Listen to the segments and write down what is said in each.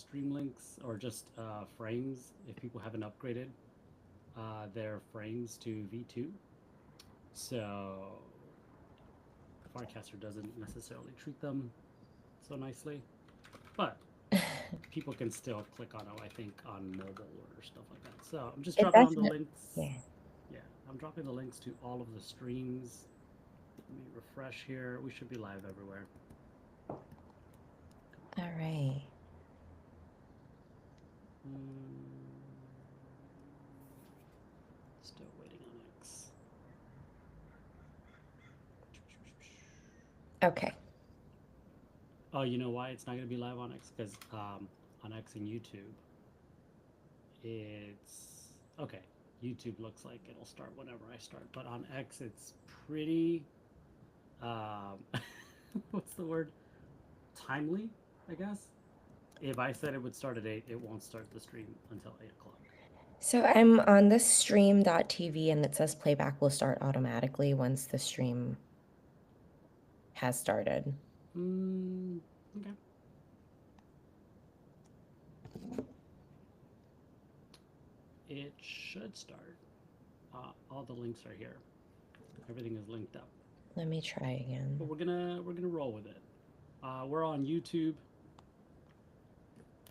stream links or just frames if people haven't upgraded their frames to V2. So Farcaster doesn't necessarily treat them so nicely, but people can still click on it, I think, on mobile or stuff like that. So I'm just It dropping on the doesn't. links. Yeah. Yeah, I'm dropping the links to all of the streams. Let me refresh here. We should be live everywhere. All right. Mm, still waiting on X. Okay. Oh, you know why it's not going to be live on X? Because on X and YouTube, it's okay. YouTube looks like it'll start whenever I start, but on X, it's pretty. Um, what's the word? Timely, I guess. If I said it would start at 8, it won't start the stream until 8 o'clock. So I'm on the stream.tv and it says playback will start automatically once the stream has started. Okay. It should start. All the links are here. Everything is linked up. Let me try But again. we're gonna roll with it. We're on YouTube,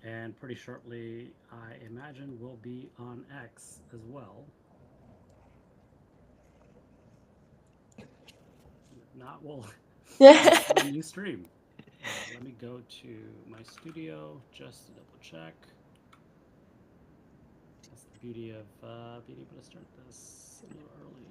and pretty shortly, I imagine we'll be on X as well. If not, we'll start a new stream. Let me go to my studio just to double check. That's the beauty of being able to start this a little early.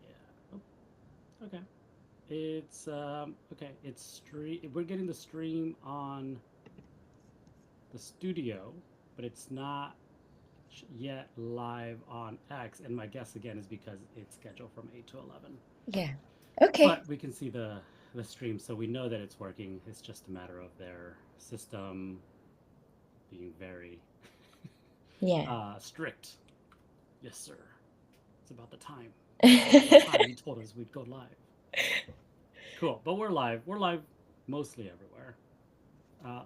Yeah. Oh, okay. It's okay. It's stream. We're getting the stream on the studio, but it's not yet live on X. And my guess again is because it's scheduled from 8 to 11. Yeah. Okay. But we can see the stream, so we know that it's working. It's just a matter of their system being very Yeah. strict. Yes, sir. It's about the time. It's about the time you told us we'd go live. Cool, but we're live. We're live mostly everywhere.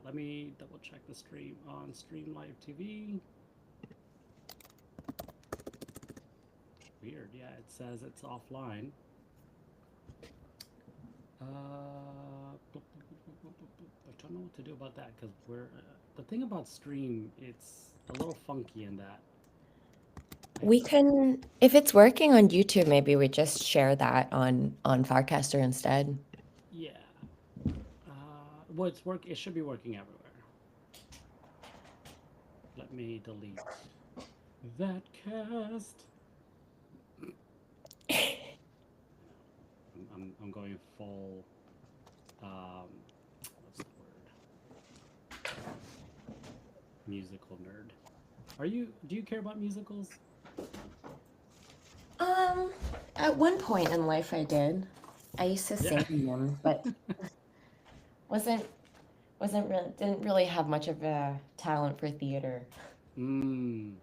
Let me double check the stream on Stream Live TV. Weird, yeah, it says it's offline. I don't know what to do about that because we're the thing about stream. It's a little funky in that. We can, if it's working on YouTube, maybe we just share that on Farcaster instead. Yeah. Well, it's work. It should be working everywhere. Let me delete that cast. I'm going full. What's the word? Musical nerd. Are you? Do you care about musicals? Um, at one point in life I did. I used to Yeah. sing in them, but wasn't wasn't really didn't really have much of a talent for theater. Mm.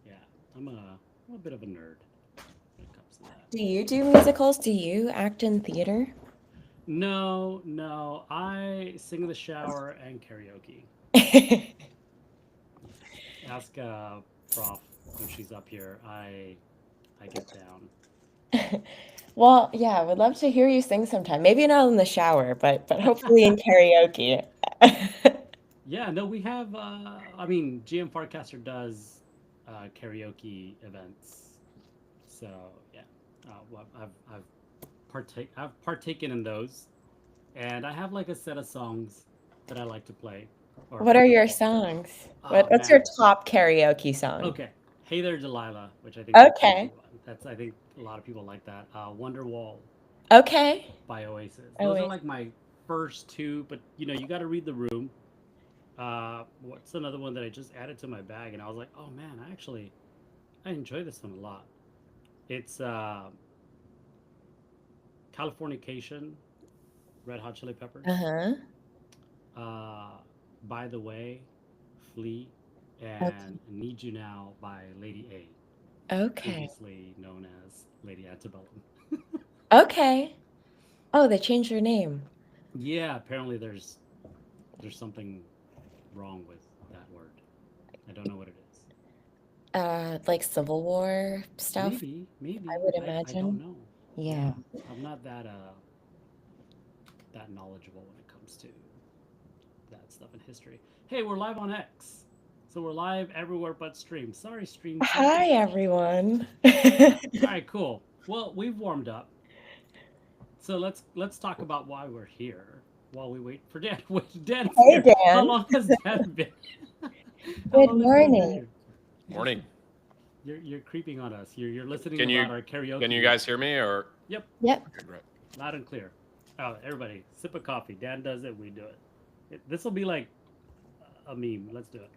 Yeah. I'm a bit of a nerd when it comes to that. Do you do musicals? Do you act in theater? No, no. I sing in the shower and karaoke. Ask Prof when she's up here. I get down. Well, yeah, I would love to hear you sing sometime. Maybe not in the shower, but hopefully in karaoke. Yeah, no, we have. I mean, GM Farcaster does karaoke events, so yeah. Well, I've partaken in those, and I have like a set of songs that I like to play or What are your perform. songs? Oh What's your man. top karaoke song? Okay. Hey there, Delilah, which I think is an easy Okay. one. That's I think a lot of people like that. Wonderwall Okay. by Oasis. Oh Those are wait. like my first two, but you got to read the room. What's another one that I just added to my bag, and I was like, oh man, I enjoy this one a lot. It's Californication, Red Hot Chili Peppers. Uh-huh. Uh, by the way, Flea, Okay. and Need You Now by Lady A. Okay. previously known as Lady Antebellum. Okay. Oh, they changed their name. Yeah, apparently there's something wrong with that word. I don't know what it is. Like Civil War stuff, I Maybe. would I don't imagine. know. Yeah, Yeah. I'm not that knowledgeable when it comes to that stuff in history. Hey, we're live on X. So we're live everywhere but stream. Sorry, stream team. Hi, everyone. All right, cool. Well, we've warmed up. So let's talk about why we're here while we wait for Dan. Wait, Dan's Hey, here. How Dan. long has Dan been? How Good long has Dan been morning. here? Yes, Morning. you're creeping on us. You're listening Can about you our can karaoke you night. guys hear me or Yep, Yep. okay, great. loud and clear. Oh, everybody, sip of coffee. Dan does it. We do it. This will be like a meme. Let's do it.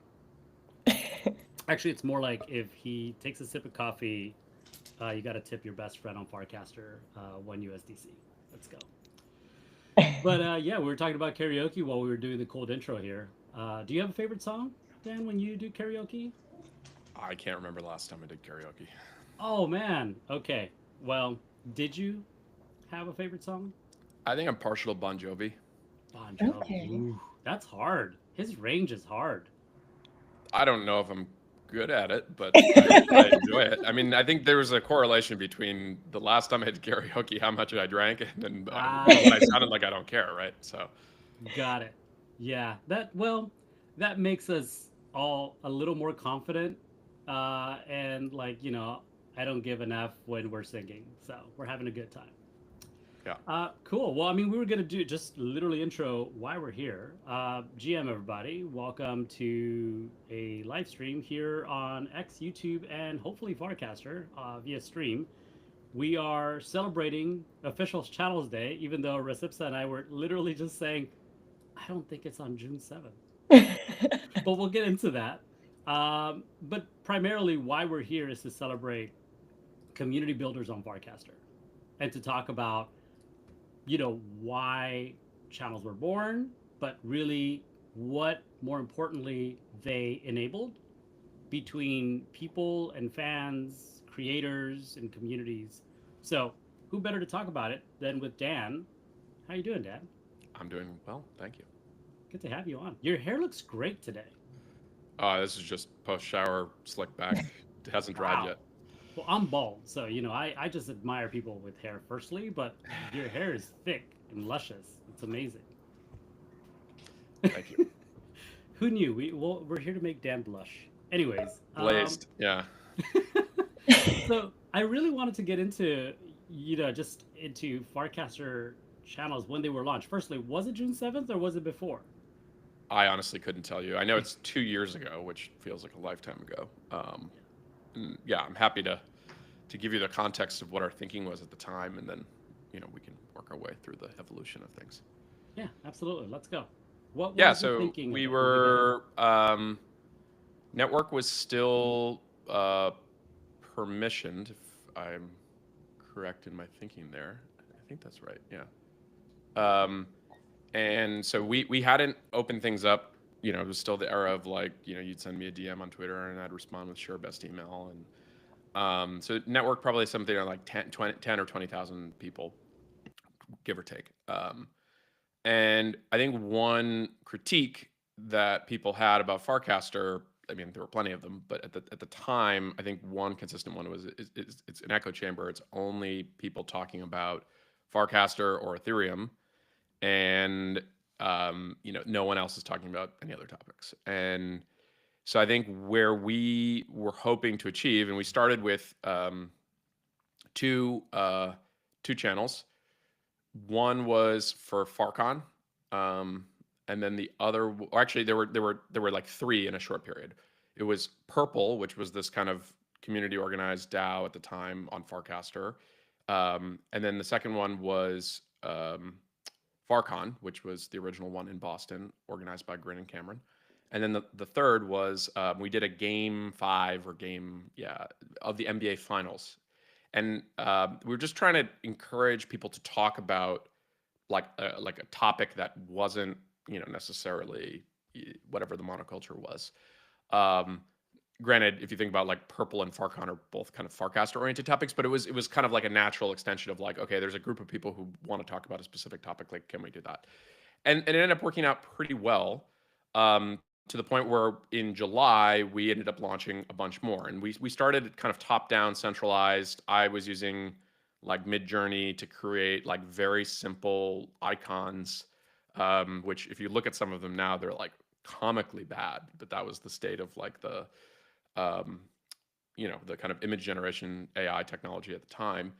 Actually, it's more like if he takes a sip of coffee, you got to tip your best friend on Farcaster 1 USDC. Let's go. But yeah, we were talking about karaoke while we were doing the cold intro here. Do you have a favorite song, Dan, when you do karaoke? I can't remember the last time I did karaoke. Oh man. Okay. Well, did you have a favorite song? I think I'm partial to Bon Jovi. Bon Jovi. Okay. Ooh, that's hard. His range is hard. I don't know if I'm good at it, but I enjoy it. I mean, I think there was a correlation between the last time I did karaoke, how much I drank, and then Ah, when I sounded like I don't care, right? So got it. Yeah. That makes us all a little more confident. And like I don't give an F when we're singing, so we're having a good time. yeah. Cool. Well, I mean, we were gonna do just literally intro why we're here. GM everybody, welcome to a live stream here on X, YouTube, and hopefully Farcaster via stream. We are celebrating official Channels Day, even though Recipsa and I were literally just saying, I don't think it's on June 7th, but we'll get into that. But primarily, why we're here is to celebrate community builders on Farcaster and to talk about why channels were born, but really what, more importantly, they enabled between people and fans, creators, and communities. So, who better to talk about it than with Dan? How you doing, Dan? I'm doing well, thank you. Good to have you on. Your hair looks great today. This is just post shower slick back. It hasn't dried Wow. yet. Well, I'm bald, so I just admire people with hair firstly, but your hair is thick and luscious. It's amazing. Thank you. Who knew? We're here to make Dan blush. Anyways, Glazed. Yeah. so I really wanted to get into just into Farcaster channels when they were launched. Firstly, was it June 7th or was it before? I honestly couldn't tell you. I know it's 2 years ago, which feels like a lifetime ago. Yeah, I'm happy to give you the context of what our thinking was at the time, and then we can work our way through the evolution of things. Yeah, absolutely. Let's go. What Yeah, was the so thinking of we it when we got in? were network was still permissioned, if I'm correct in my thinking there. I think that's right. Yeah. And so we hadn't opened things up. It was still the era of like, you'd send me a DM on Twitter and I'd respond with sure best email. And so network probably something like 10 or 20,000 people, give or take. And I think one critique that people had about Farcaster, I mean, there were plenty of them, but at the time, I think one consistent one was it's an echo chamber. It's only people talking about Farcaster or Ethereum, and no one else is talking about any other topics. And so I think where we were hoping to achieve, and we started with two channels. One was for Farcon, and then the other, actually, there were like three in a short period. It was Purple, which was this kind of community organized DAO at the time on Farcaster, and then the second one was Farcon, which was the original one in Boston, organized by Grin and Cameron. And then the third was we did a game 5 or game, yeah, of the NBA Finals. And we were just trying to encourage people to talk about like a topic that wasn't necessarily whatever the monoculture was. Um, granted, if you think about like Purple and Farcon are both kind of Farcaster oriented topics, but it was kind of like a natural extension of like, okay, there's a group of people who want to talk about a specific topic. Like, can we do that? And it ended up working out pretty well, to the point where in July we ended up launching a bunch more, and we started kind of top down, centralized. I was using like Midjourney to create like very simple icons, which if you look at some of them now, they're like comically bad. But that was the state of like the um, the kind of image generation AI technology at the time.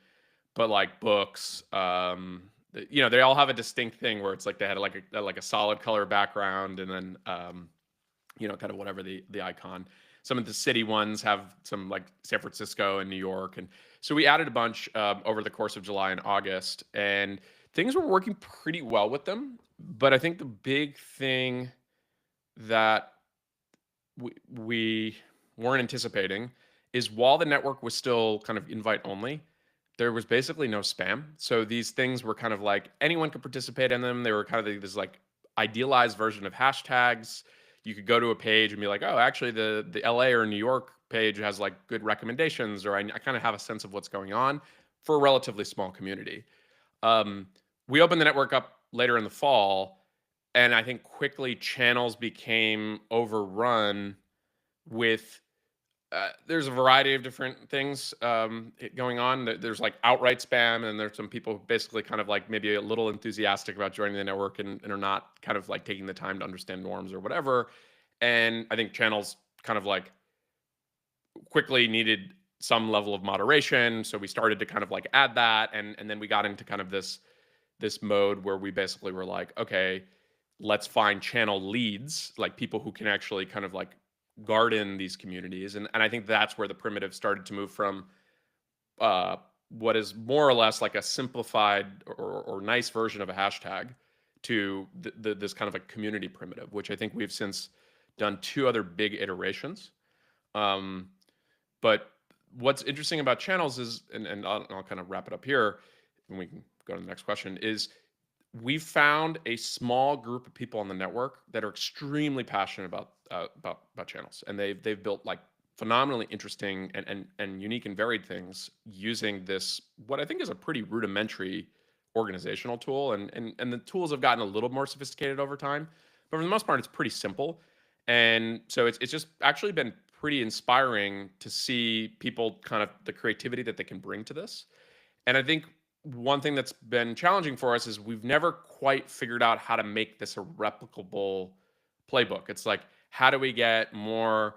But like books, they all have a distinct thing where it's like they had like a solid color background, and then kind of whatever the icon. Some of the city ones have some like San Francisco and New York, and so we added a bunch over the course of July and August, and things were working pretty well with them. But I think the big thing that we weren't anticipating is while the network was still kind of invite only, there was basically no spam. So these things were kind of like anyone could participate in them. They were kind of this like idealized version of hashtags. You could go to a page and be like, oh, actually the LA or New York page has like good recommendations, or I kind of have a sense of what's going on for a relatively small community. We opened the network up later in the fall, and I think quickly channels became overrun with there's a variety of different things going on. There's like outright spam, and there's some people who basically kind of like maybe a little enthusiastic about joining the network and are not kind of like taking the time to understand norms or whatever. And I think channels kind of like quickly needed some level of moderation. So we started to kind of like add that. And then we got into kind of this mode where we basically were like, okay, let's find channel leads, like people who can actually kind of like garden these communities. And I think that's where the primitive started to move from what is more or less like a simplified or nice version of a hashtag to this kind of a community primitive, which I think we've since done 2 other big iterations. But what's interesting about channels is, and I'll kind of wrap it up here, and we can go to the next question, is we found a small group of people on the network that are extremely passionate about channels, and they've built like phenomenally interesting and unique and varied things using this, what I think is a pretty rudimentary organizational tool, and the tools have gotten a little more sophisticated over time, but for the most part it's pretty simple. And so it's just actually been pretty inspiring to see people kind of the creativity that they can bring to this. And I think one thing that's been challenging for us is we've never quite figured out how to make this a replicable playbook. It's like, how do we get more,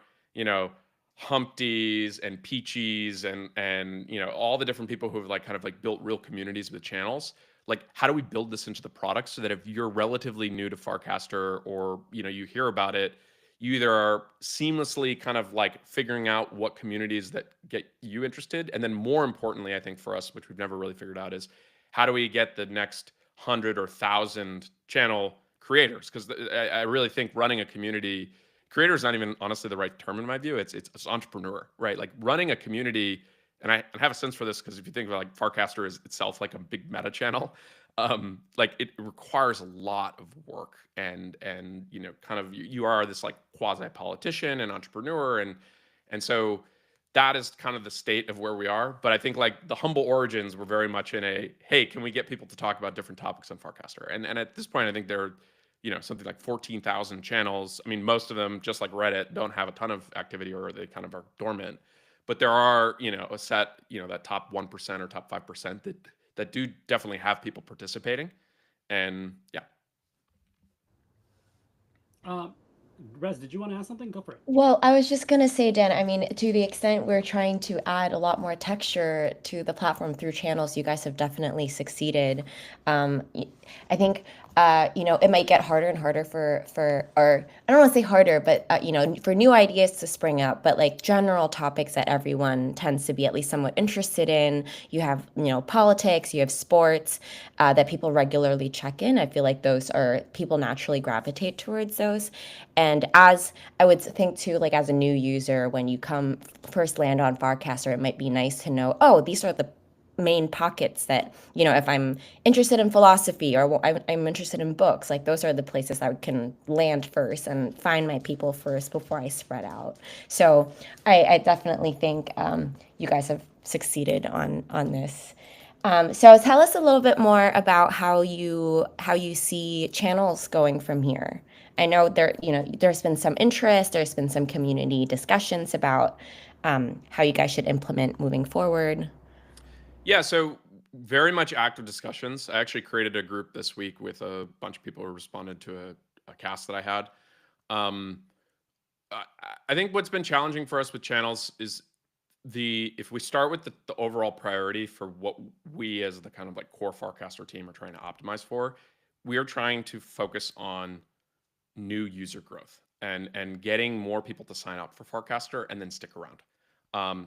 Humpties and Peachies and all the different people who have like kind of like built real communities with channels? Like, how do we build this into the product so that if you're relatively new to Farcaster, or you hear about it, you either are seamlessly kind of like figuring out what communities that get you interested, and then more importantly, I think for us, which we've never really figured out, is how do we get the next 100 or 1,000 channel creators? Because I really think running a community, creator is not even honestly the right term in my view. It's entrepreneur, right? Like running a community, and I have a sense for this because if you think about like Farcaster is itself like a big meta channel, like it requires a lot of work, and kind of you are this like quasi politician and entrepreneur, and so that is kind of the state of where we are. But I think like the humble origins were very much in a, hey, can we get people to talk about different topics on Farcaster? And at this point, I think there are something like 14,000 channels. I mean, most of them, just like Reddit, don't have a ton of activity, or they kind of are dormant. But there are a set, that top 1% or top 5% that do definitely have people participating. And yeah. Rez, did you want to ask something? Go for it. Well, I was just gonna say, Dan, I mean, to the extent we're trying to add a lot more texture to the platform through channels, you guys have definitely succeeded. I think, it might get harder and harder or I don't want to say harder, but, for new ideas to spring up, but like general topics that everyone tends to be at least somewhat interested in. You have, politics, you have sports, that people regularly check in. I feel like those are, people naturally gravitate towards those. And as I would think too, like as a new user, when you first land on Farcaster, it might be nice to know, oh, these are the main pockets that, you know, if I'm interested in philosophy or I'm interested in books, like those are the places I can land first and find my people first before I spread out. So I definitely think you guys have succeeded on this. So tell us a little bit more about how you see channels going from here. I know there's been some interest, there's been some community discussions about how you guys should implement moving forward. Yeah, so very much active discussions. I actually created a group this week with a bunch of people who responded to a cast that I had. Um, I think what's been challenging for us with channels is if we start with the overall priority for what we as the kind of like core Farcaster team are trying to optimize for, we are trying to focus on new user growth and getting more people to sign up for Farcaster and then stick around.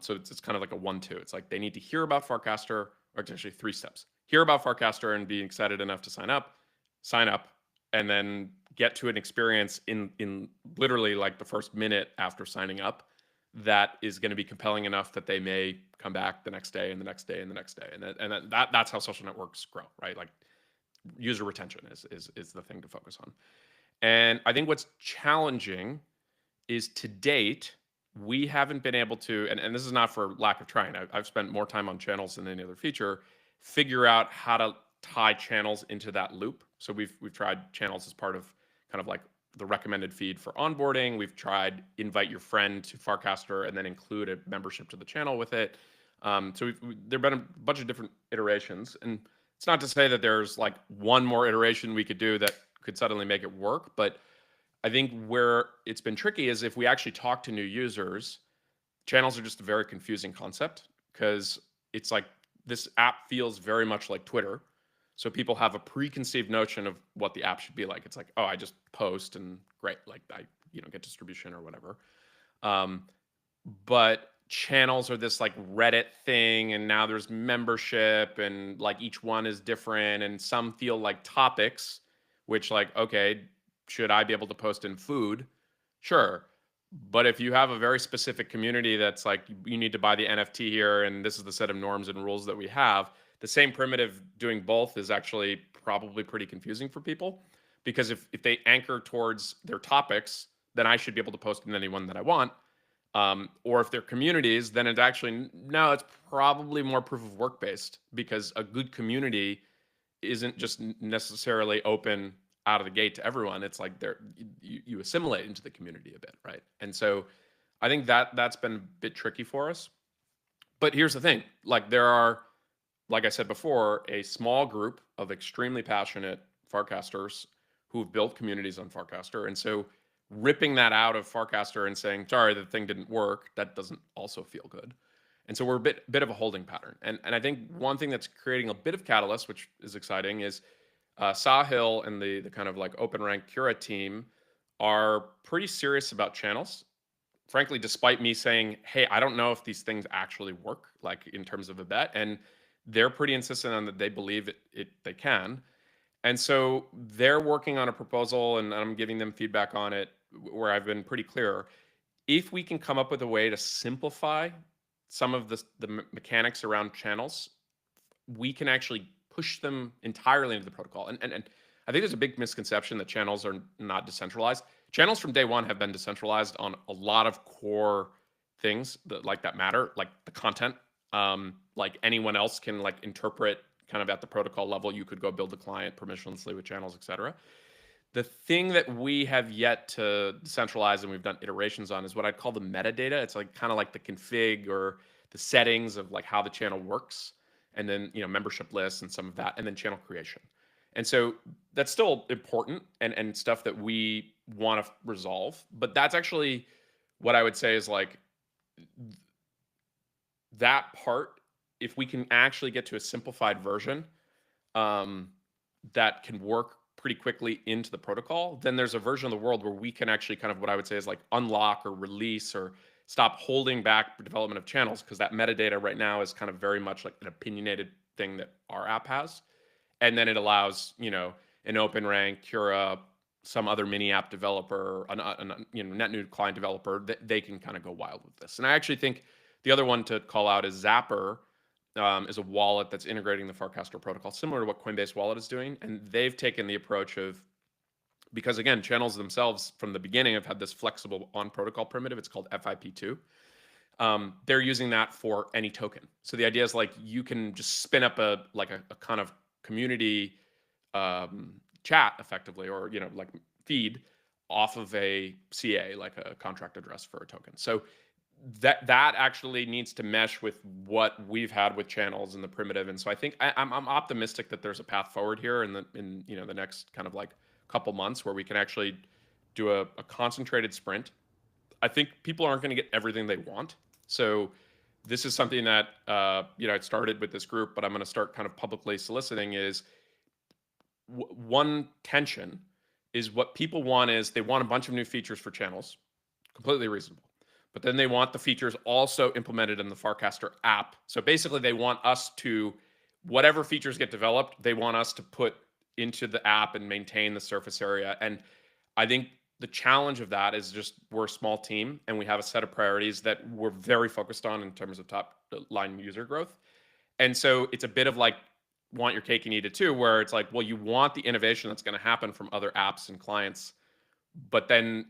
So it's kind of like a 1-2. It's like they need to hear about Farcaster, or it's actually 3 steps. Hear about Farcaster and be excited enough to sign up, and then get to an experience in literally like the first minute after signing up that is going to be compelling enough that they may come back the next day and the next day and the next day. And that's how social networks grow, right? Like user retention is the thing to focus on. And I think what's challenging is to date, we haven't been able to, and this is not for lack of trying, I've spent more time on channels than any other feature, figure out how to tie channels into that loop. So we've tried channels as part of kind of like the recommended feed for onboarding. We've tried invite your friend to Farcaster and then include a membership to the channel with it. So there've been a bunch of different iterations, and it's not to say that there's like one more iteration we could do that could suddenly make it work, but I think where it's been tricky is if we actually talk to new users, channels are just a very confusing concept because it's like this app feels very much like Twitter. So people have a preconceived notion of what the app should be like. It's like, oh, I just post and great, like I get distribution or whatever. But channels are this like Reddit thing, and now there's membership, and like each one is different, and some feel like topics, which like, okay, should I be able to post in food? Sure. But if you have a very specific community that's like, you need to buy the NFT here, and this is the set of norms and rules that we have, the same primitive doing both is actually probably pretty confusing for people. Because if they anchor towards their topics, then I should be able to post in anyone that I want. Or if they're communities, then it's probably more proof of work based, because a good community isn't just necessarily open out of the gate to everyone. It's like you assimilate into the community a bit, right? And so I think that's been a bit tricky for us. But here's the thing, like there are, like I said before, a small group of extremely passionate Farcasters who've built communities on Farcaster. And so ripping that out of Farcaster and saying, sorry, the thing didn't work, that doesn't also feel good. And so we're a bit of a holding pattern. And I think one thing that's creating a bit of catalyst, which is exciting, is Sahil and the kind of like open rank Cura team are pretty serious about channels. Frankly, despite me saying, hey, I don't know if these things actually work, like in terms of a bet. And they're pretty insistent on that they believe they can. And so they're working on a proposal, and I'm giving them feedback on it, where I've been pretty clear. If we can come up with a way to simplify some of the mechanics around channels, we can actually push them entirely into the protocol. And I think there's a big misconception that channels are not decentralized. Channels from day one have been decentralized on a lot of core things that matter, like the content. Like anyone else can like interpret kind of at the protocol level. You could go build a client permissionlessly with channels, etc. The thing that we have yet to decentralize, and we've done iterations on, is what I'd call the metadata. It's like kind of like the config or the settings of like how the channel works, and then membership lists and some of that, and then channel creation. And so that's still important and stuff that we want to resolve. But that's actually what I would say is like that part. If we can actually get to a simplified version that can work pretty quickly into the protocol, then there's a version of the world where we can actually kind of what I would say is like unlock or release or stop holding back the development of channels, because that metadata right now is kind of very much like an opinionated thing that our app has. And then it allows, an open rank, Cura, some other mini app developer, net new client developer, that they can kind of go wild with this. And I actually think the other one to call out is Zapper. is a wallet that's integrating the Farcaster protocol, similar to what Coinbase Wallet is doing. And they've taken the approach of, because again, channels themselves from the beginning have had this flexible on protocol primitive. It's called FIP2. They're using that for any token. So the idea is like you can just spin up a kind of community chat effectively, or like feed off of a CA, like a contract address for a token. So that actually needs to mesh with what we've had with channels and the primitive. And so I think I'm optimistic that there's a path forward here in the next kind of like couple months where we can actually do a concentrated sprint. I think people aren't going to get everything they want. So this is something that it started with this group, but I'm going to start kind of publicly soliciting is one tension is what people want is they want a bunch of new features for channels, completely reasonable. But then they want the features also implemented in the Farcaster app. So basically they want us to, whatever features get developed, they want us to put into the app and maintain the surface area. And I think the challenge of that is just we're a small team and we have a set of priorities that we're very focused on in terms of top line user growth. And so it's a bit of like want your cake and eat it too, where it's like, well, you want the innovation that's going to happen from other apps and clients, but then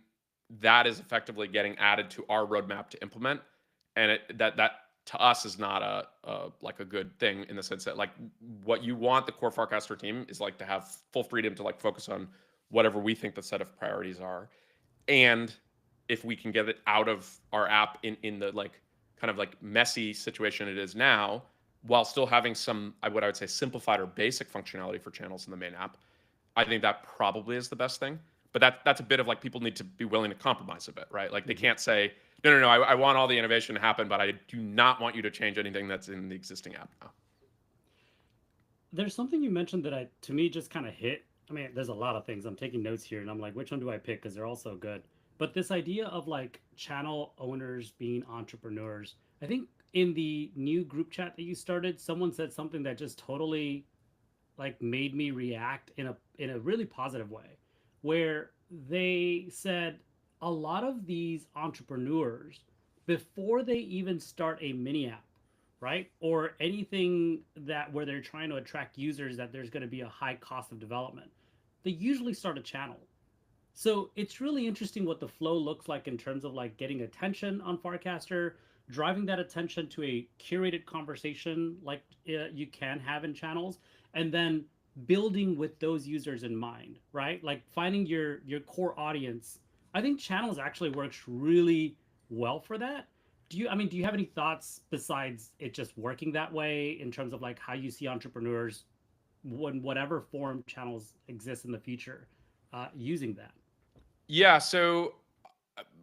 that is effectively getting added to our roadmap to implement. And that to us is not a good thing in the sense that like what you want the core Farcaster team is like to have full freedom to like focus on whatever we think the set of priorities are. And if we can get it out of our app in the like kind of like messy situation it is now, while still having some, what I would say, simplified or basic functionality for channels in the main app, I think that probably is the best thing. But that's a bit of like people need to be willing to compromise a bit, right? Like they can't say, no, I want all the innovation to happen, but I do not want you to change anything that's in the existing app now. There's something you mentioned that to me just kind of hit. I mean, there's a lot of things. I'm taking notes here and I'm like, which one do I pick? Because they're all so good. But this idea of like channel owners being entrepreneurs, I think in the new group chat that you started, someone said something that just totally like made me react in a really positive way, where they said a lot of these entrepreneurs, before they even start a mini app, right, or anything that where they're trying to attract users that there's going to be a high cost of development, they usually start a channel. So it's really interesting what the flow looks like in terms of like getting attention on Farcaster, driving that attention to a curated conversation like you can have in channels, and then building with those users in mind, right? Like finding your core audience. I think channels actually works really well for that. Do you have any thoughts besides it just working that way in terms of like how you see entrepreneurs when whatever form channels exist in the future using that? Yeah, so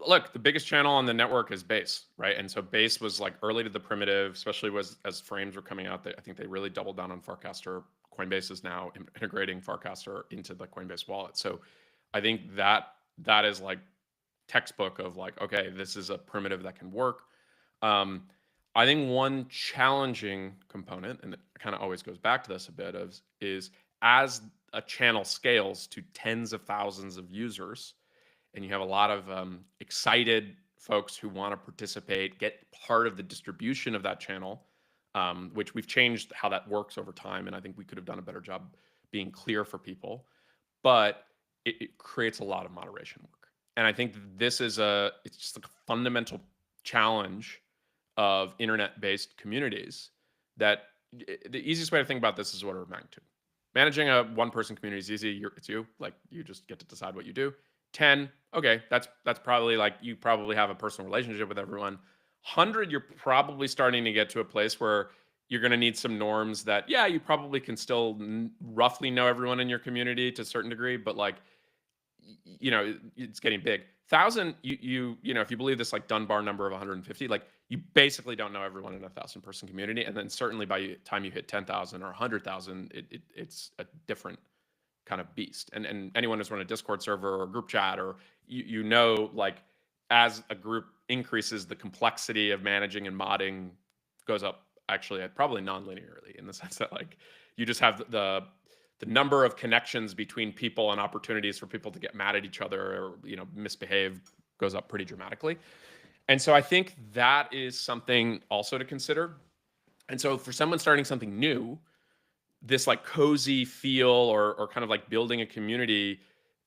look, the biggest channel on the network is Base, right? And so Base was like early to the primitive, especially as frames were coming out. I think they really doubled down on Farcaster. Coinbase is now integrating Farcaster into the Coinbase wallet. So I think that is like textbook of like, okay, this is a primitive that can work. I think one challenging component, and it kind of always goes back to this a bit, is as a channel scales to tens of thousands of users, and you have a lot of excited folks who want to participate, get part of the distribution of that channel, which we've changed how that works over time, and I think we could have done a better job being clear for people. But it creates a lot of moderation work, and I think this is it's just like a fundamental challenge of internet-based communities. That the easiest way to think about this is order of magnitude. Managing a one-person community is easy. It's you. Like you just get to decide what you do. 10, okay, that's probably like you probably have a personal relationship with everyone. 100, you're probably starting to get to a place where you're going to need some norms that, yeah, you probably can still roughly know everyone in your community to a certain degree, but like, it's getting big. 1,000, if you believe this like Dunbar number of 150, like you basically don't know everyone in a 1,000-person community. And then certainly by the time you hit 10,000 or 100,000, it's a different kind of beast. And anyone who's run a Discord server or a group chat, or like as a group increases, the complexity of managing and modding goes up actually probably non-linearly, in the sense that like you just have the number of connections between people and opportunities for people to get mad at each other or misbehave goes up pretty dramatically. And so I think that is something also to consider. And so for someone starting something new, this like cozy feel or kind of like building a community,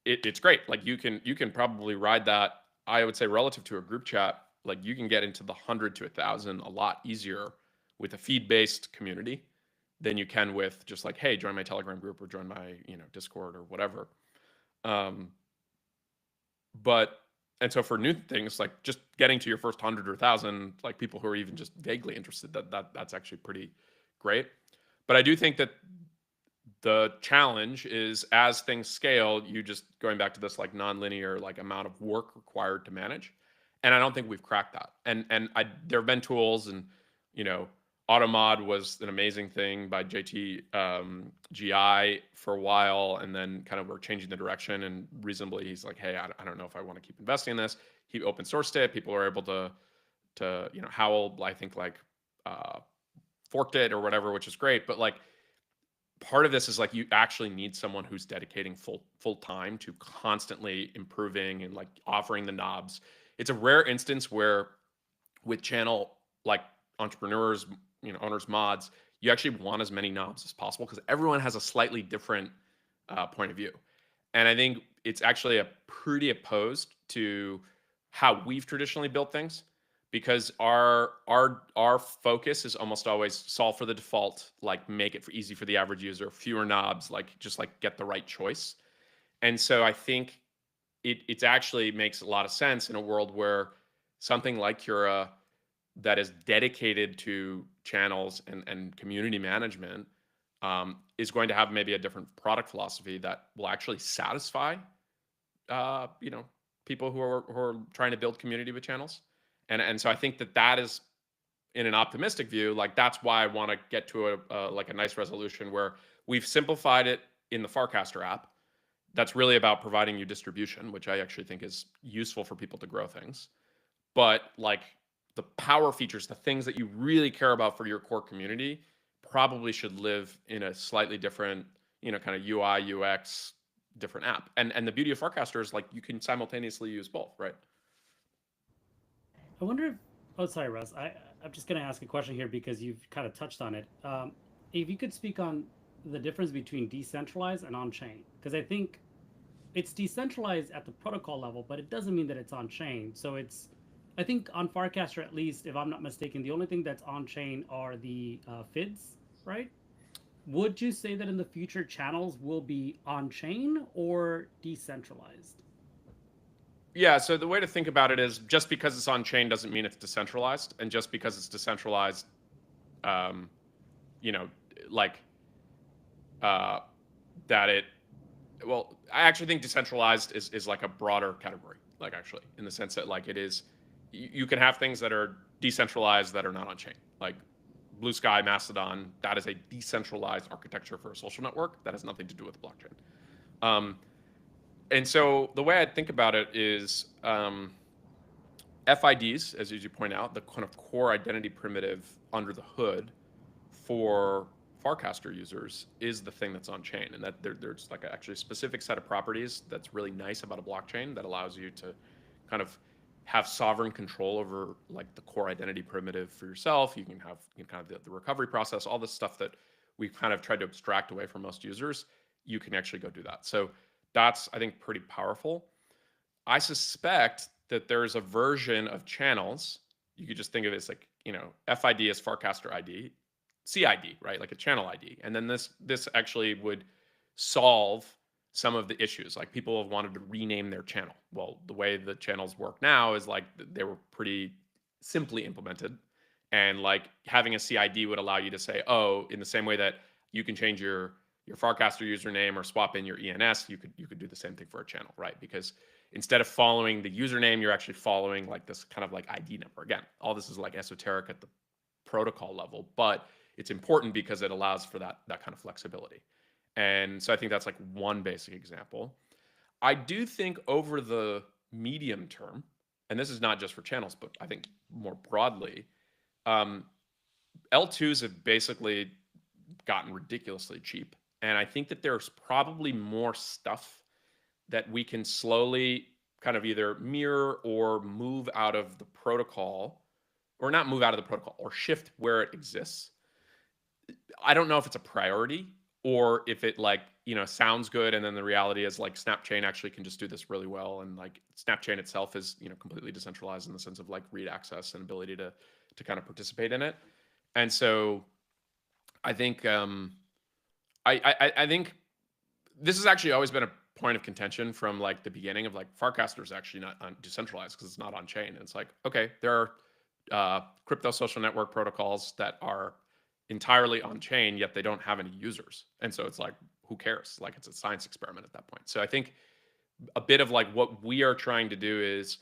it's great. Like you can probably ride that. I would say relative to a group chat, like you can get into the 100 to 1,000 a lot easier with a feed-based community than you can with just like, hey, join my Telegram group or join my Discord or whatever. Um, but and so for new things, like just getting to your first 100 or 1,000, like people who are even just vaguely interested, that's actually pretty great. But I do think that the challenge is as things scale, you just going back to this like nonlinear like amount of work required to manage, and I don't think we've cracked that. And there have been tools, and Automod was an amazing thing by JT GI for a while, and then kind of we're changing the direction. And reasonably, he's like, hey, I don't know if I want to keep investing in this. He open sourced it. People were able to Howell, I think, like forked it or whatever, which is great. But like part of this is like you actually need someone who's dedicating full time to constantly improving and like offering the knobs. It's a rare instance where with channel like entrepreneurs, owners, mods, you actually want as many knobs as possible because everyone has a slightly different point of view. And I think it's actually a pretty opposed to how we've traditionally built things, because our focus is almost always solve for the default, like make it easy for the average user, fewer knobs, like just like get the right choice. And so I think it actually makes a lot of sense in a world where something like Cura that is dedicated to channels and community management is going to have maybe a different product philosophy that will actually satisfy people who are trying to build community with channels. And so I think that is, in an optimistic view, like that's why I want to get to a nice resolution where we've simplified it in the Farcaster app. That's really about providing you distribution, which I actually think is useful for people to grow things. But like the power features, the things that you really care about for your core community, probably should live in a slightly different, kind of UI, UX, different app. And the beauty of Farcaster is like you can simultaneously use both, right? I wonder if. Oh, sorry, Russ. I'm just going to ask a question here because you've kind of touched on it. If you could speak on the difference between decentralized and on chain, because I think it's decentralized at the protocol level, but it doesn't mean that it's on chain. So it's, I think on Farcaster, at least, if I'm not mistaken, the only thing that's on chain are the FIDs, right? Would you say that in the future channels will be on chain or decentralized? Yeah, so the way to think about it is just because it's on chain doesn't mean it's decentralized, and just because it's decentralized, um, you know, like that it. Well, I actually think decentralized is like a broader category, like actually in the sense that like it is, you can have things that are decentralized that are not on chain, like Blue Sky, Mastodon. That is a decentralized architecture for a social network that has nothing to do with blockchain. And so the way I think about it is FIDs, as you point out, the kind of core identity primitive under the hood for Farcaster users is the thing that's on chain, and that there's like actually a specific set of properties that's really nice about a blockchain that allows you to kind of have sovereign control over like the core identity primitive for yourself. You can have kind of the recovery process, all this stuff that we've kind of tried to extract away from most users. You can actually go do that. So that's, I think, pretty powerful. I suspect that there's a version of channels. You could just think of it as like, FID is Farcaster ID, CID, right? Like a channel ID. And then this actually would solve some of the issues. Like people have wanted to rename their channel. Well, the way the channels work now is like they were pretty simply implemented. And like having a CID would allow you to say, oh, in the same way that you can change your Farcaster username or swap in your ENS, you could do the same thing for a channel, right? Because instead of following the username, you're actually following like this kind of like ID number. Again, all this is like esoteric at the protocol level, but it's important because it allows for that kind of flexibility. And so I think that's like one basic example. I do think over the medium term, and this is not just for channels, but I think more broadly, L2s have basically gotten ridiculously cheap. And I think that there's probably more stuff that we can slowly kind of either mirror or move out of the protocol, or not move out of the protocol, or shift where it exists. I don't know if it's a priority or if it like, sounds good. And then the reality is like Snapchain actually can just do this really well. And like Snapchain itself is, completely decentralized in the sense of like read access and ability to kind of participate in it. And so I think, I think this has actually always been a point of contention from like the beginning of like Farcaster is actually not decentralized because it's not on chain. And it's like, okay, there are crypto social network protocols that are entirely on chain, yet they don't have any users. And so it's like, who cares? Like it's a science experiment at that point. So I think a bit of like what we are trying to do is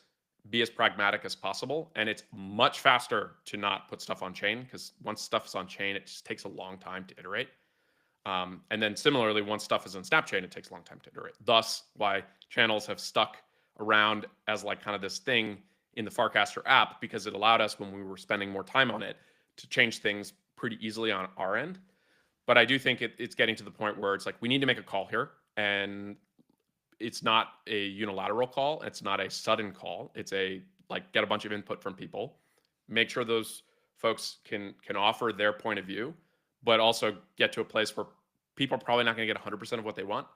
be as pragmatic as possible. And it's much faster to not put stuff on chain because once stuff is on chain, it just takes a long time to iterate. And then similarly, once stuff is in Snapchain, it takes a long time to iterate. Thus, why channels have stuck around as like kind of this thing in the Farcaster app, because it allowed us, when we were spending more time on it, to change things pretty easily on our end. But I do think it's getting to the point where it's like we need to make a call here, and it's not a unilateral call. It's not a sudden call. It's a like get a bunch of input from people, make sure those folks can offer their point of view, but also get to a place where people are probably not going to get 100% of what they want.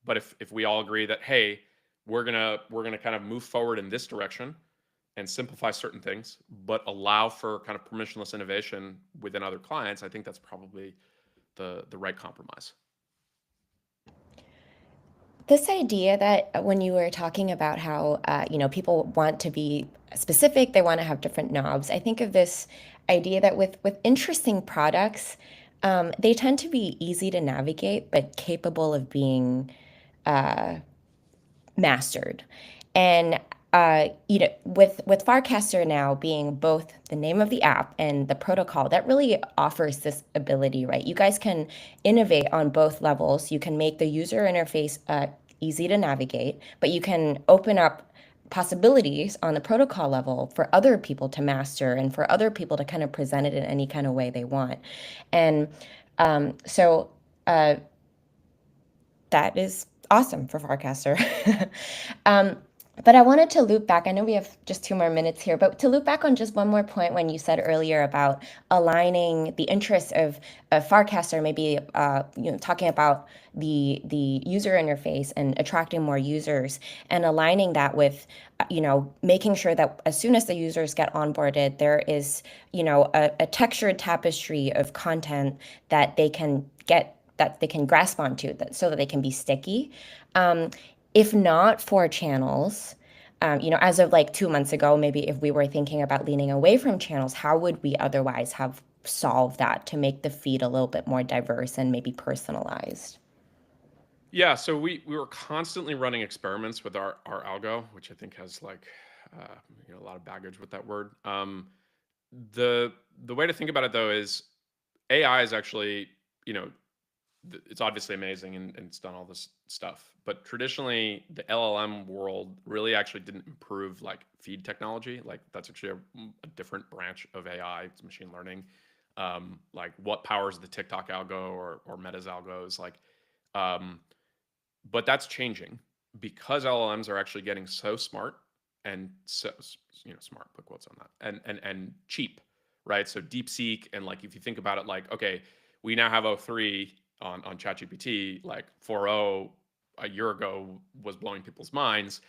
But if we all agree that, hey, we're gonna kind of move forward in this direction and simplify certain things, but allow for kind of permissionless innovation within other clients, I think that's probably the right compromise. This idea that when you were talking about how people want to be specific, they want to have different knobs. I think of this idea that with interesting products, they tend to be easy to navigate, but capable of being mastered. And with Farcaster now being both the name of the app and the protocol, that really offers this ability, right? You guys can innovate on both levels. You can make the user interface easy to navigate, but you can open up possibilities on the protocol level for other people to master and for other people to kind of present it in any kind of way they want. And so that is awesome for Farcaster. But I wanted to loop back. I know we have just 2 more minutes here, but to loop back on just one more point when you said earlier about aligning the interests of Farcaster, maybe talking about the user interface and attracting more users, and aligning that with making sure that as soon as the users get onboarded, there is a textured tapestry of content that they can grasp onto, so that they can be sticky. If not for channels, as of like 2 months ago, maybe if we were thinking about leaning away from channels, how would we otherwise have solved that to make the feed a little bit more diverse and maybe personalized? Yeah, so we were constantly running experiments with our algo, which I think has like a lot of baggage with that word. The way to think about it though is AI is actually, it's obviously amazing and it's done all this stuff, but traditionally the LLM world really actually didn't improve like feed technology. Like that's actually a different branch of AI. It's machine learning. Like what powers the TikTok algo or Meta's algos, like. But that's changing because LLMs are actually getting so smart and so smart, put quotes on that, and cheap, right? So DeepSeek, and like if you think about it, like okay, we now have O3 on ChatGPT, like 4.0 a year ago was blowing people's minds.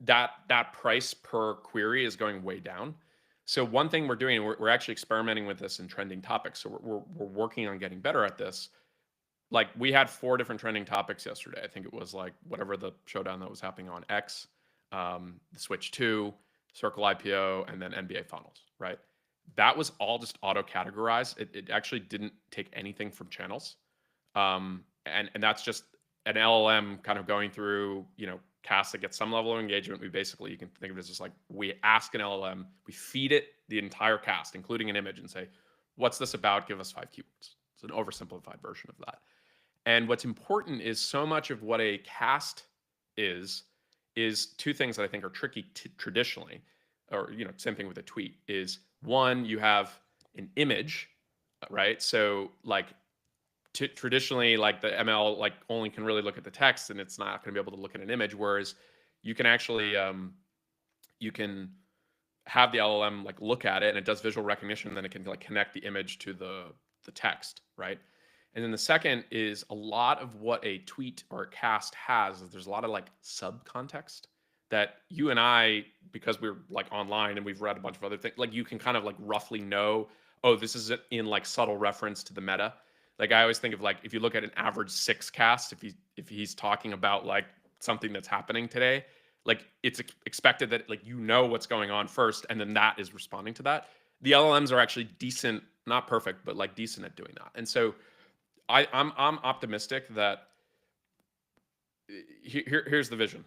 That price per query is going way down. So one thing we're doing, we're actually experimenting with this in trending topics. So we're working on getting better at this. Like we had 4 different trending topics yesterday. I think it was like whatever the showdown that was happening on X, the Switch 2, Circle IPO, and then NBA Finals, right? That was all just auto categorized. It actually didn't take anything from channels. And that's just an LLM kind of going through, casts that get some level of engagement. We basically, you can think of it as just like we ask an LLM, we feed it the entire cast, including an image, and say, what's this about? Give us 5 keywords. It's an oversimplified version of that. And what's important is so much of what a cast is 2 things that I think are tricky traditionally, or same thing with a tweet, is one, you have an image, right? So like traditionally, like the ML like only can really look at the text and it's not going to be able to look at an image, whereas you can actually you can have the LLM like look at it and it does visual recognition, and then it can like connect the image to the the text, right? And then the second is a lot of what a tweet or a cast has is there's a lot of like subcontext that you and I, because we're like online and we've read a bunch of other things, like you can kind of like roughly know, oh, this is in like subtle reference to the meta. Like I always think of like if you look at an average six cast, if he's talking about like something that's happening today, like it's expected that like you know what's going on first, and then that is responding to that. The LLMs are actually decent, not perfect, but like decent at doing that. And so I'm optimistic that here's the vision.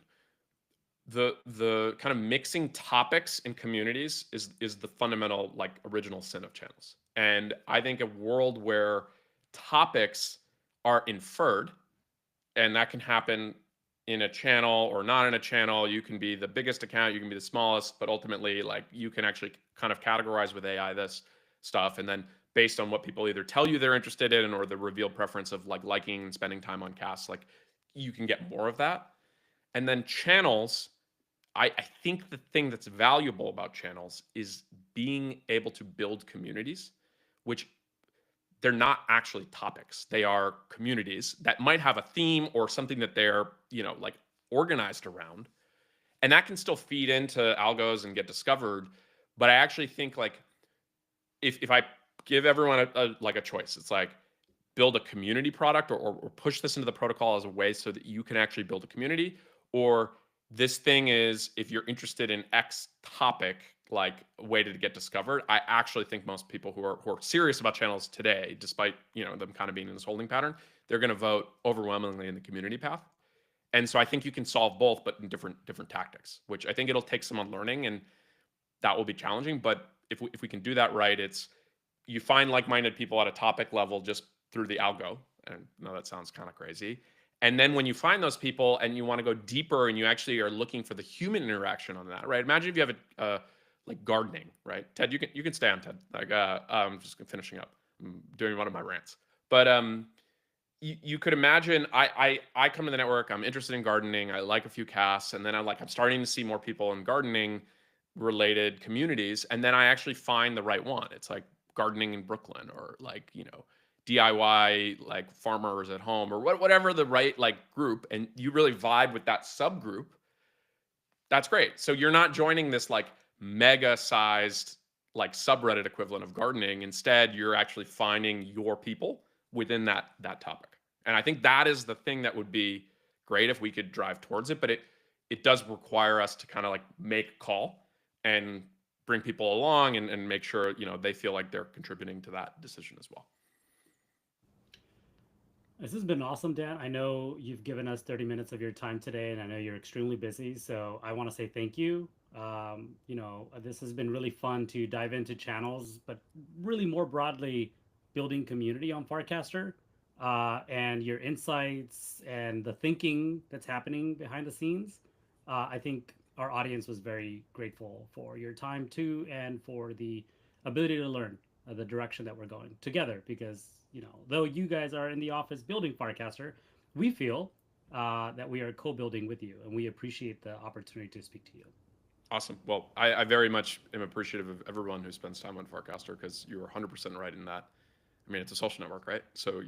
The kind of mixing topics and communities is the fundamental like original sin of channels. And I think a world where topics are inferred, and that can happen in a channel or not in a channel. You can be the biggest account, you can be the smallest, but ultimately like you can actually kind of categorize with AI this stuff, and then based on what people either tell you they're interested in or the revealed preference of like liking and spending time on casts, like you can get more of that. And then channels, I think the thing that's valuable about channels is being able to build communities, which they're not actually topics. They are communities that might have a theme or something that they're, like organized around. And that can still feed into algos and get discovered. But I actually think like if I give everyone a choice, it's like build a community product or push this into the protocol as a way so that you can actually build a community, or this thing is if you're interested in X topic, like a way to get discovered. I actually think most people who are serious about channels today, despite them kind of being in this holding pattern, they're going to vote overwhelmingly in the community path. And so I think you can solve both, but in different tactics, which I think it'll take some unlearning, and that will be challenging. But if we can do that right, it's you find like-minded people at a topic level just through the algo. And I know that sounds kind of crazy. And then when you find those people and you want to go deeper and you actually are looking for the human interaction on that, right? Imagine if you have a like gardening, right? Ted, you can stay on, Ted. Like I'm just finishing up. I'm doing one of my rants. But you could imagine I come to the network, I'm interested in gardening, I like a few casts, and then I'm starting to see more people in gardening related communities, and then I actually find the right one. It's like gardening in Brooklyn, or like DIY like farmers at home, or whatever the right like group, and you really vibe with that subgroup. That's great. So you're not joining this like mega sized like subreddit equivalent of gardening. Instead, you're actually finding your people within that topic. And I think that is the thing that would be great if we could drive towards it, but it does require us to kind of like make a call and bring people along and make sure they feel like they're contributing to that decision as well. This has been awesome, Dan. I know you've given us 30 minutes of your time today, and I know you're extremely busy. So I want to say thank you. This has been really fun to dive into channels, but really more broadly, building community on Farcaster, and your insights and the thinking that's happening behind the scenes. I think our audience was very grateful for your time too, and for the ability to learn the direction that we're going together, because though you guys are in the office building Farcaster, we feel that we are co-building with you, and we appreciate the opportunity to speak to you. Awesome. Well, I very much am appreciative of everyone who spends time on Farcaster, because you're 100% right in that. I mean, it's a social network, right? So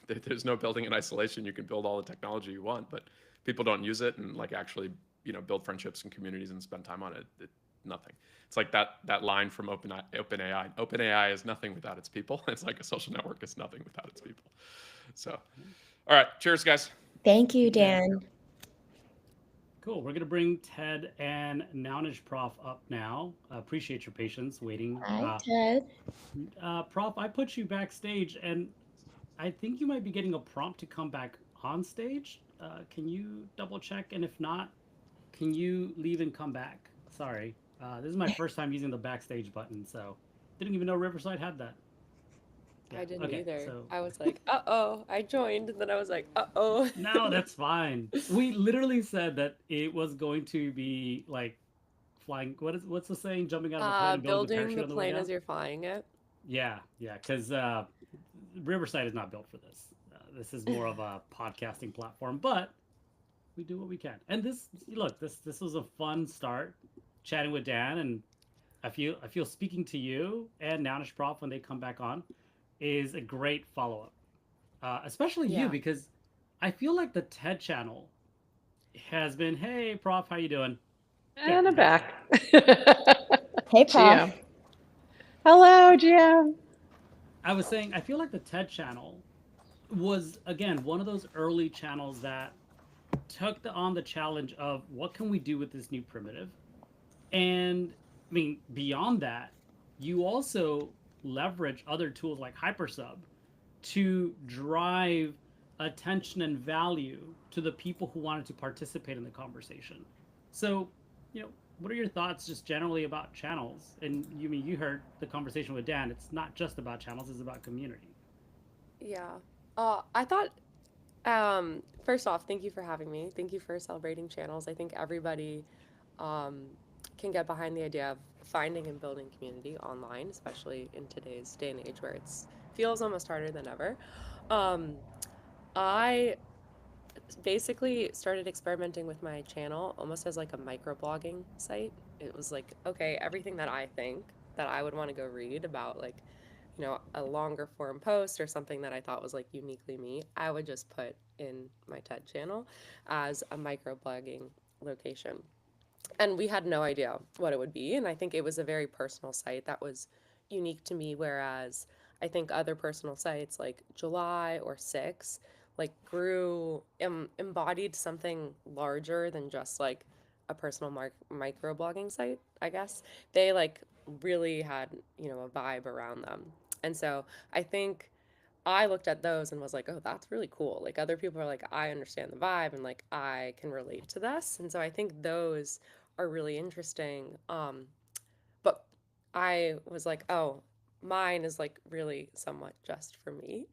there's no building in isolation. You can build all the technology you want, but people don't use it and like actually build friendships and communities and spend time on it. Nothing. It's like that line from OpenAI. OpenAI is nothing without its people. It's like a social network is nothing without its people. So, all right, cheers, guys. Thank you, Dan. Cool. We're gonna bring Ted and Nownage Prof up now. Appreciate your patience waiting. Hi, Ted. Prof, I put you backstage, and I think you might be getting a prompt to come back on stage. Can you double check? And if not, can you leave and come back? Sorry. This is my first time using the backstage button, so didn't even know Riverside had that. Yeah, I didn't either. So... I was like, uh-oh. I joined, and then I was like, uh-oh. No, that's fine. We literally said that it was going to be like flying. What's the saying? Jumping out of a plane and building the plane as you're flying it. Yeah, because Riverside is not built for this. This is more of a podcasting platform, but we do what we can. And this was a fun start chatting with Dan, and I feel speaking to you and Nownage Prof when they come back on, is a great follow up, especially you, Yeah. because I feel like the TED channel has been, hey, Prof, how you doing? There, And I'm there's back. that. Hey, Prof. GM. Hello, GM. I was saying, I feel like the TED channel was, again, one of those early channels that took on the challenge of what can we do with this new primitive. And I mean, beyond that, you also leverage other tools like Hypersub to drive attention and value to the people who wanted to participate in the conversation. So, what are your thoughts just generally about channels? And you heard the conversation with Dan. It's not just about channels; it's about community. Yeah. I thought, first off, thank you for having me. Thank you for celebrating channels. I think everybody um, can get behind the idea of finding and building community online, especially in today's day and age where it's feels almost harder than ever. Um, I basically started experimenting with my channel almost as like a microblogging site. It was like, okay, everything that I think that I would want to go read about, like, a longer form post or something that I thought was like uniquely me, I would just put in my TED channel as a microblogging location. And we had no idea what it would be. And I think it was a very personal site that was unique to me. Whereas I think other personal sites like July or Six, like grew, embodied something larger than just like a personal microblogging site, I guess. They like really had, a vibe around them. And so I think I looked at those and was like, oh, that's really cool. Like other people are like, I understand the vibe and like I can relate to this. And so I think those are really interesting. But I was like, oh, mine is like really somewhat just for me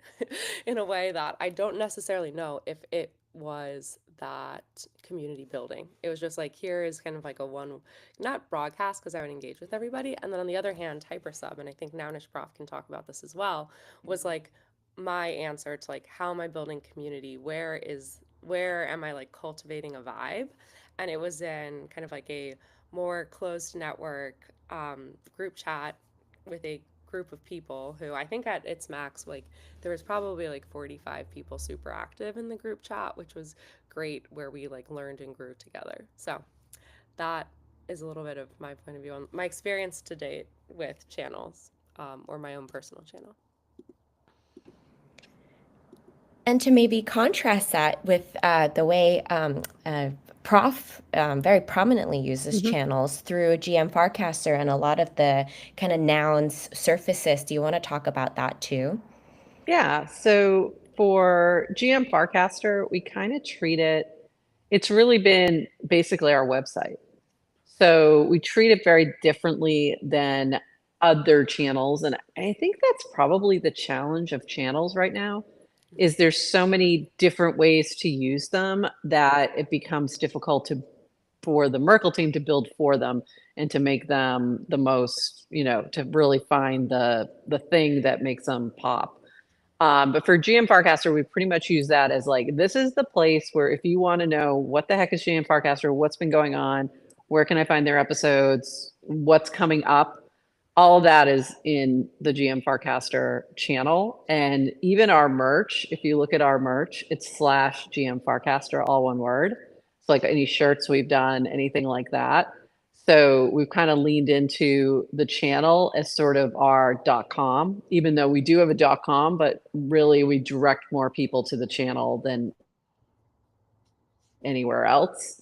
in a way that I don't necessarily know if it was that community building. It was just like, here is kind of like a one, not broadcast because I would engage with everybody. And then on the other hand, Hypersub, and I think Nounish Prof can talk about this as well, was like my answer to like, how am I building community? Where am I like cultivating a vibe? And it was in kind of like a more closed network group chat with a group of people who I think at its max, like there was probably like 45 people super active in the group chat, which was great, where we like learned and grew together. So that is a little bit of my point of view on my experience to date with channels, or my own personal channel. And to maybe contrast that with the way Prof very prominently uses channels through GM Farcaster and a lot of the kind of nouns surfaces. Do you want to talk about that too? Yeah. So for GM Farcaster, we kind of treat it, it's really been basically our website. So we treat it very differently than other channels. And I think that's probably the challenge of channels right now is there's so many different ways to use them that it becomes difficult for the Merkle team to build for them and to make them the most, to really find the thing that makes them pop. But for GM Farcaster, we pretty much use that as like, this is the place where if you want to know what the heck is GM Farcaster, what's been going on, where can I find their episodes, what's coming up, all of that is in the GM Farcaster channel. And even our merch, if you look at our merch, it's /GM Farcaster, all one word. So like any shirts we've done, anything like that. So we've kind of leaned into the channel as sort of our .com, even though we do have a .com, but really we direct more people to the channel than anywhere else.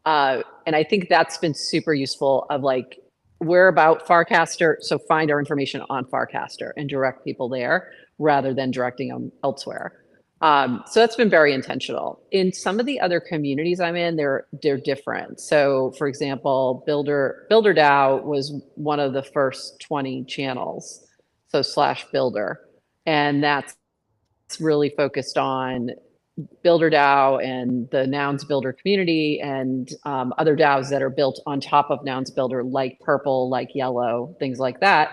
And I think that's been super useful of like, we're about Farcaster, so find our information on Farcaster and direct people there rather than directing them elsewhere. So that's been very intentional. In some of the other communities I'm in, they're different. So for example, Builder DAO was one of the first 20 channels, so /builder. And that's really focused on Builder DAO and the Nouns Builder community and other DAOs that are built on top of Nouns Builder, like Purple, like Yellow, things like that.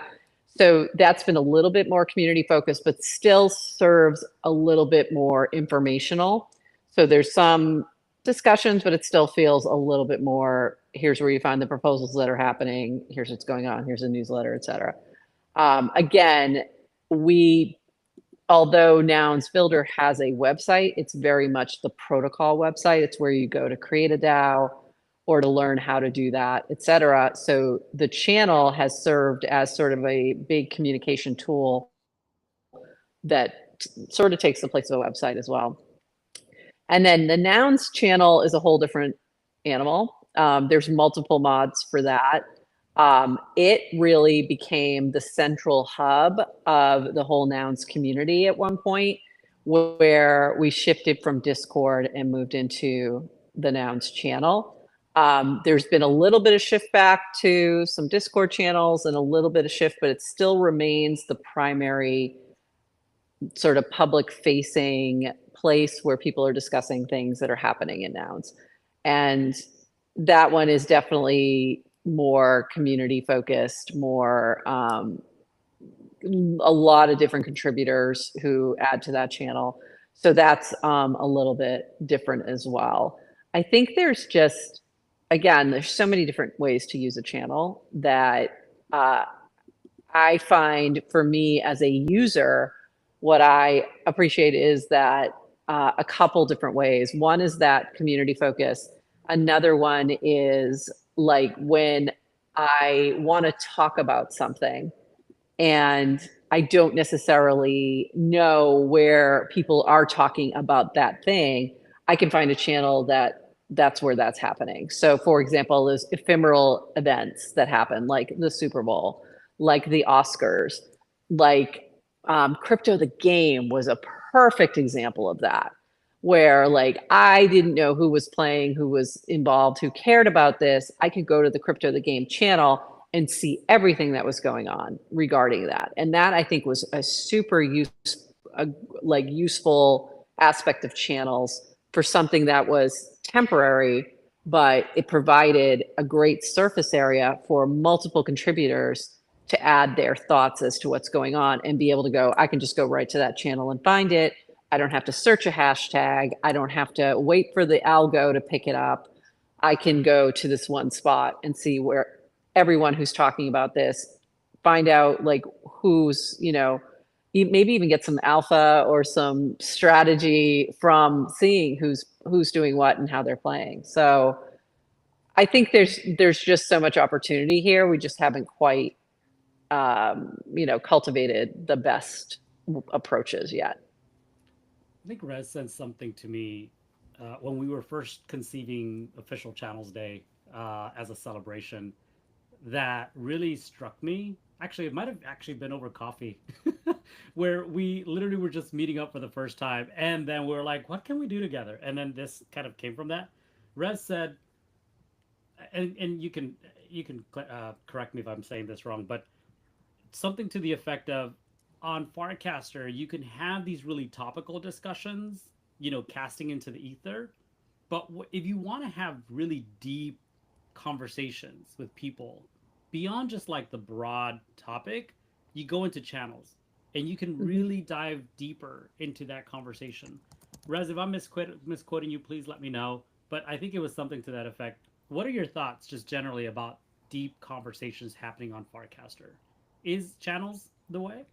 So that's been a little bit more community focused, but still serves a little bit more informational. So there's some discussions, but it still feels a little bit more, here's where you find the proposals that are happening, here's what's going on, here's a newsletter, et cetera. Again, we although Nouns Builder has a website, it's very much the protocol website. It's where you go to create a DAO or to learn how to do that, et cetera. So the channel has served as sort of a big communication tool that sort of takes the place of a website as well. And then the Nouns channel is a whole different animal. There's multiple mods for that. It really became the central hub of the whole Nouns community at one point, where we shifted from Discord and moved into the Nouns channel. There's been a little bit of shift back to some Discord channels and a little bit of shift, but it still remains the primary sort of public facing place where people are discussing things that are happening in Nouns. And that one is definitely more community focused, more a lot of different contributors who add to that channel. So that's a little bit different as well. I think there's just, again, there's so many different ways to use a channel that I find for me as a user, what I appreciate is that a couple different ways. One is that community focus. Another one is like when I want to talk about something and I don't necessarily know where people are talking about that thing, I can find a channel that's where that's happening. So for example, there's ephemeral events that happen, like the Super Bowl, like the Oscars, like Crypto the Game was a perfect example of that, where like I didn't know who was playing, who was involved, who cared about this. I could go to the Crypto the Game channel and see everything that was going on regarding that. And that I think was a super useful aspect of channels for something that was temporary, but it provided a great surface area for multiple contributors to add their thoughts as to what's going on and be able to go, I can just go right to that channel and find it. I don't have to search a hashtag. I don't have to wait for the algo to pick it up. I can go to this one spot and see where everyone who's talking about this, find out like who's, maybe even get some alpha or some strategy from seeing who's doing what and how they're playing. So I think there's just so much opportunity here. We just haven't quite cultivated the best approaches yet. I think Rez said something to me when we were first conceiving Official Channels Day as a celebration that really struck me. Actually, it might have actually been over coffee, where we literally were just meeting up for the first time, and then we were like, "What can we do together?" And then this kind of came from that. Rez said, and you can correct me if I'm saying this wrong, but something to the effect of, on Farcaster, you can have these really topical discussions, casting into the ether. But if you want to have really deep conversations with people beyond just like the broad topic, you go into channels and you can really dive deeper into that conversation. Rez, if I'm misquoting you, please let me know. But I think it was something to that effect. What are your thoughts just generally about deep conversations happening on Farcaster? Is channels the way?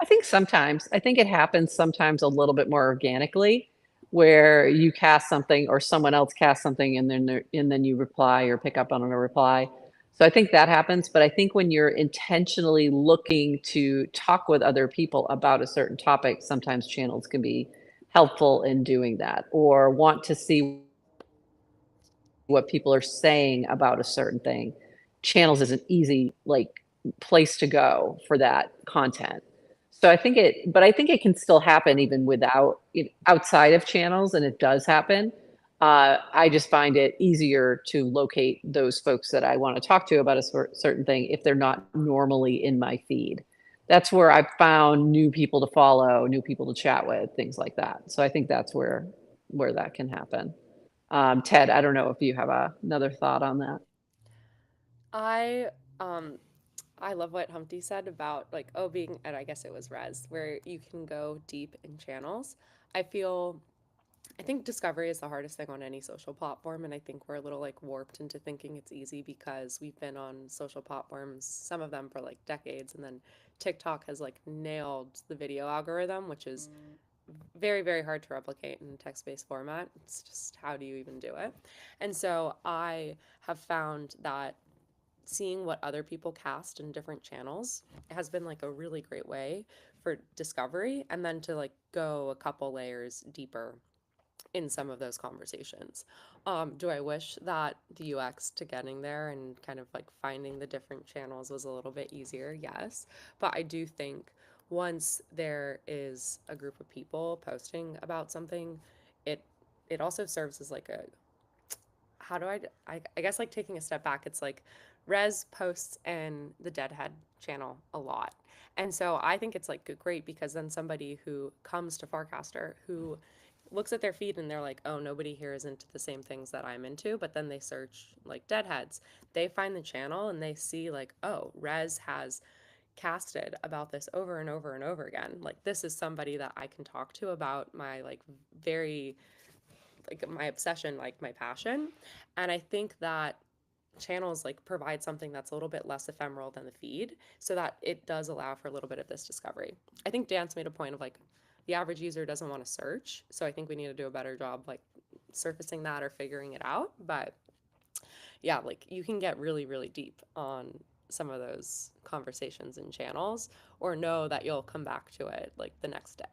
I think sometimes. I think it happens sometimes a little bit more organically, where you cast something or someone else casts something and then you reply or pick up on a reply. So I think that happens. But I think when you're intentionally looking to talk with other people about a certain topic, sometimes channels can be helpful in doing that, or want to see what people are saying about a certain thing. Channels is an easy place to go for that content. So I think it can still happen even without outside of channels, and it does happen. I just find it easier to locate those folks that I want to talk to about a certain thing if they're not normally in my feed. That's where I've found new people to follow, new people to chat with, things like that. So I think that's where that can happen. Ted, I don't know if you have another thought on that. I um I love what Humpty said about like, oh, being, and I guess it was Res, where you can go deep in channels. I feel I think discovery is the hardest thing on any social platform, and I think we're a little like warped into thinking it's easy because we've been on social platforms, some of them for like decades, and then TikTok has like nailed the video algorithm, which is very, very hard to replicate in text-based format. It's just how do you even do it? And so I have found that seeing what other people cast in different channels has been like a really great way for discovery and then to like go a couple layers deeper in some of those conversations. Do I wish that the UX to getting there and kind of like finding the different channels was a little bit easier? Yes. But I do think once there is a group of people posting about something, it it also serves as like a how do I guess like taking a step back, it's like Rez posts in the Deadhead channel a lot. And so I think it's like great because then somebody who comes to Farcaster who looks at their feed and they're like, oh, nobody here is into the same things that I'm into, but then they search like Deadheads. They find the channel and they see like, oh, Rez has casted about this over and over and over again. Like this is somebody that I can talk to about my like very like my obsession, like my passion. And I think that channels like provide something that's a little bit less ephemeral than the feed so that it does allow for a little bit of this discovery. I think Dan's made a point of like the average user doesn't want to search. So I think we need to do a better job like surfacing that or figuring it out. But yeah, like you can get really, really deep on some of those conversations and channels or know that you'll come back to it like the next day.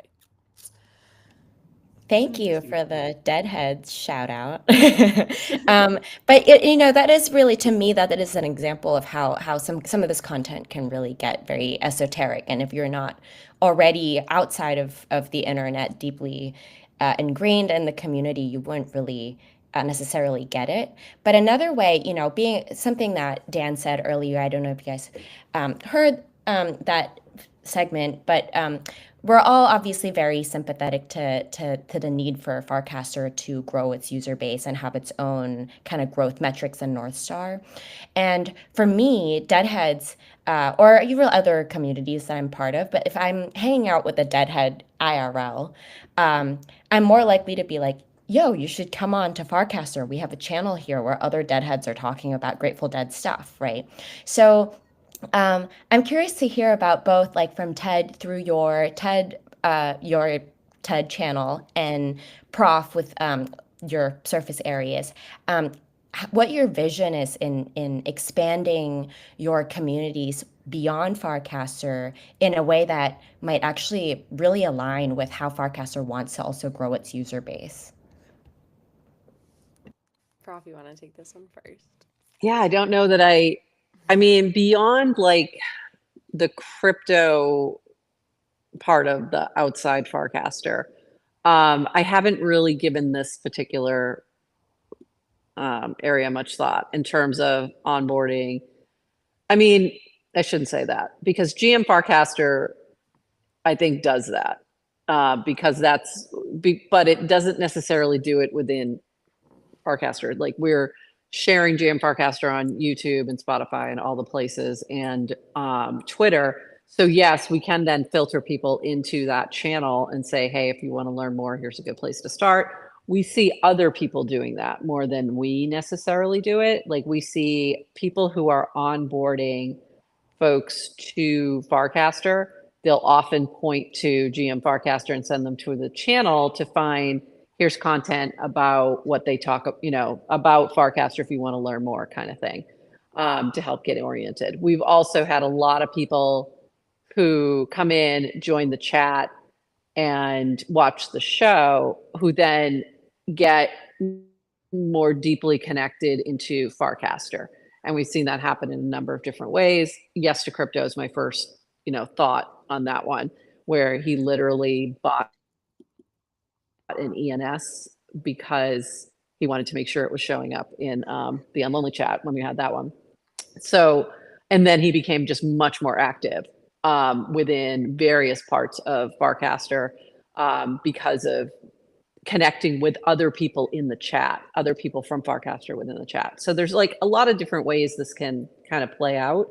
Thank you Interesting for point. the Deadheads shout out. But that is really to me that is an example of how some of this content can really get very esoteric. And if you're not already outside of the internet deeply ingrained in the community, you wouldn't really necessarily get it. But another way, being something that Dan said earlier, I don't know if you guys heard that segment, but we're all obviously very sympathetic to the need for Farcaster to grow its user base and have its own kind of growth metrics and North Star. And for me, Deadheads, or even other communities that I'm part of, but if I'm hanging out with a Deadhead IRL, I'm more likely to be like, yo, you should come on to Farcaster. We have a channel here where other Deadheads are talking about Grateful Dead stuff, right? So I'm curious to hear about both, like from Ted through your TED channel and Prof with your surface areas. What your vision is in expanding your communities beyond Farcaster in a way that might actually really align with how Farcaster wants to also grow its user base. Prof, you want to take this one first? Yeah, I don't know that I mean, beyond like the crypto part of the outside Farcaster, I haven't really given this particular area much thought in terms of onboarding. I mean, I shouldn't say that because GM Farcaster, I think, does that because but it doesn't necessarily do it within Farcaster. Like we're sharing GM Farcaster on YouTube and Spotify and all the places and Twitter. So yes, we can then filter people into that channel and say, hey, if you want to learn more, here's a good place to start. We see other people doing that more than we necessarily do it. Like we see people who are onboarding folks to Farcaster. They'll often point to GM Farcaster and send them to the channel to find here's content about what they talk, about Farcaster if you want to learn more kind of thing, to help get oriented. We've also had a lot of people who come in, join the chat, and watch the show, who then get more deeply connected into Farcaster. And we've seen that happen in a number of different ways. Yes to Crypto is my first, thought on that one, where he literally bought an ENS because he wanted to make sure it was showing up in the Unlonely chat when we had that one. So, and then he became just much more active within various parts of Farcaster because of connecting with other people in the chat, other people from Farcaster within the chat. So there's like a lot of different ways this can kind of play out,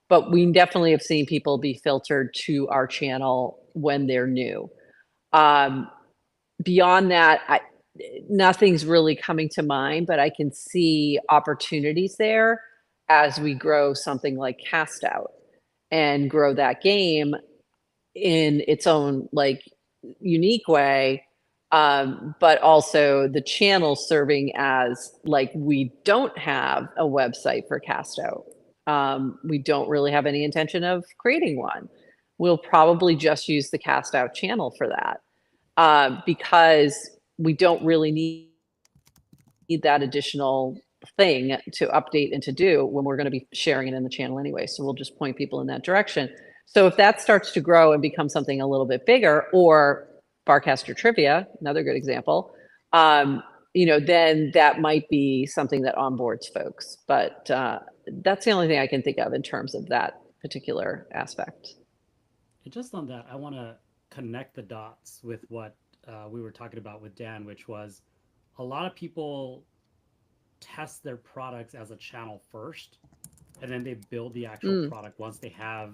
but we definitely have seen people be filtered to our channel when they're new. Beyond that, nothing's really coming to mind, but I can see opportunities there as we grow something like Cast Out and grow that game in its own like unique way. But also the channel serving as like, we don't have a website for Cast Out. We don't really have any intention of creating one. We'll probably just use the Cast Out channel for that, because we don't really need that additional thing to update and to do when we're going to be sharing it in the channel anyway. So we'll just point people in that direction. So if that starts to grow and become something a little bit bigger, or Farcaster Trivia, another good example, then that might be something that onboards folks. But that's the only thing I can think of in terms of that particular aspect. And just on that, I want to connect the dots with what we were talking about with Dan, which was a lot of people test their products as a channel first, and then they build the actual product once they have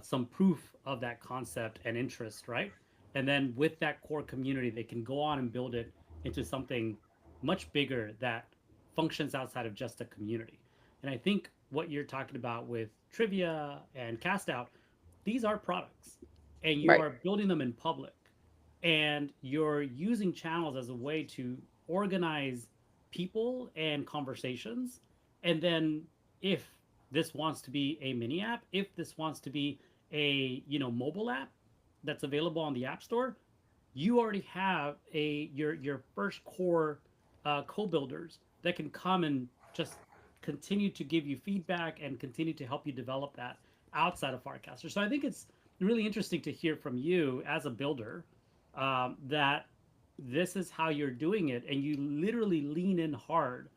some proof of that concept and interest, right? And then with that core community, they can go on and build it into something much bigger that functions outside of just a community. And I think what you're talking about with trivia and cast out, these are products, and you Right. are building them in public, and you're using channels as a way to organize people and conversations. And then if this wants to be a mini app, if this wants to be a mobile app that's available on the app store, you already have your first core co-builders that can come and just continue to give you feedback and continue to help you develop that outside of Farcaster. So I think it's really interesting to hear from you as a builder that this is how you're doing it, and you literally lean in hard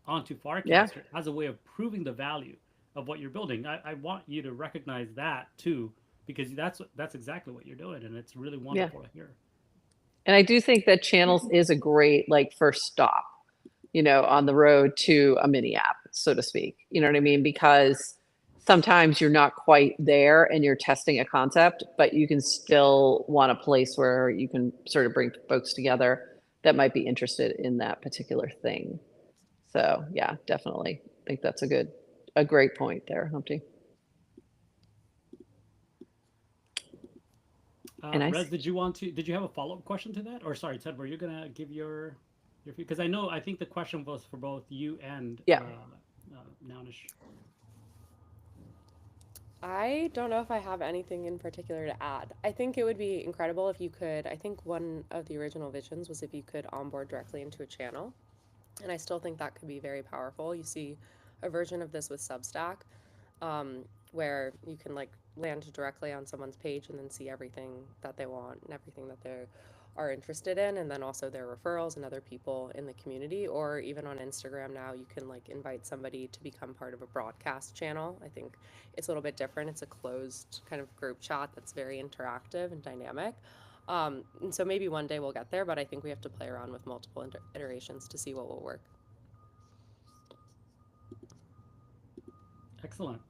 onto Farcaster as a way of proving the value of what you're building. I want you to recognize that too, because that's exactly what you're doing, and it's really wonderful to hear. And I do think that channels is a great like first stop, on the road to a mini app, so to speak. You know what I mean? Because sometimes you're not quite there and you're testing a concept, but you can still want a place where you can sort of bring folks together that might be interested in that particular thing. So yeah, definitely. I think that's a great point there, Humpty. Rez, did you have a follow-up question to that? Or sorry, Ted, were you gonna give your because I think the question was for both you and Nounish. I don't know if I have anything in particular to add. I think it would be incredible if you could. I think one of the original visions was if you could onboard directly into a channel. And I still think that could be very powerful. You see a version of this with Substack, where you can like land directly on someone's page and then see everything that they want and everything that they are interested in, and then also their referrals and other people in the community. Or even on Instagram now, you can like invite somebody to become part of a broadcast channel. I think it's a little bit different. It's a closed kind of group chat that's very interactive and dynamic. And so maybe one day we'll get there, but I think we have to play around with multiple iterations to see what will work. Excellent.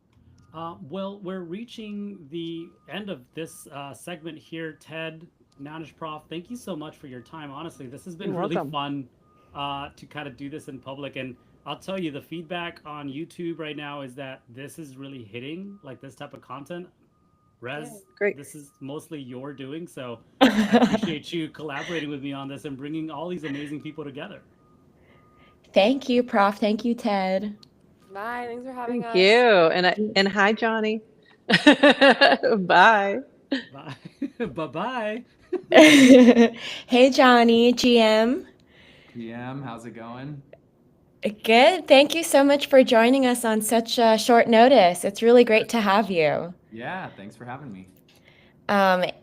Well, we're reaching the end of this segment here. Ted, Nounish Prof, thank you so much for your time. Honestly, this has been really fun to kind of do this in public. And I'll tell you, the feedback on YouTube right now is that this is really hitting, like this type of content. Rez, great. This is mostly your doing, so I appreciate you collaborating with me on this and bringing all these amazing people together. Thank you, Prof. Thank you, Ted. Bye. Thanks for having us. Thank you. And hi, Johnny. Bye. Bye. Bye-bye. Hey, Johnny, GM. PM, how's it going? Good. Thank you so much for joining us on such short notice. It's really great to have you. Yeah, thanks for having me.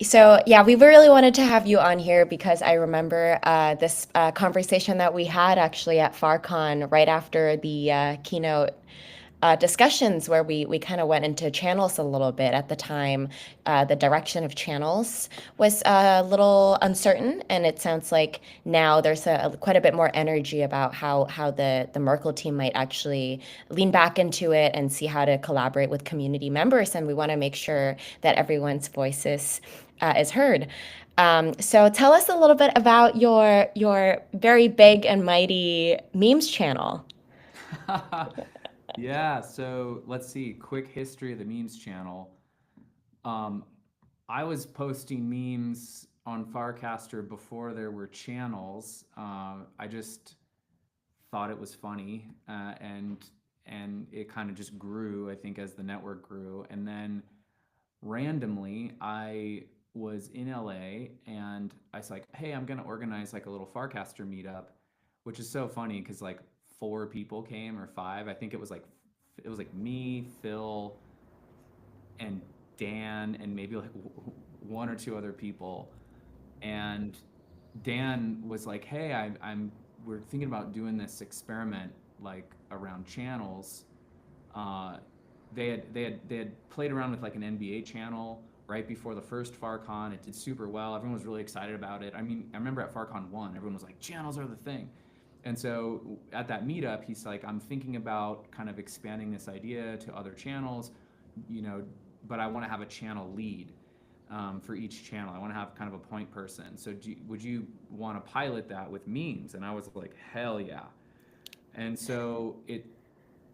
So yeah, we really wanted to have you on here because I remember this conversation that we had actually at FarCon right after the keynote discussions where we kind of went into channels a little bit. At the time, the direction of channels was a little uncertain, and it sounds like now there's quite a bit more energy about how the Merkle team might actually lean back into it and see how to collaborate with community members. And we want to make sure that everyone's voices is heard. So tell us a little bit about your very big and mighty memes channel. Yeah, so let's see. Quick history of the memes channel. I was posting memes on Farcaster before there were channels. I just thought it was funny, and it kind of just grew, I think, as the network grew. And then randomly, I was in LA and I was like, hey, I'm gonna organize like a little Farcaster meetup, which is so funny because like 4 people came or 5. I think it was like me, Phil, and Dan, and maybe like 1 or 2 other people. And Dan was like, "Hey, we're thinking about doing this experiment like around channels." Uh, they had played around with like an NBA channel right before the first FarCon. It did super well. Everyone was really excited about it. I mean, I remember at FarCon 1, everyone was like, "Channels are the thing." And so at that meetup, he's like, "I'm thinking about kind of expanding this idea to other channels, you know, but I want to have a channel lead for each channel. I want to have kind of a point person. So would you want to pilot that with memes?" And I was like, "Hell yeah!" And so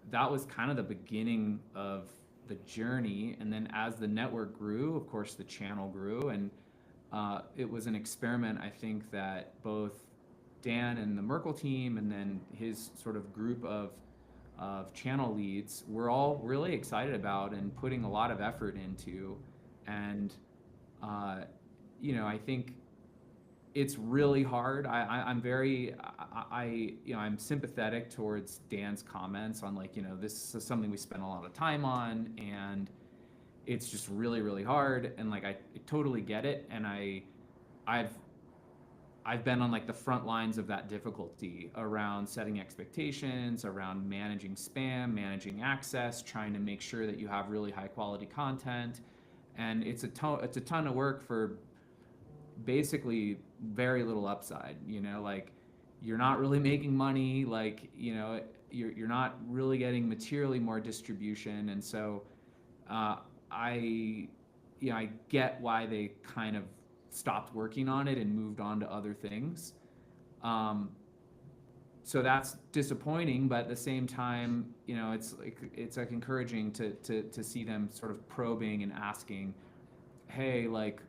that was kind of the beginning of the journey. And then as the network grew, of course, the channel grew, and it was an experiment. I think that both Dan and the Merkle team, and then his sort of group of channel leads, were all really excited about and putting a lot of effort into. And I think it's really hard. I'm very, I'm sympathetic towards Dan's comments on like, this is something we spend a lot of time on, and it's just really, really hard. And like, I totally get it. And I've been on like the front lines of that difficulty around setting expectations, around managing spam, managing access, trying to make sure that you have really high quality content. And it's a ton of work for basically very little upside. Like, you're not really making money, like, you're not really getting materially more distribution. And so I I get why they kind of stopped working on it and moved on to other things. So that's disappointing, but at the same time, it's like encouraging to see them sort of probing and asking, hey, like,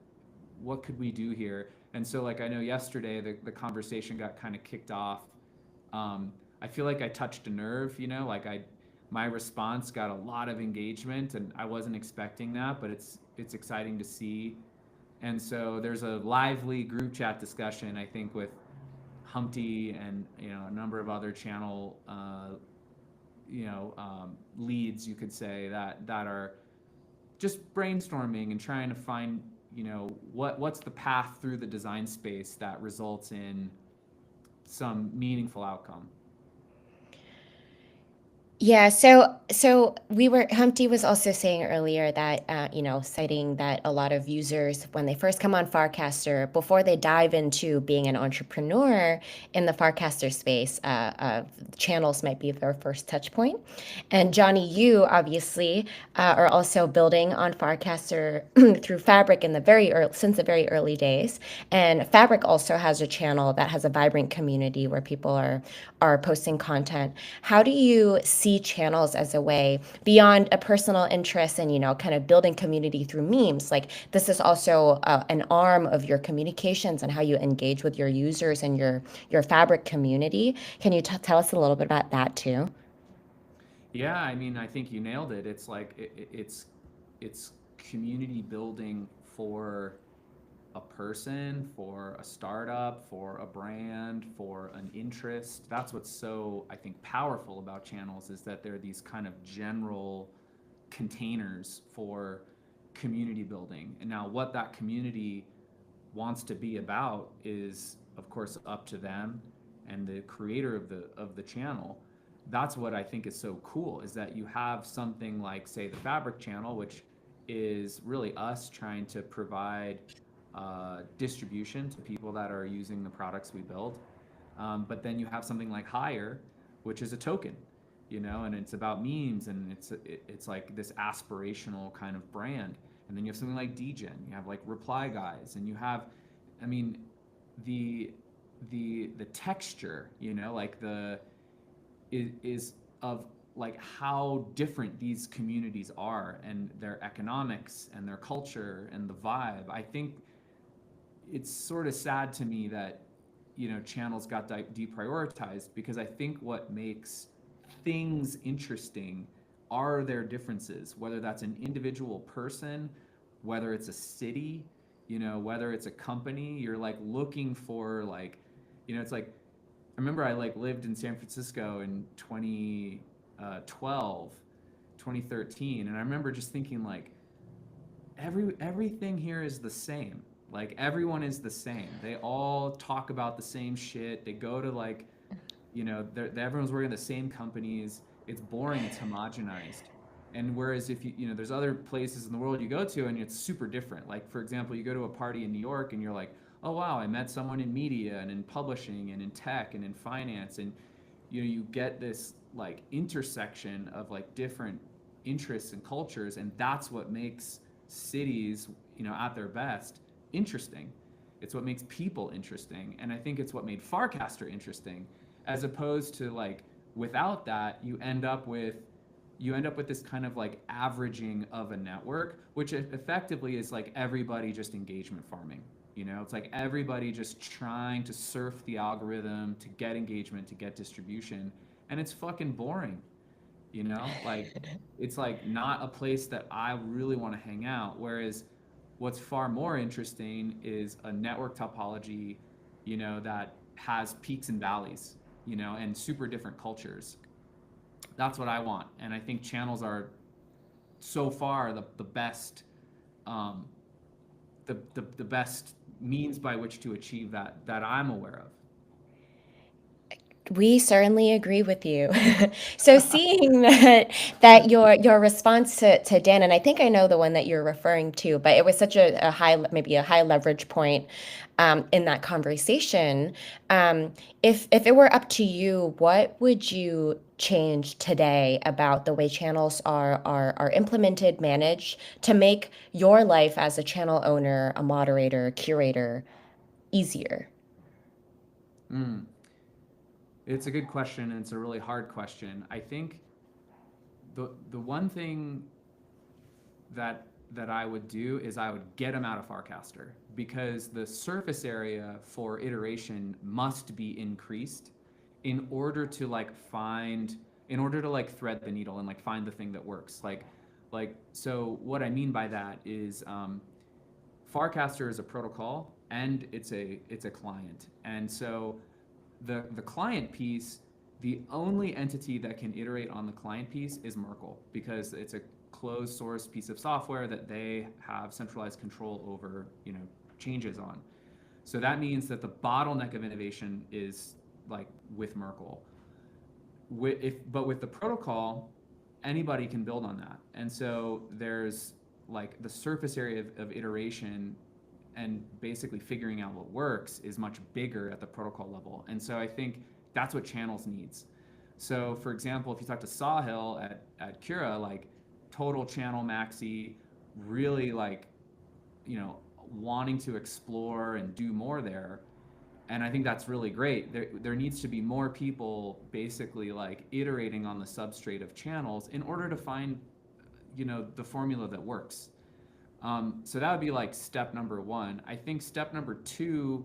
what could we do here? And so, like, I know yesterday the conversation got kind of kicked off. I feel like I touched a nerve, like my response got a lot of engagement, and I wasn't expecting that, but it's exciting to see. And so there's a lively group chat discussion, I think, with Humpty and a number of other channel leads, you could say, that are just brainstorming and trying to find what's the path through the design space that results in some meaningful outcome. Yeah, so Humpty was also saying earlier that citing that a lot of users, when they first come on Farcaster, before they dive into being an entrepreneur in the Farcaster space, channels might be their first touch point. And Johnny, you obviously are also building on Farcaster through Fabric in since the very early days. And Fabric also has a channel that has a vibrant community where people are posting content. How do you see channels as a way beyond a personal interest and kind of building community through memes? Like, this is also an arm of your communications and how you engage with your users and your Fabric community. Can you tell us a little bit about that too? Yeah, I mean, I think you nailed it. It's like it's community building for a person, for a startup, for a brand, for an interest. That's what's so, I think, powerful about channels, is that they're these kind of general containers for community building. And now what that community wants to be about is, of course, up to them and the creator of the channel. that's what I think is so cool, is that you have something like, say, the Fabric channel, which is really us trying to provide distribution to people that are using the products we build. But then you have something like Hire, which is a token, and it's about memes, and it's like this aspirational kind of brand. And then you have something like DGen, you have like Reply Guys, and you have, I mean, the the texture, like is of like how different these communities are, and their economics and their culture and the vibe. I think it's sort of sad to me that channels got deprioritized, because I think what makes things interesting are their differences, whether that's an individual person, whether it's a city, whether it's a company. You're like looking for like, it's like, I remember I like lived in San Francisco in 2012, 2013, and I remember just thinking like everything here is the same. Like everyone is the same. They all talk about the same shit. They go to like, everyone's working at the same companies. It's boring. It's homogenized. And whereas if there's other places in the world you go to and it's super different. Like for example, you go to a party in New York and you're like, oh wow, I met someone in media and in publishing and in tech and in finance, and you get this like intersection of like different interests and cultures, and that's what makes cities, at their best, interesting. It's what makes people interesting, and I think it's what made Farcaster interesting, as opposed to like without that you end up with this kind of like averaging of a network, which effectively is like everybody just engagement farming. It's like everybody just trying to surf the algorithm to get engagement, to get distribution, and it's fucking boring. Like it's like not a place that I really want to hang out. Whereas what's far more interesting is a network topology, that has peaks and valleys, and super different cultures. That's what I want, and I think channels are so far the best, the best means by which to achieve that I'm aware of. We certainly agree with you. So seeing that your response to Dan, and I think I know the one that you're referring to, but it was such a high, maybe a high leverage point in that conversation. If it were up to you, what would you change today about the way channels are implemented, managed, to make your life as a channel owner, a moderator, a curator easier? Mm. It's a good question, and it's a really hard question. I think the one thing that I would do is I would get them out of Farcaster, because the surface area for iteration must be increased in order to thread the needle and like find the thing that works. So what I mean by that is Farcaster is a protocol and it's a client, and so the client piece, the only entity that can iterate on the client piece is Merkle, because it's a closed source piece of software that they have centralized control over, changes on. So that means that the bottleneck of innovation is like with Merkle. But with the protocol, anybody can build on that. And so there's like the surface area of iteration and basically figuring out what works is much bigger at the protocol level. And so I think that's what channels needs. So for example, if you talk to Sahil at Cura, like total channel maxi, really like, wanting to explore and do more there. And I think that's really great. There needs to be more people basically like iterating on the substrate of channels in order to find, the formula that works. So that would be like step number one. I think step number two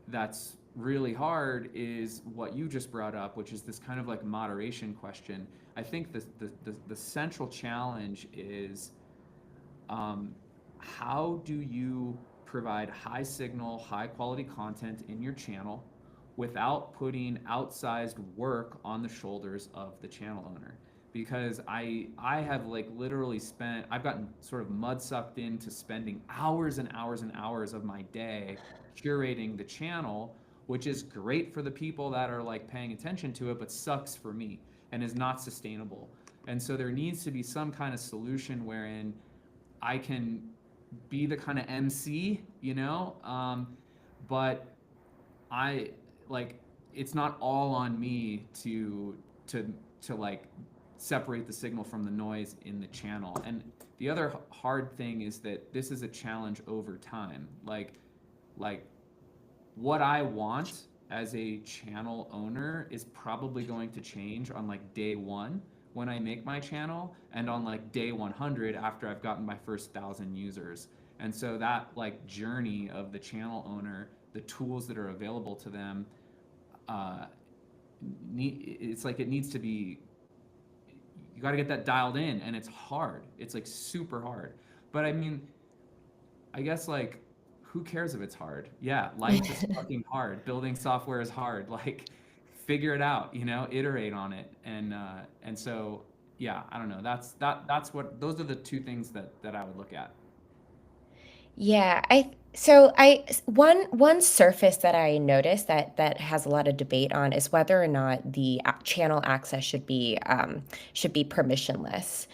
that's really hard is what you just brought up, which is this kind of like moderation question. I think the central challenge is how do you provide high signal, high quality content in your channel without putting outsized work on the shoulders of the channel owner? Because I have like literally I've gotten sort of mud sucked into spending hours and hours and hours of my day curating the channel, which is great for the people that are like paying attention to it, but sucks for me, and is not sustainable. And so there needs to be some kind of solution wherein I can be the kind of MC, but I like it's not all on me to like separate the signal from the noise in the channel. And the other hard thing is that this is a challenge over time. Like what I want as a channel owner is probably going to change on like day 1 when I make my channel, and on like day 100 after I've gotten my first 1,000 users. And so that like journey of the channel owner, the tools that are available to them, it's like it needs to be, you got to get that dialed in, and it's hard. It's like super hard. But I mean, I guess like, who cares if it's hard? Yeah, life is fucking hard. Building software is hard. Like, figure it out. Iterate on it. And so yeah, I don't know. That's what, those are the two things that I would look at. Yeah, one surface that I noticed that has a lot of debate on is whether or not the channel access should be permissionless.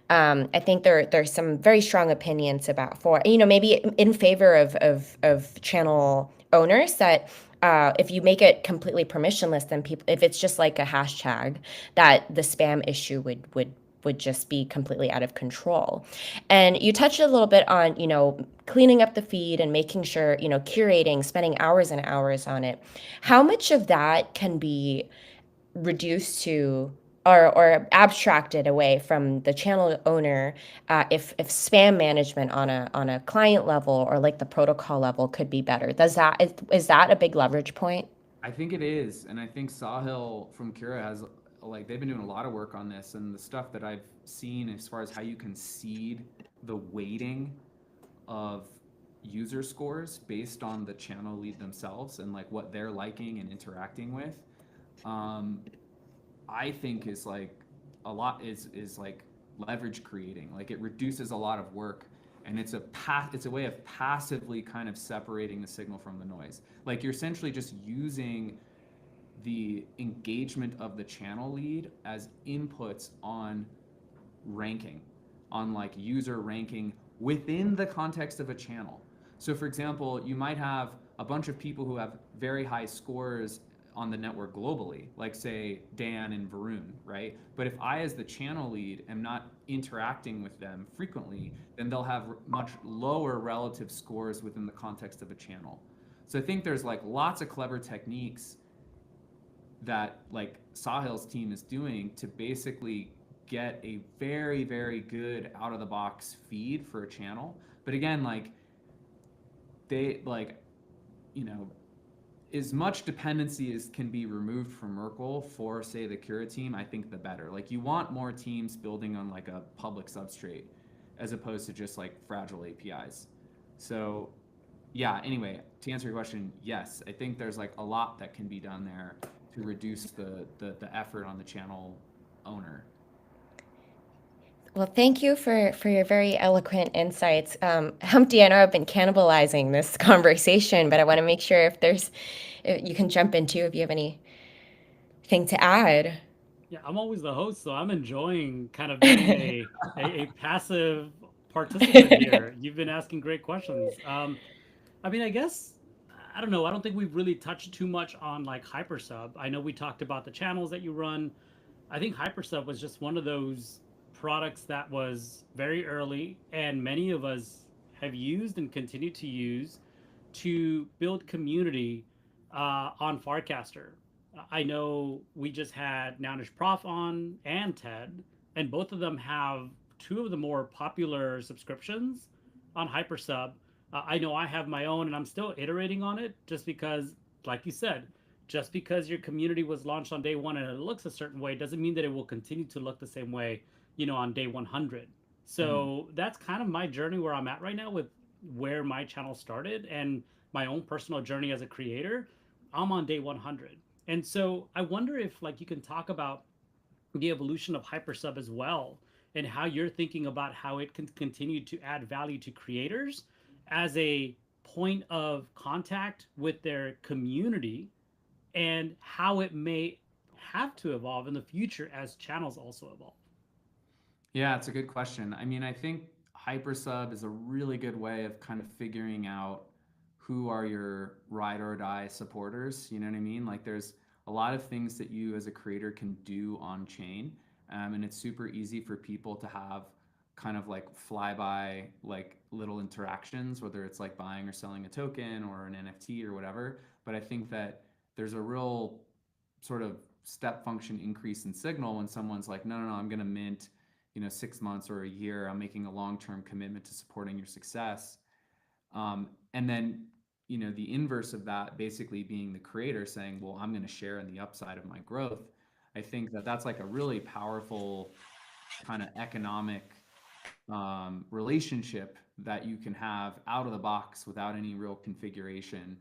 I think there's some very strong opinions about maybe in favor of channel owners that if you make it completely permissionless, then people, if it's just like a hashtag, that the spam issue would just be completely out of control. And you touched a little bit on, cleaning up the feed and making sure, curating, spending hours and hours on it. How much of that can be reduced to or abstracted away from the channel owner if spam management on a client level or like the protocol level could be better? Is that a big leverage point? I think it is, and I think Sahil from Cura has, like, they've been doing a lot of work on this, and the stuff that I've seen as far as how you can seed the weighting of user scores based on the channel lead themselves and like what they're liking and interacting with, I think is like a lot is like leverage creating. Like, it reduces a lot of work, and it's a way of passively kind of separating the signal from the noise. Like, you're essentially just using the engagement of the channel lead as inputs on ranking, on like user ranking within the context of a channel. So for example, you might have a bunch of people who have very high scores on the network globally, like say Dan and Varun, right? But if I, as the channel lead, am not interacting with them frequently, then they'll have much lower relative scores within the context of a channel. So I think there's like lots of clever techniques that like Sahil's team is doing to basically get a very, very good out of the box feed for a channel. But again, like, they like, as much dependency as can be removed from Merkle for, say, the Cura team, I think the better. Like, you want more teams building on like a public substrate as opposed to just like fragile APIs. So yeah, anyway, to answer your question, yes, I think there's like a lot that can be done there to reduce the effort on the channel owner. Well, thank you for your very eloquent insights. Humpty, I know I've been cannibalizing this conversation, but I want to make sure if you can jump in too if you have anything to add. Yeah, I'm always the host, so I'm enjoying kind of being a passive participant here. You've been asking great questions. I mean, I guess, I don't know. I don't think we've really touched too much on like Hypersub. I know we talked about the channels that you run. I think Hypersub was just one of those products that was very early, and many of us have used and continue to use to build community on Farcaster. I know we just had Nounish Prof on and Ted, and both of them have two of the more popular subscriptions on Hypersub. I know I have my own, and I'm still iterating on it just because, like you said, just because your community was launched on day one and it looks a certain way doesn't mean that it will continue to look the same way, on day 100. So that's kind of my journey where I'm at right now with where my channel started and my own personal journey as a creator. I'm on day 100. And so I wonder if like you can talk about the evolution of Hypersub as well and how you're thinking about how it can continue to add value to creators as a point of contact with their community, and how it may have to evolve in the future as channels also evolve? Yeah, it's a good question. I mean, I think hypersub is a really good way of kind of figuring out who are your ride or die supporters. You know what I mean? Like, there's a lot of things that you as a creator can do on chain, and it's super easy for people to have kind of like flyby, like little interactions, whether it's like buying or selling a token or an NFT or whatever. But I think that there's a real sort of step function increase in signal when someone's like, no, no, no, I'm going to mint, 6 months or a year. I'm making a long-term commitment to supporting your success. And then, the inverse of that basically being the creator saying, well, I'm going to share in the upside of my growth. I think that that's like a really powerful kind of economic relationship that you can have out of the box without any real configuration.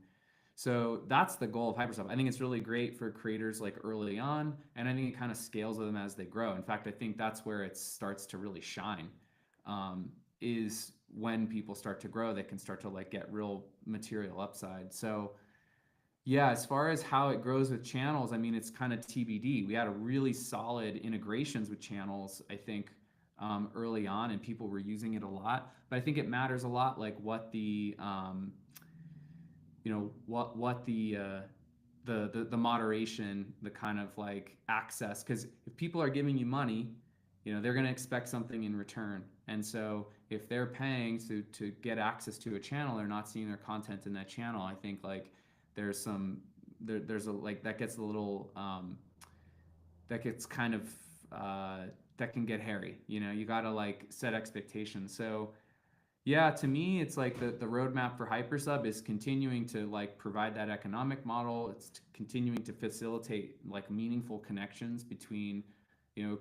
So that's the goal of Hypersub. I think it's really great for creators like early on, and I think it kind of scales with them as they grow. In fact, I think that's where it starts to really shine. Is when people start to grow, they can start to like get real material upside. So yeah, as far as how it grows with channels, I mean, it's kind of TBD. We had a really solid integrations with channels, I think, early on, and people were using it a lot. But I think it matters a lot, like what the what the moderation, the kind of like access, because if people are giving you money, they're going to expect something in return. And so if they're paying to get access to a channel, they're not seeing their content in that channel. I think like there's a like that gets a little that gets kind of that can get hairy. You got to like set expectations. So yeah, to me, it's like the roadmap for Hypersub is continuing to like provide that economic model. It's continuing to facilitate like meaningful connections between,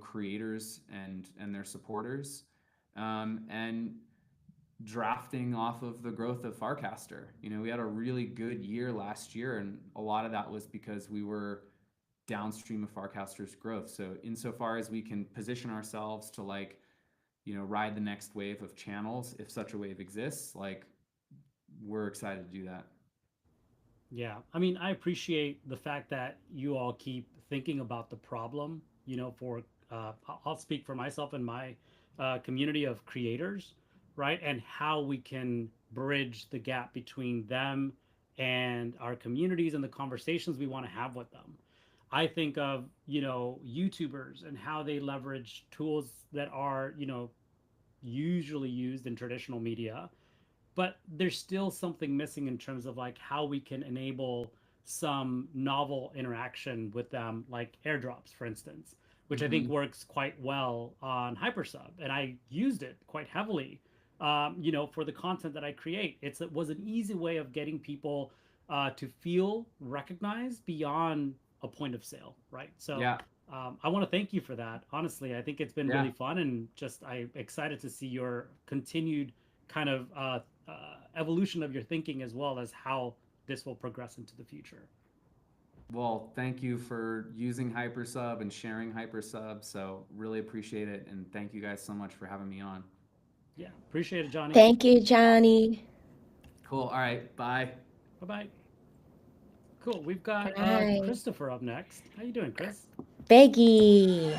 creators and their supporters, and drafting off of the growth of Farcaster. We had a really good year last year, and a lot of that was because we were downstream of Farcaster's growth. So insofar as we can position ourselves to like, ride the next wave of channels, if such a wave exists, like we're excited to do that. Yeah, I mean, I appreciate the fact that you all keep thinking about the problem. For I'll speak for myself and my community of creators, right, and how we can bridge the gap between them and our communities and the conversations we want to have with them. I think of YouTubers and how they leverage tools that are usually used in traditional media, but there's still something missing in terms of like how we can enable some novel interaction with them, like airdrops, for instance, which I think works quite well on Hypersub, and I used it quite heavily. For the content that I create, it was an easy way of getting people to feel recognized beyond a point of sale, right? So Yeah. I want to thank you for that. Honestly, I think it's been really fun, and just I'm excited to see your continued kind of evolution of your thinking, as well as how this will progress into the future. Well, thank you for using Hypersub and sharing Hypersub. So really appreciate it, and thank you guys so much for having me on. Yeah, appreciate it, Johnny. Thank you, Johnny. Cool. All right. Bye. Bye-bye. Cool. We've got Bye. Christopher up next. How you doing, Chris? Beggy.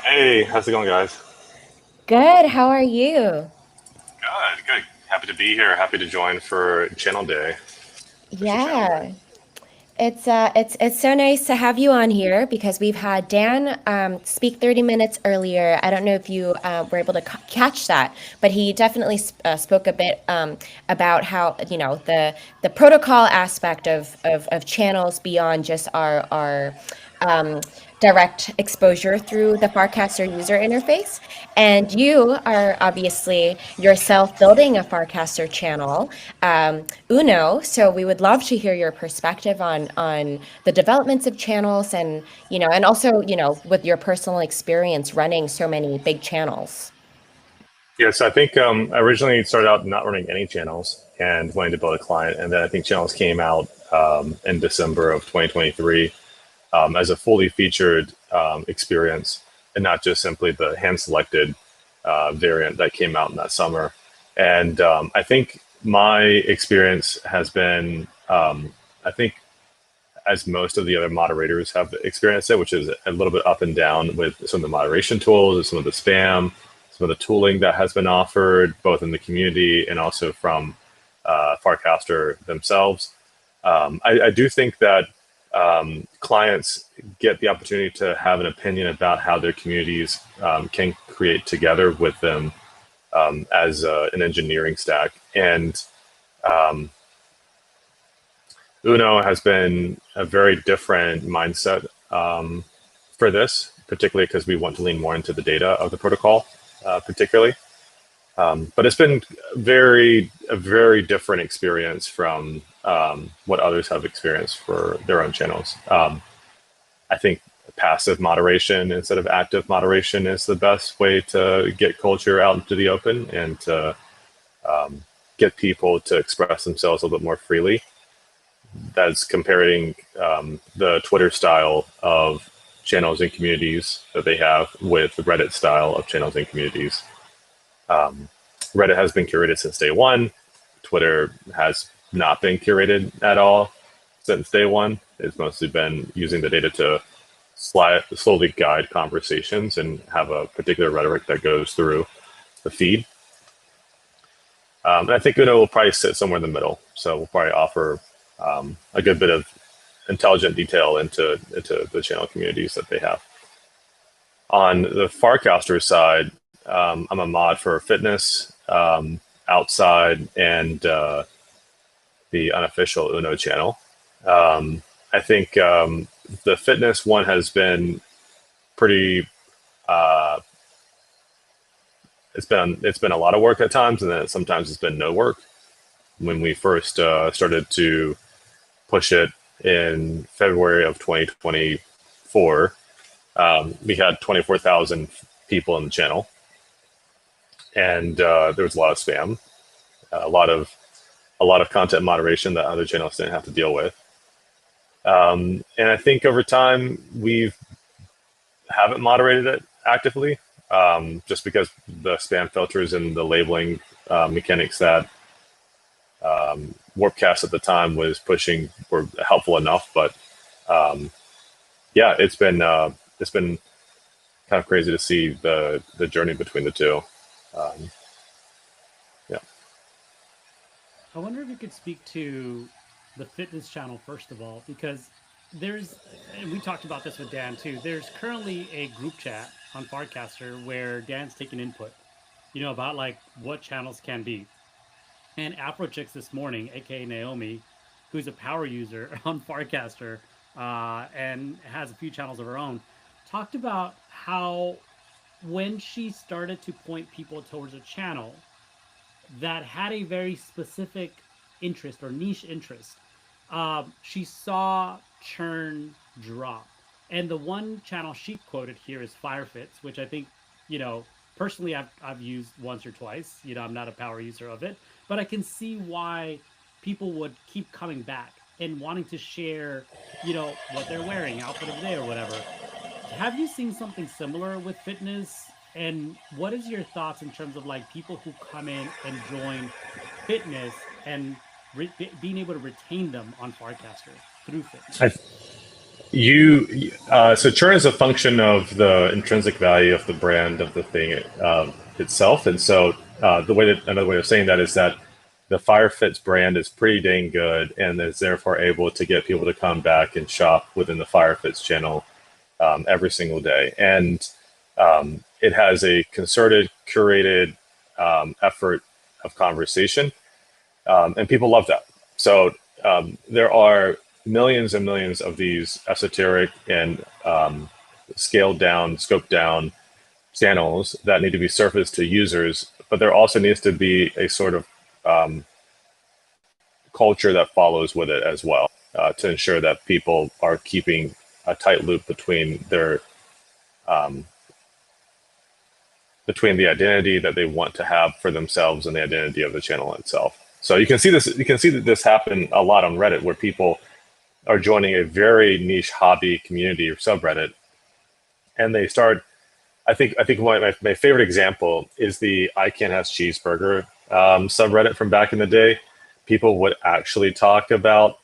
Hey, how's it going, guys? Good. How are you? Good, good. Happy to be here. Happy to join for Channel Day. Yeah. It's so nice to have you on here because we've had Dan speak 30 minutes earlier. I don't know if you were able to catch that, but he definitely spoke a bit about how the protocol aspect of channels beyond just our direct exposure through the Farcaster user interface. And you are obviously yourself building a Farcaster channel, Uno. So we would love to hear your perspective on the developments of channels, and and also with your personal experience running so many big channels. Yes, I think I originally started out not running any channels and wanting to build a client, and then I think channels came out in December of 2023 as a fully featured experience, and not just simply the hand-selected variant that came out in that summer. And I think my experience has been, I think, as most of the other moderators have experienced it, which is a little bit up and down with some of the moderation tools, some of the spam, some of the tooling that has been offered, both in the community and also from Farcaster themselves. I do think that clients get the opportunity to have an opinion about how their communities can create together with them as an engineering stack. And Uno has been a very different mindset for this, particularly because we want to lean more into the data of the protocol, particularly. But it's been a very different experience from what others have experienced for their own channels. I think passive moderation instead of active moderation is the best way to get culture out into the open and to get people to express themselves a little bit more freely. That's comparing the Twitter style of channels and communities that they have with the Reddit style of channels and communities. Reddit has been curated since day one. Twitter has not been curated at all since day one. It's mostly been using the data to slowly guide conversations and have a particular rhetoric that goes through the feed. And I think Uno will probably sit somewhere in the middle. So we'll probably offer a good bit of intelligent detail into the channel communities that they have. On the Farcaster side, I'm a mod for fitness, outside, and the unofficial Uno channel. I think the fitness one has been pretty. It's been a lot of work at times, and then sometimes it's been no work. When we first started to push it in February of 2024, we had 24,000 people in the channel, and there was a lot of spam, a lot of content moderation that other channels didn't have to deal with. And I think over time we haven't moderated it actively, just because the spam filters and the labeling mechanics that Warpcast at the time was pushing were helpful enough, but yeah, it's been kind of crazy to see the journey between the two. Yeah. I wonder if you could speak to the fitness channel first of all, because and we talked about this with Dan too. There's currently a group chat on Farcaster where Dan's taking input, about like what channels can be. And Afrochicks this morning, aka Naomi, who's a power user on Farcaster and has a few channels of her own, talked about how when she started to point people towards a channel that had a very specific interest or niche interest, she saw churn drop. And the one channel she quoted here is FireFits, which I think, personally I've used once or twice. I'm not a power user of it, but I can see why people would keep coming back and wanting to share, what they're wearing, outfit of the day or whatever. Have you seen something similar with fitness? And what is your thoughts in terms of like people who come in and join fitness and being able to retain them on Farcaster through fitness? So churn is a function of the intrinsic value of the brand of the thing itself, and so another way of saying that is that the FireFits brand is pretty dang good, and is therefore able to get people to come back and shop within the FireFits channel every single day, and it has a concerted, curated effort of conversation, and people love that. So there are millions and millions of these esoteric and scaled down, scoped down channels that need to be surfaced to users, but there also needs to be a sort of culture that follows with it as well, to ensure that people are keeping a tight loop between their between the identity that they want to have for themselves and the identity of the channel itself. So you can see this. You can see that this happen a lot on Reddit, where people are joining a very niche hobby community or subreddit, and they start. I think my favorite example is the I Can't Have Cheeseburger subreddit from back in the day. People would actually talk about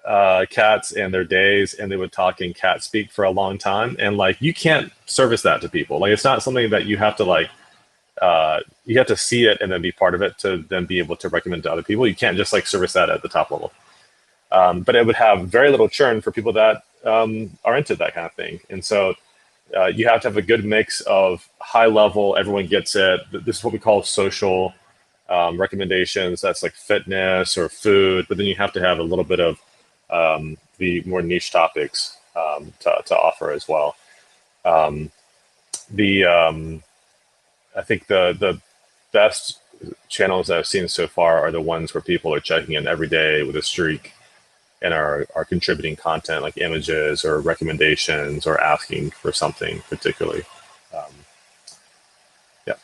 cats and their days, and they would talk in cat speak for a long time, and like you can't service that to people. Like it's not something that you have to like you have to see it and then be part of it to then be able to recommend to other people. You can't just like service that at the top level. But it would have very little churn for people that are into that kind of thing. And so you have to have a good mix of high level, everyone gets it. This is what we call social recommendations. That's like fitness or food, but then you have to have a little bit of the more niche topics to offer as well. I think the best channels that I've seen so far are the ones where people are checking in every day with a streak and are contributing content like images or recommendations or asking for something particularly. Yeah.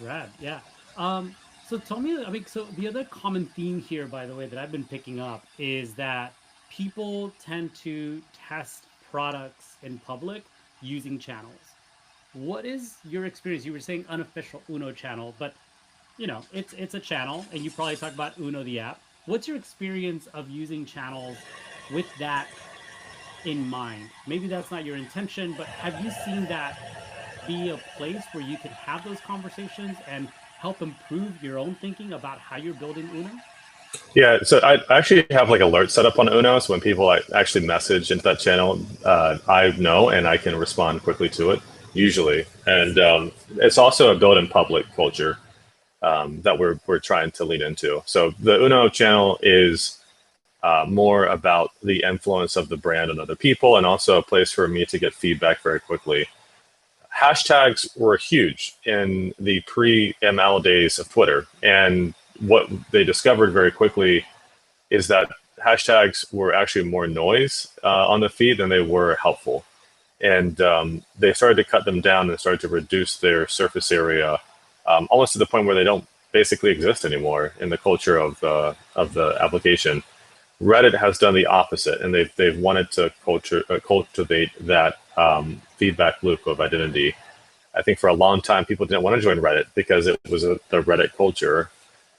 Rad, yeah. So tell me, I mean, so the other common theme here, by the way, that I've been picking up is that people tend to test products in public using channels. What is your experience? You were saying unofficial Uno channel, but you know, it's a channel, and you probably talk about Uno the app. What's your experience of using channels with that in mind? Maybe that's not your intention, but have you seen that be a place where you can have those conversations and help improve your own thinking about how you're building Uno? Yeah, so I actually have like alerts set up on Uno, so when people actually message into that channel, I know and I can respond quickly to it, usually. And it's also a build in public culture that we're trying to lean into. So the Uno channel is more about the influence of the brand on other people, and also a place for me to get feedback very quickly. Hashtags were huge in the pre-ML days of Twitter, and what they discovered very quickly is that hashtags were actually more noise on the feed than they were helpful. And they started to cut them down and started to reduce their surface area almost to the point where they don't basically exist anymore in the culture of the application. Reddit has done the opposite, and they've wanted to cultivate that feedback loop of identity. I think for a long time, people didn't want to join Reddit because it was the Reddit culture,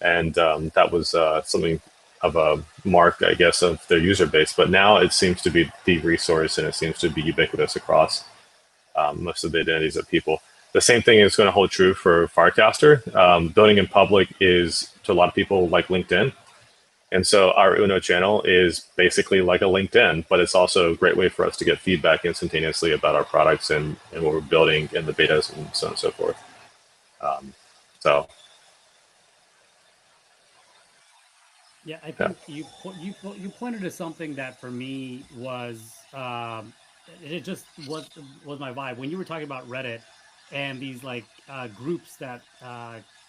and that was something of a mark, I guess, of their user base. But now it seems to be the resource, and it seems to be ubiquitous across most of the identities of people. The same thing is going to hold true for Farcaster. Building in public is, to a lot of people, like LinkedIn. And so our Uno channel is basically like a LinkedIn, but it's also a great way for us to get feedback instantaneously about our products and what we're building in the betas and so on and so forth. Yeah, I think you pointed to something that for me was it just was my vibe when you were talking about Reddit and these like groups that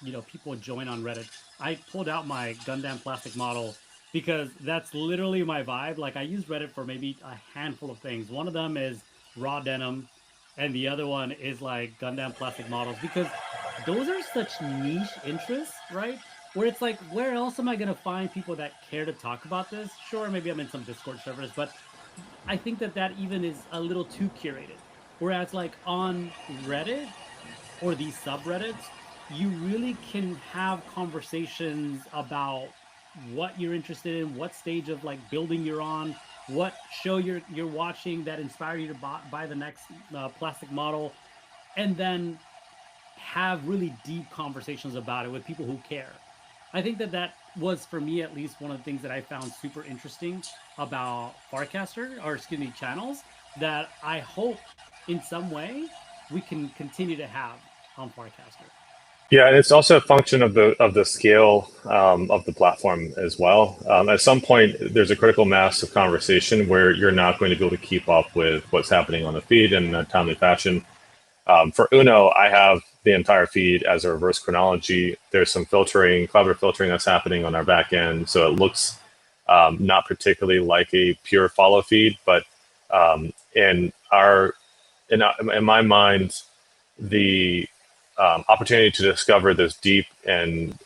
you know, people join on Reddit. I pulled out my Gundam plastic model because that's literally my vibe. Like I use Reddit for maybe a handful of things. One of them is raw denim, and the other one is like Gundam plastic models, because those are such niche interests, right? Where it's like, where else am I going to find people that care to talk about this? Sure, maybe I'm in some Discord servers, but I think that even is a little too curated. Whereas like on Reddit or these subreddits, you really can have conversations about what you're interested in, what stage of like building you're on, what show you're watching that inspired you to buy the next plastic model, and then have really deep conversations about it with people who care. I think that was, for me at least, one of the things that I found super interesting about Farcaster, or excuse me, channels, that I hope in some way we can continue to have on Farcaster. Yeah, and it's also a function of the scale of the platform as well. At some point, there's a critical mass of conversation where you're not going to be able to keep up with what's happening on the feed in a timely fashion. For Uno, I have the entire feed as a reverse chronology. There's some filtering, clever filtering that's happening on our back end, so it looks not particularly like a pure follow feed, but in my mind, the opportunity to discover those deep and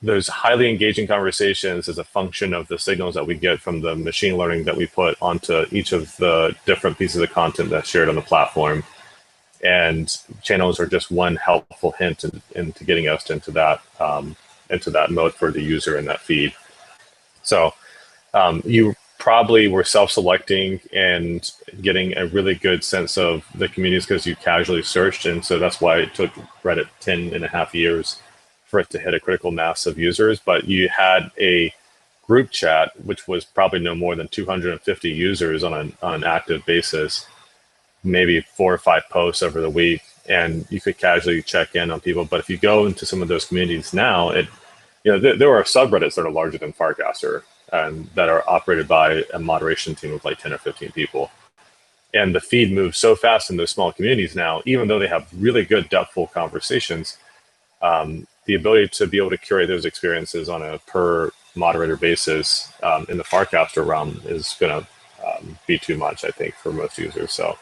those highly engaging conversations is a function of the signals that we get from the machine learning that we put onto each of the different pieces of content that's shared on the platform. And channels are just one helpful hint into getting us into that into that mode for the user in that feed. So you probably were self-selecting and getting a really good sense of the communities because you casually searched. And so that's why it took Reddit 10.5 years for it to hit a critical mass of users. But you had a group chat, which was probably no more than 250 users on an active basis, maybe 4 or 5 posts over the week. And you could casually check in on people. But if you go into some of those communities now, there are subreddits that are larger than Farcaster and that are operated by a moderation team of like 10 or 15 people. And the feed moves so fast in those small communities now, even though they have really good, depthful conversations, the ability to be able to curate those experiences on a per moderator basis in the Farcaster realm is going to be too much, I think, for most users. So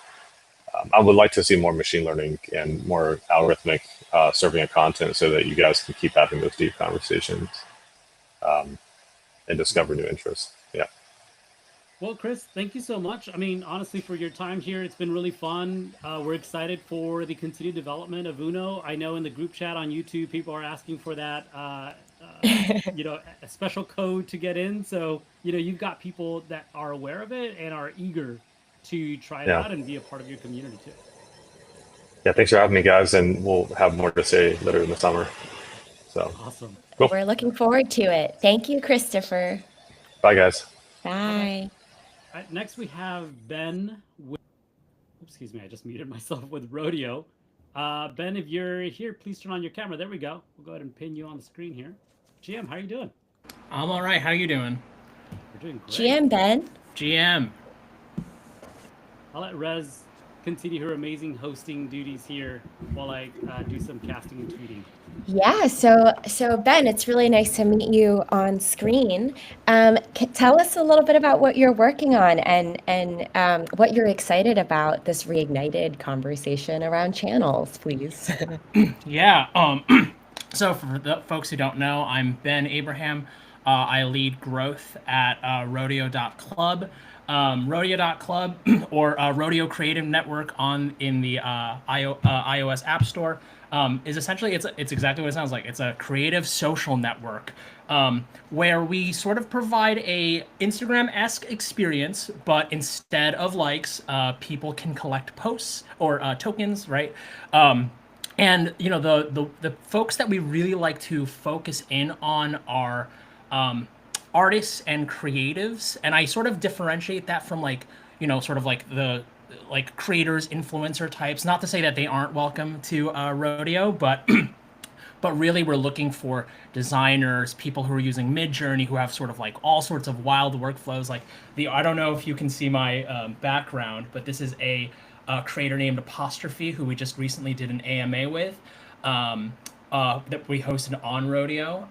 I would like to see more machine learning and more algorithmic serving of content so that you guys can keep having those deep conversations and discover new interests. Yeah. Well, Chris, thank you so much. I mean, honestly, for your time here, it's been really fun. We're excited for the continued development of Uno. I know in the group chat on YouTube, people are asking for that, a special code to get in. So, you've got people that are aware of it and are eager to try it out and be a part of your community too. Yeah, thanks for having me, guys, and we'll have more to say later in the summer. So awesome. Cool. We're looking forward to it. Thank you, Christopher. Bye, guys. Bye. All right, next we have Ben with, excuse me, I just muted myself with Rodeo. Ben, if you're here, please turn on your camera. There we go. We'll go ahead and pin you on the screen here. GM, how are you doing? I'm all right. How you doing? We're doing great. GM, Ben. GM. I'll let Rez continue her amazing hosting duties here while I do some casting and tweeting. Yeah, so Ben, it's really nice to meet you on screen. Tell us a little bit about what you're working on and what you're excited about this reignited conversation around channels, please. Yeah. So for the folks who don't know, I'm Ben Abraham. I lead growth at rodeo.club. Rodeo.club or Rodeo Creative Network in the iOS App Store is essentially it's exactly what it sounds like. It's a creative social network where we sort of provide a Instagram-esque experience, but instead of likes, people can collect posts or tokens, right? And the folks that we really like to focus in on are artists and creatives, and I sort of differentiate that from sort of like the creators, influencer types. Not to say that they aren't welcome to Rodeo, but but really we're looking for designers, people who are using Midjourney, who have sort of like all sorts of wild workflows. Like I don't know if you can see my background, but this is a creator named Apostrophe, who we just recently did an AMA with. That we hosted on Rodeo,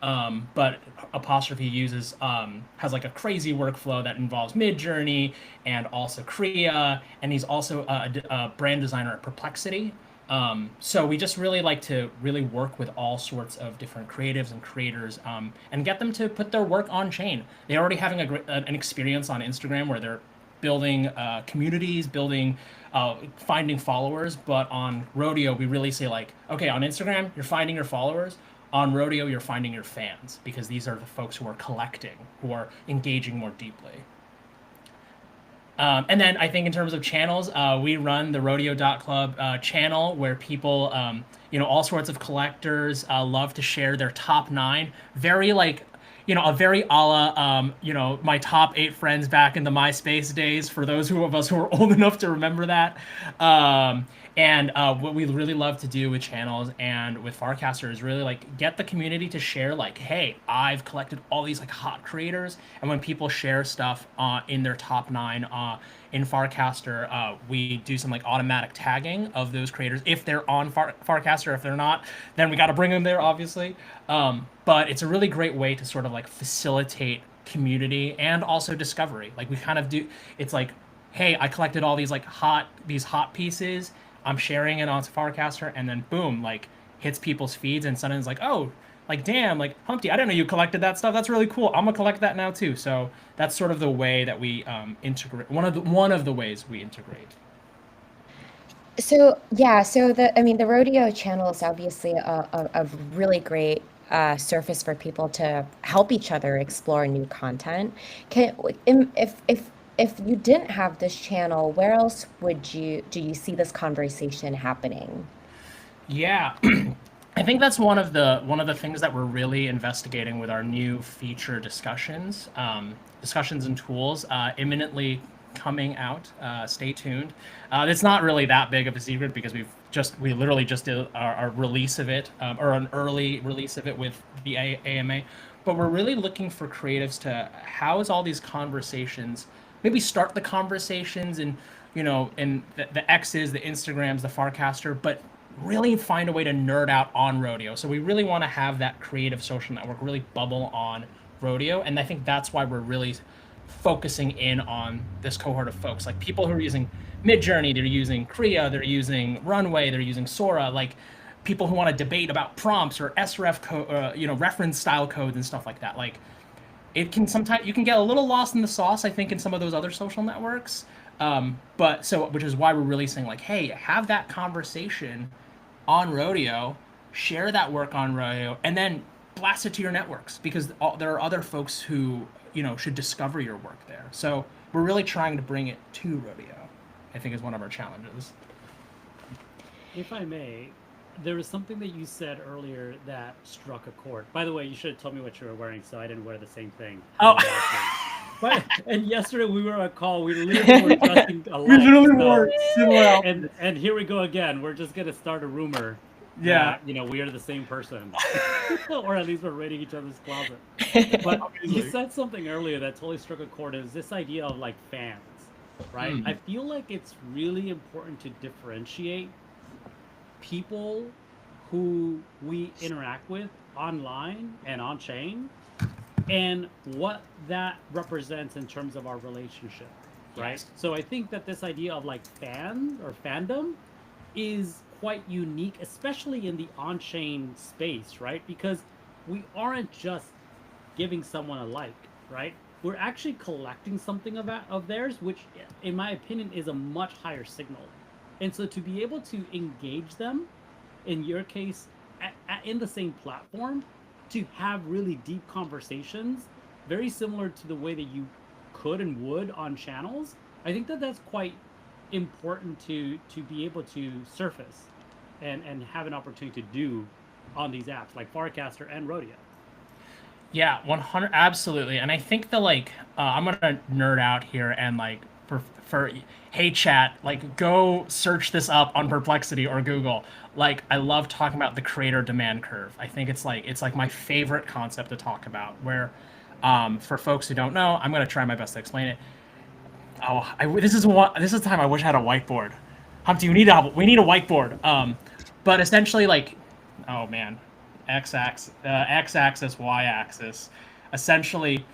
but Apostrophe has like a crazy workflow that involves Midjourney and also Krea, and he's also a brand designer at Perplexity. So we just really like to really work with all sorts of different creatives and creators and get them to put their work on chain. They're already having an experience on Instagram where they're building communities, finding followers, but on Rodeo we really say like, okay, on Instagram you're finding your followers, on Rodeo you're finding your fans, because these are the folks who are collecting, who are engaging more deeply. And then I think in terms of channels, we run the rodeo.club channel where people, all sorts of collectors love to share their top 9, very a very a la, my top 8 friends back in the MySpace days, for those of us who are old enough to remember that. And what we really love to do with channels and with Farcaster is really get the community to share hey, I've collected all these hot creators. And when people share stuff in their top 9 in Farcaster, we do some automatic tagging of those creators. If they're on Farcaster, if they're not, then we got to bring them there, obviously. But it's a really great way to sort of facilitate community and also discovery. We kind of do, it's hey, I collected all these hot pieces. I'm sharing it on Farcaster, and then boom, hits people's feeds, and suddenly it's oh, damn, Humpty, I didn't know you collected that stuff. That's really cool. I'm gonna collect that now too. So that's sort of the way that we integrate. One of the ways we integrate. So yeah, the Rodeo channel is obviously a really great surface for people to help each other explore new content. If you didn't have this channel, where else do you see this conversation happening? Yeah. I think that's one of the things that we're really investigating with our new feature discussions, discussions and tools, imminently coming out. Stay tuned. It's not really that big of a secret because we literally just did our release of it, or an early release of it with the AMA. But we're really looking for creatives to house all these conversations, maybe start the conversations and in the X's, the Instagrams, the Farcaster, but really find a way to nerd out on rodeo. So we really want to have that creative social network really bubble on rodeo, and I think that's why we're really focusing in on this cohort of folks, like people who are using Midjourney, they're using Krea, they're using Runway, they're using Sora, like people who want to debate about prompts or sref reference style codes and stuff like that. Like it can sometimes, you can get a little lost in the sauce, I think, in some of those other social networks. Which is why we're really saying, like, hey, have that conversation on rodeo, share that work on rodeo, and then blast it to your networks, because there are other folks who should discover your work there. So we're really trying to bring it to rodeo, I think, is one of our challenges. If I may, there was something that you said earlier that struck a chord. By the way, you should have told me what you were wearing, so I didn't wear the same thing. Oh. And yesterday we were on a call. We literally were dressing alike. We literally were similar. And here we go again. We're just gonna start a rumor. Yeah. That, we are the same person, or at least we're raiding each other's closet. But you said something earlier that totally struck a chord. Is this idea of like fans, right? I feel like it's really important to differentiate people who we interact with online and on chain, and what that represents in terms of our relationship, right? Yes. So I think that this idea of like fan or fandom is quite unique, especially in the on-chain space, right? Because we aren't just giving someone a like, right? We're actually collecting something of theirs, which in my opinion is a much higher signal. And so to be able to engage them, in your case, in the same platform, to have really deep conversations, very similar to the way that you could and would on channels, I think that that's quite important to be able to surface and have an opportunity to do on these apps like Farcaster and Rodeo. Yeah, 100, absolutely. And I think I'm gonna nerd out here and for hey chat, go search this up on Perplexity or Google. I love talking about the creator demand curve. I think it's my favorite concept to talk about, where for folks who don't know, I'm gonna try my best to explain it. This is the time I wish I had a whiteboard. Humpty, we need a whiteboard. But essentially, oh man, x-axis, y-axis, essentially,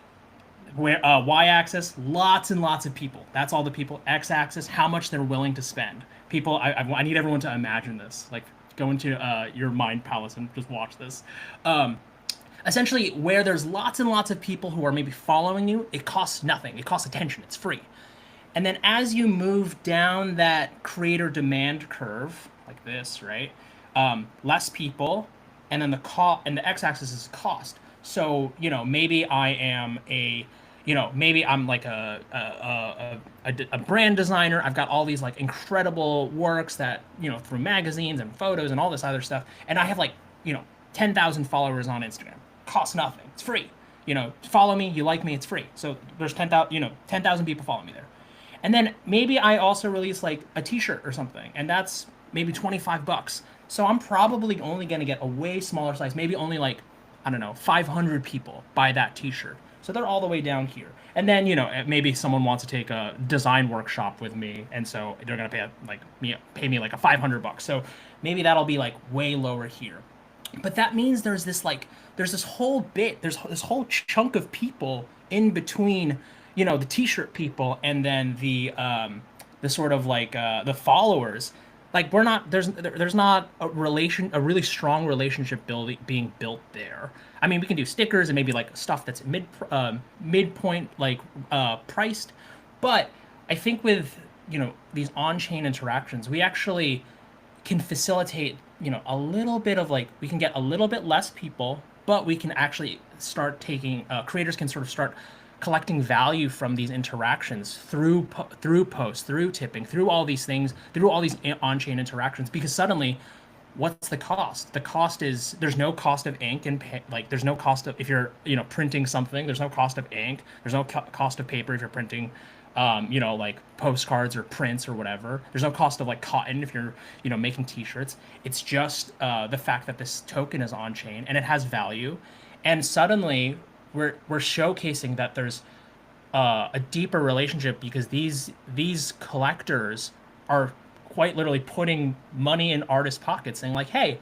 where y-axis, lots and lots of people. That's all the people. X-axis, how much they're willing to spend. People, I need everyone to imagine this. Go into your mind palace and just watch this. Essentially, where there's lots and lots of people who are maybe following you, it costs nothing. It costs attention. It's free. And then as you move down that creator demand curve, like this, right? Less people, and then the x-axis is cost. So maybe I am maybe I'm like a brand designer. I've got all these incredible works that through magazines and photos and all this other stuff, and I have 10,000 followers on Instagram. Costs nothing. It's free. Follow me. You like me. It's free. So there's 10,000 people follow me there. And then maybe I also release a t-shirt or something, and that's maybe $25. So I'm probably only going to get a way smaller size, maybe only 500 people buy that t-shirt. So they're all the way down here. And then, maybe someone wants to take a design workshop with me, and so they're going to pay me a $500. So maybe that'll be way lower here. But that means there's this whole chunk of people in between, the t-shirt people and then the sort of the followers. There's not a really strong relationship being built there. I mean, we can do stickers and maybe stuff that's midpoint priced, but I think with these on-chain interactions, we actually can facilitate a little bit of we can get a little bit less people, but we can actually start taking creators can sort of start collecting value from these interactions through posts, through tipping, through all these things, through all these on-chain interactions, because suddenly what's the cost? The cost is there's no cost of ink and like there's no cost of if you're printing something. There's no cost of ink. There's no cost of paper if you're printing, like postcards or prints or whatever. There's no cost of like cotton if you're making T-shirts. It's just the fact that this token is on chain and it has value, and suddenly we're showcasing that there's a deeper relationship because these collectors are quite literally putting money in artists' pockets, saying like, "Hey,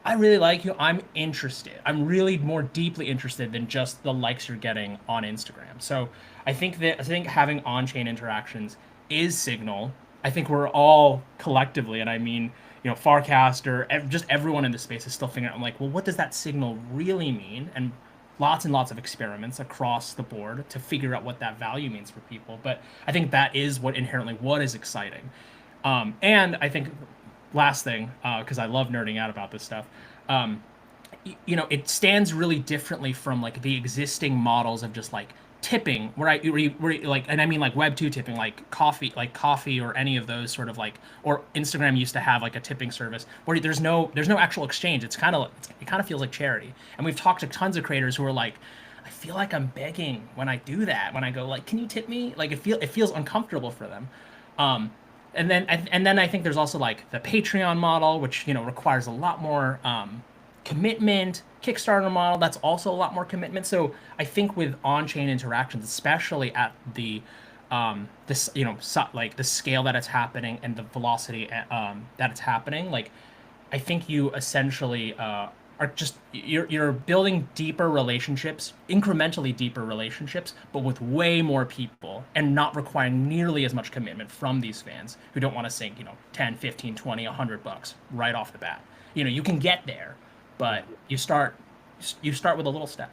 I really like you. I'm interested. I'm really more deeply interested than just the likes you're getting on Instagram." So I think having on-chain interactions is signal. I think we're all collectively, and I mean, Farcaster, just everyone in the space is still figuring out. I'm like, well, what does that signal really mean? And lots and lots of experiments across the board to figure out what that value means for people. But I think that is what is exciting. And I think last thing, because I love nerding out about this stuff, it stands really differently from like the existing models of just like tipping, where like, and I mean like Web 2 tipping, like coffee or any of those sort of like, or Instagram used to have like a tipping service where there's no actual exchange. It kind of feels like charity. And we've talked to tons of creators who are like, I feel like I'm begging when I do that. When I go like, can you tip me? Like it feels uncomfortable for them. And then I think there's also like the Patreon model, which requires a lot more commitment. Kickstarter model, that's also a lot more commitment. So I think with on-chain interactions, especially at the like the scale that it's happening and the velocity that it's happening, like I think you essentially are just you're building deeper relationships, incrementally deeper relationships, but with way more people and not requiring nearly as much commitment from these fans who don't want to sink 10, 15, 20, $100 right off the bat. You can get there, but you start with a little step.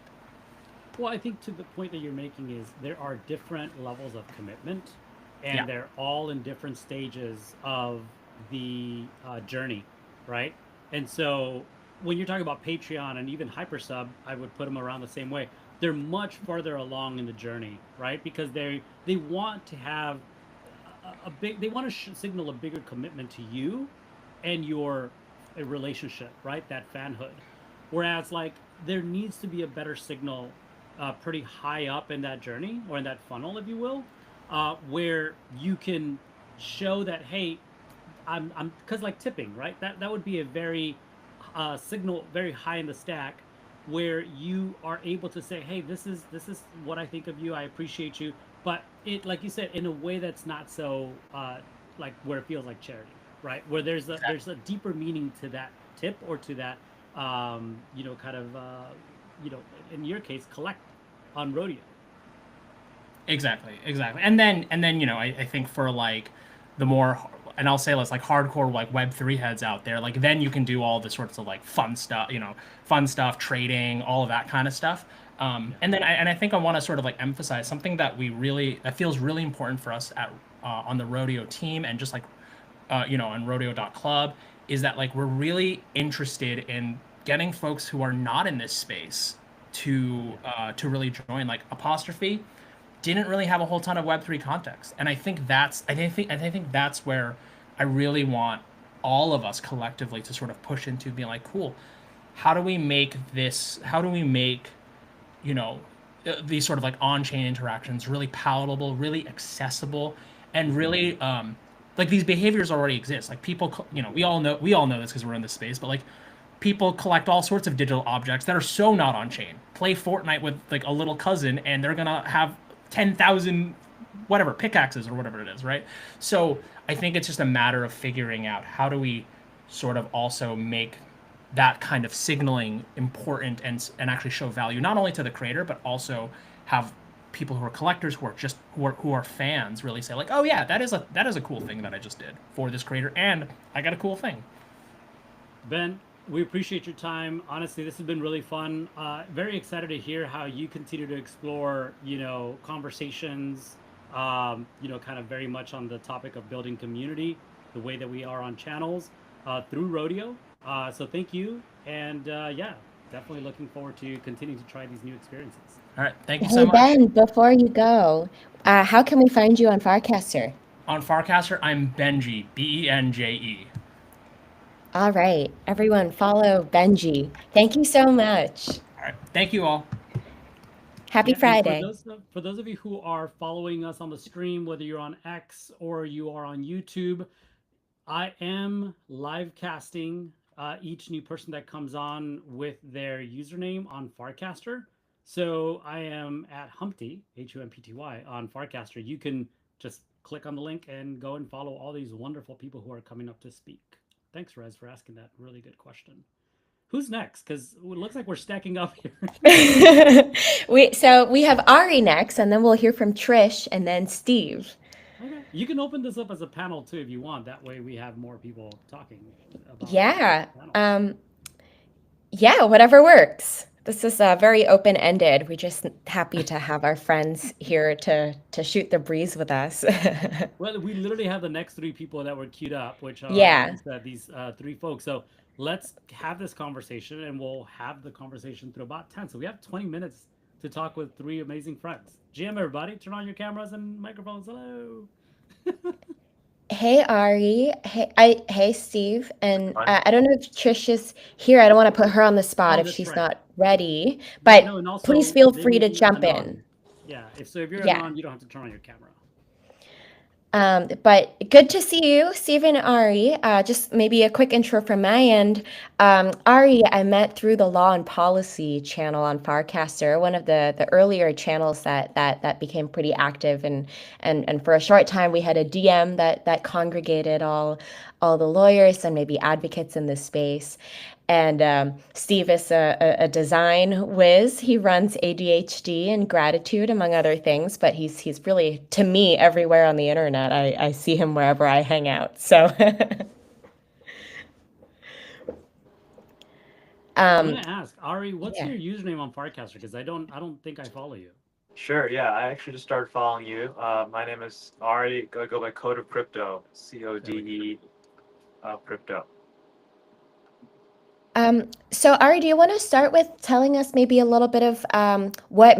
Well, I think to the point that you're making is there are different levels of commitment, and Yeah. they're all in different stages of the journey, right? And so when you're talking about Patreon and even Hypersub, I would put them around the same way. They're much further along in the journey, right? Because they want to have they want to signal a bigger commitment to you and your relationship, right? That fanhood. Whereas like there needs to be a better signal pretty high up in that journey or in that funnel, if you will, where you can show that, hey, I'm because like tipping, right? That would be a very signal very high in the stack, where you are able to say, hey, this is what I think of you. I appreciate you, but it, like you said, in a way that's not so like where it feels like charity, right? Where there's a deeper meaning to that tip or to that kind of in your case, collect on Rodeo. Exactly. And then I think for like the more, and I'll say less like hardcore like Web3 heads out there, like then you can do all the sorts of like fun stuff, trading, all of that kind of stuff. And then I think I want to sort of like emphasize something that that feels really important for us at on the Rodeo team, and just like on rodeo.club, is that like we're really interested in getting folks who are not in this space to really join. Like Apostrophe didn't really have a whole ton of Web3 context, and I think that's where I really want all of us collectively to sort of push into, being like, cool, how do we make these sort of like on-chain interactions really palatable, really accessible, and really like these behaviors already exist. Like people, we all know this because we're in this space, but like people collect all sorts of digital objects that are so not on chain. Play Fortnite with like a little cousin, and they're gonna have 10,000 whatever pickaxes or whatever it is, right? So I think it's just a matter of figuring out how do we sort of also make that kind of signaling important and actually show value not only to the creator, but also have people who are collectors, who are fans, really say like, oh yeah, that is a cool thing that I just did for this creator, and I got a cool thing. Ben, we appreciate your time. Honestly, this has been really fun. Very excited to hear how you continue to explore, conversations, kind of very much on the topic of building community, the way that we are on channels through Rodeo. So thank you. And yeah, definitely looking forward to continuing to try these new experiences. All right. Thank you Hey so much. Ben, before you go, how can we find you on Farcaster? On Farcaster, I'm Benji, Benje. All right, everyone, follow Benji. Thank you so much. All right. Thank you all. Happy Yeah, and Friday. for those of you who are following us on the stream, whether you're on X or you are on YouTube, I am live casting each new person that comes on with their username on Farcaster. So I am at Humpty, Humpty, on Farcaster. You can just click on the link and go and follow all these wonderful people who are coming up to speak. Thanks, Rez, for asking that really good question. Who's next? Because it looks like we're stacking up here. we have Ari next, and then we'll hear from Trish and then Steve. Okay. You can open this up as a panel too if you want. That way we have more people talking about Yeah. the panel. Yeah, whatever works. This is very open-ended. We're just happy to have our friends here to shoot the breeze with us. Well, we literally have the next three people that were queued up, which are, Yeah. like you said, these three folks. So let's have this conversation, and we'll have the conversation through about 10. So we have 20 minutes to talk with three amazing friends. GM, everybody, turn on your cameras and microphones. Hello. Hey Ari, hey Steve, and I don't know if Trish is here. I don't want to put her on the spot Oh, if that's she's right. not ready, but no, and also, please feel they free may to be jump anon. in. Yeah, if you're Yeah. anon, you don't have to turn on your camera. But good to see you, Steve and Ari. Just maybe a quick intro from my end. Ari, I met through the Law and Policy channel on Farcaster, one of the earlier channels that became pretty active, and for a short time we had a DM that congregated all the lawyers and maybe advocates in this space. And Steve is a design whiz. He runs ADHD and Gratitude, among other things, but he's really, to me, everywhere on the internet. I see him wherever I hang out. So I'm gonna ask Ari, what's yeah. your username on Farcaster? Because I don't think I follow you. Sure, yeah, I actually just started following you. My name is Ari. I go by Code of Crypto, CODE Crypto. So Ari, do you want to start with telling us maybe a little bit of what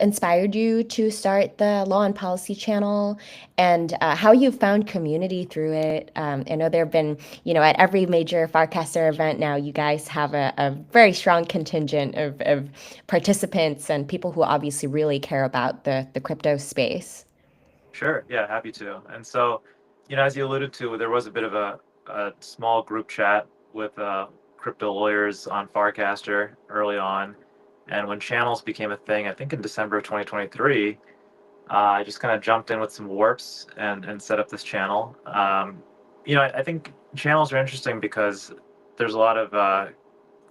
inspired you to start the Law and Policy channel, and how you found community through it? I know there have been, at every major Farcaster event now, you guys have a very strong contingent of participants and people who obviously really care about the crypto space. Sure, yeah, happy to. And so, as you alluded to, there was a bit of a small group chat with crypto lawyers on Farcaster early on. And when channels became a thing, I think in December of 2023, I just kind of jumped in with some warps and set up this channel. I think channels are interesting because there's a lot of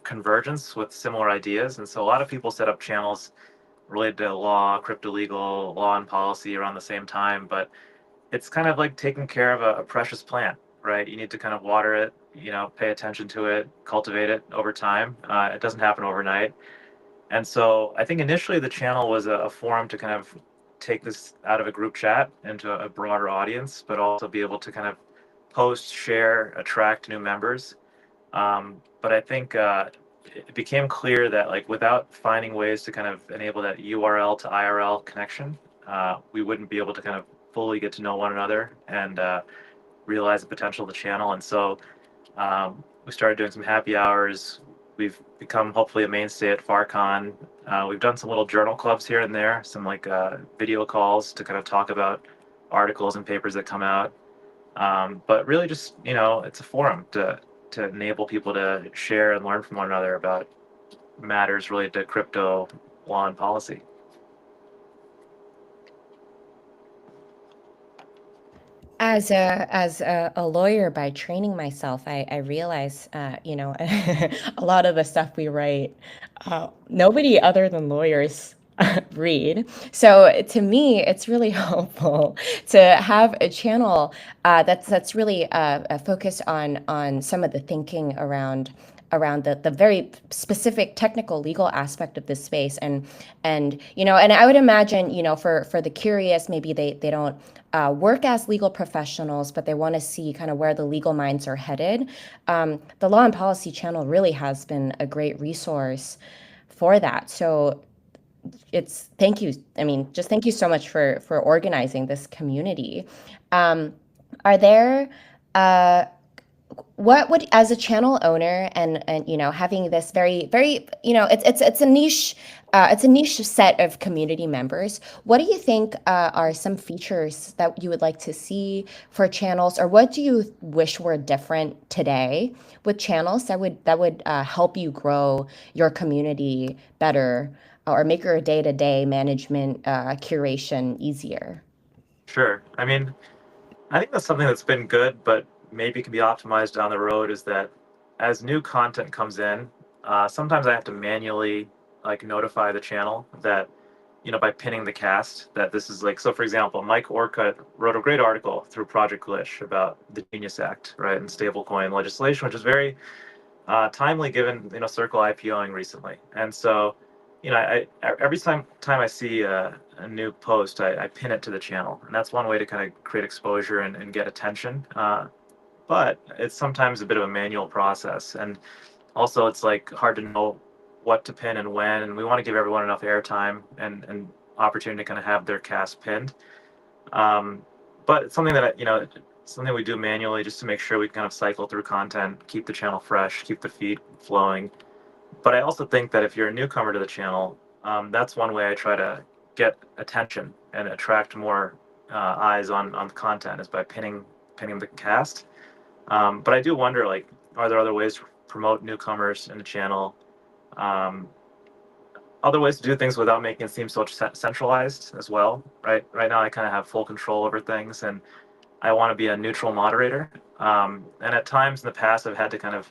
convergence with similar ideas. And so a lot of people set up channels related to law, crypto legal, law and policy around the same time. But it's kind of like taking care of a precious plant, right? You need to kind of water it, pay attention to it, cultivate it over time. It doesn't happen overnight. And so I think initially the channel was a forum to kind of take this out of a group chat into a broader audience, but also be able to kind of post, share, attract new members. But I think it became clear that like without finding ways to kind of enable that URL to IRL connection, we wouldn't be able to kind of fully get to know one another and realize the potential of the channel. And so we started doing some happy hours. We've become hopefully a mainstay at FarCon. We've done some little journal clubs here and there, some like video calls to kind of talk about articles and papers that come out. But really just, it's a forum to enable people to share and learn from one another about matters related to crypto, law, and policy. As a lawyer by training myself, I realize, a lot of the stuff we write, nobody other than lawyers read. So to me, it's really helpful to have a channel that's really focused on some of the thinking around the very specific technical legal aspect of this space, and I would imagine, for the curious, maybe they don't work as legal professionals, but they want to see kind of where the legal minds are headed, the Law and Policy channel really has been a great resource for that. So it's thank you. I mean, just thank you so much for organizing this community. Are there what would, as a channel owner, and having this very it's a niche set of community members, what do you think are some features that you would like to see for channels, or what do you wish were different today with channels that would help you grow your community better, or make your day-to-day management curation easier? Sure. I mean, I think that's something that's been good, but maybe can be optimized down the road is that as new content comes in, sometimes I have to manually like notify the channel that, by pinning the cast that this is like, so for example, Mike Orcutt wrote a great article through Project Glitch about the Genius Act, right, and stablecoin legislation, which is very timely given, Circle IPOing recently. And so, every time I see a new post, I pin it to the channel, and that's one way to kind of create exposure and get attention. But it's sometimes a bit of a manual process, and also it's like hard to know what to pin and when, and we want to give everyone enough airtime and opportunity to kind of have their cast pinned. But it's something that something we do manually just to make sure we kind of cycle through content, keep the channel fresh, keep the feed flowing. But I also think that if you're a newcomer to the channel, that's one way I try to get attention and attract more eyes on the content is by pinning the cast. But I do wonder, like, are there other ways to promote newcomers in the channel? Other ways to do things without making it seem so centralized as well, right? Right now, I kind of have full control over things, and I want to be a neutral moderator. And at times in the past, I've had to kind of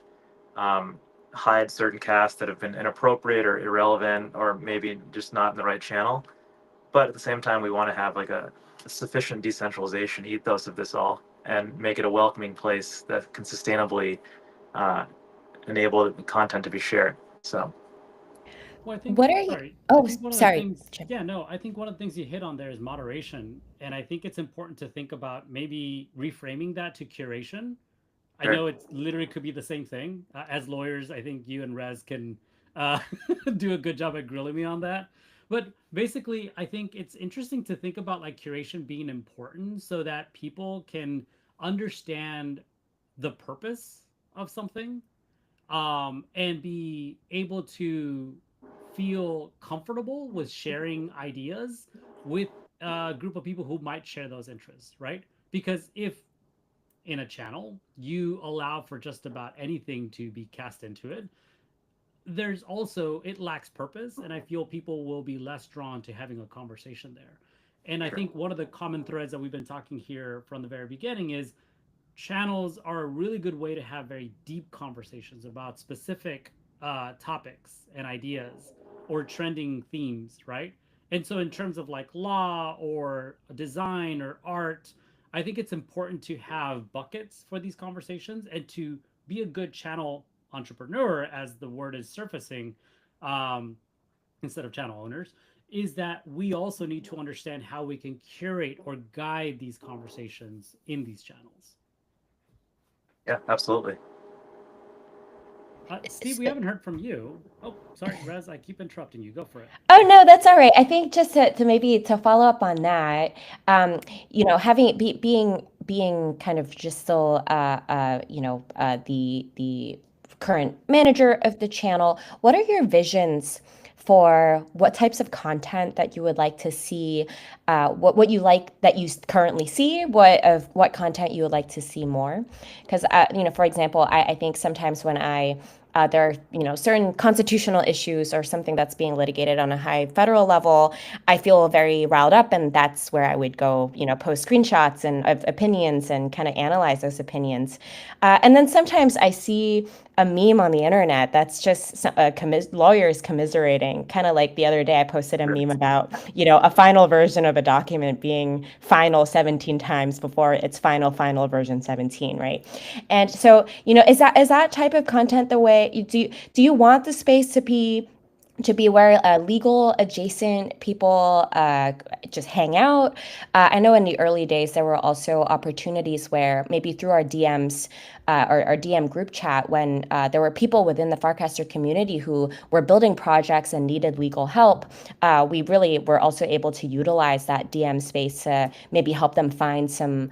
hide certain casts that have been inappropriate or irrelevant, or maybe just not in the right channel. But at the same time, we want to have like a sufficient decentralization ethos of this all and make it a welcoming place that can sustainably enable the content to be shared. So. Well, I think, What are you? sorry, Oh, I think one of the sorry. things, yeah, no, I think one of the things you hit on there is moderation. And I think it's important to think about maybe reframing that to curation. I Sure. know it literally could be the same thing. As lawyers, I think you and Rez can uh, do a good job at grilling me on that. But basically, I think it's interesting to think about like curation being important so that people can understand the purpose of something, and be able to feel comfortable with sharing ideas with a group of people who might share those interests, right? Because if in a channel you allow for just about anything to be cast into it, there's also, it lacks purpose, and I feel people will be less drawn to having a conversation there. And I think one of the common threads that we've been talking here from the very beginning is channels are a really good way to have very deep conversations about specific topics and ideas or trending themes, right? And so, in terms of like law or design or art, I think it's important to have buckets for these conversations and to be a good channel entrepreneur, as the word is surfacing, um, instead of channel owners, is that we also need to understand how we can curate or guide these conversations in these channels. Yeah, absolutely. Steve, we haven't heard from you. Oh, sorry, Rez, I keep interrupting you. Go for it. Oh, no, that's all right. I think just to maybe to follow up on that, having being kind of just still, the current manager of the channel, what are your visions for what types of content that you would like to see, what you like that you currently see, what content you would like to see more? Because, for example, I think sometimes when there are, certain constitutional issues or something that's being litigated on a high federal level, I feel very riled up, and that's where I would go, post screenshots and of opinions and kind of analyze those opinions. And then sometimes I see a meme on the internet that's just lawyers commiserating, kind of like the other day I posted a meme about, a final version of a document being final 17 times before its final version 17, right? And so, is that type of content the way do you want the space to be to be where legal adjacent people just hang out. I know in the early days there were also opportunities where maybe through our DMs or our DM group chat when there were people within the Farcaster community who were building projects and needed legal help, we really were also able to utilize that DM space to maybe help them find some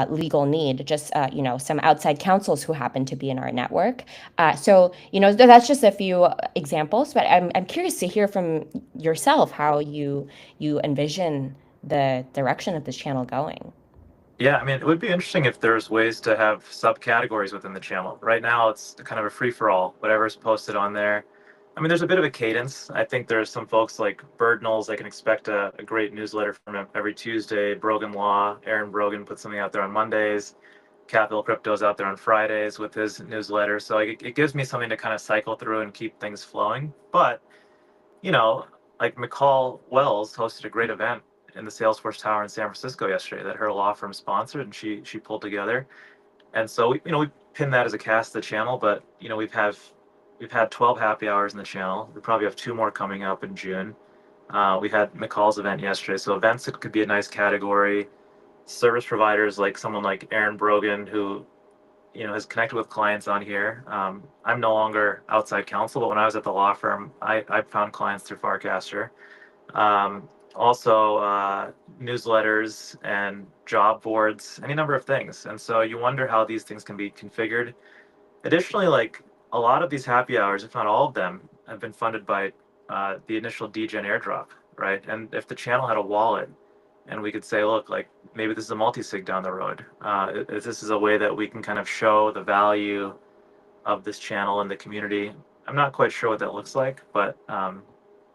legal need, just some outside counsels who happen to be in our network. So that's just a few examples, but I'm curious to hear from yourself how you envision the direction of this channel going. Yeah, I mean, it would be interesting if there's ways to have subcategories within the channel. Right now, it's kind of a free-for-all, whatever's posted on there. I mean, there's a bit of a cadence. I think there's some folks like Birdnulls that can expect a great newsletter from him every Tuesday. Brogan Law, Aaron Brogan puts something out there on Mondays. Capital Crypto's out there on Fridays with his newsletter. So like, it gives me something to kind of cycle through and keep things flowing. But you know, like McCall Wells hosted a great event in the Salesforce Tower in San Francisco yesterday that her law firm sponsored, and she pulled together. And so we pinned that as a cast to the channel, but we've had 12 happy hours in the channel. We probably have 2 more coming up in June. We had McCall's event yesterday, so events could be a nice category. Service providers like someone like Aaron Brogan, who has connected with clients on here. I'm no longer outside counsel, but when I was at the law firm, I found clients through Farcaster. Also, newsletters and job boards, any number of things. And so you wonder how these things can be configured. Additionally, like a lot of these happy hours, if not all of them, have been funded by the initial DGen airdrop, right? And if the channel had a wallet, and we could say, look, like maybe this is a multi-sig down the road. If this is a way that we can kind of show the value of this channel in the community. I'm not quite sure what that looks like, but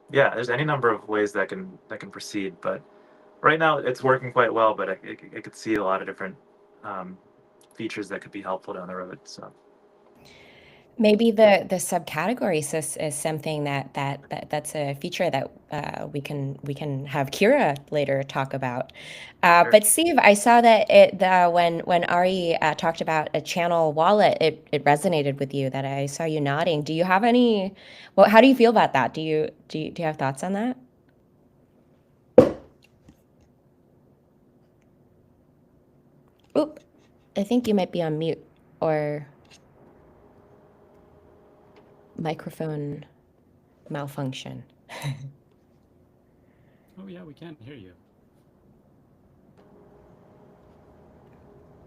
yeah, there's any number of ways that can proceed. But right now, it's working quite well. But I could see a lot of different features that could be helpful down the road. So. Maybe the subcategories is something that's a feature that we can have Kira later talk about. Sure. But Steve, I saw that when Ari talked about a channel wallet, it resonated with you. That I saw you nodding. Do you have any? Well, how do you feel about that? Do you have thoughts on that? Oop, I think you might be on mute or microphone malfunction. Oh yeah, we can't hear you.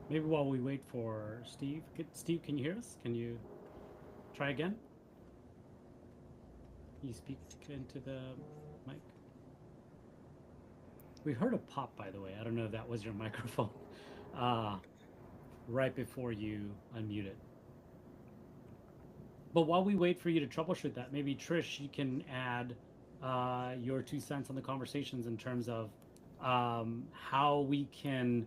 Maybe while we wait for Steve. Steve, can you hear us? Can you try again? Can you speak into the mic? We heard a pop, by the way. I don't know if that was your microphone. Right before you unmuted. But while we wait for you to troubleshoot that, maybe Trish, you can add your 2 cents on the conversations in terms of how we can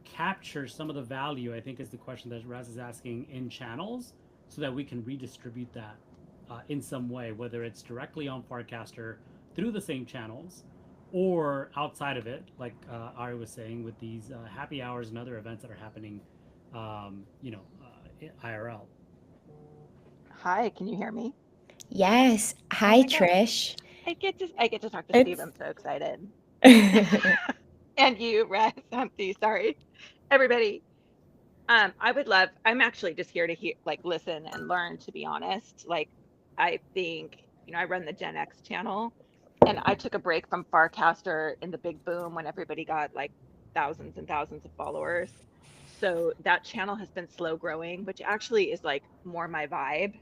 capture some of the value, I think is the question that Raz is asking, in channels, so that we can redistribute that in some way, whether it's directly on Farcaster through the same channels or outside of it, like Ari was saying, with these happy hours and other events that are happening, IRL. Hi, can you hear me? Yes. Hi, my God. Trish. I get to talk to Steve. I'm so excited. And you, Raz, Humpty, sorry. Everybody. I'm actually just here to listen and learn, to be honest. Like, I think, I run the Gen X channel, and I took a break from Farcaster in the big boom when everybody got like thousands and thousands of followers. So that channel has been slow growing, which actually is like more my vibe.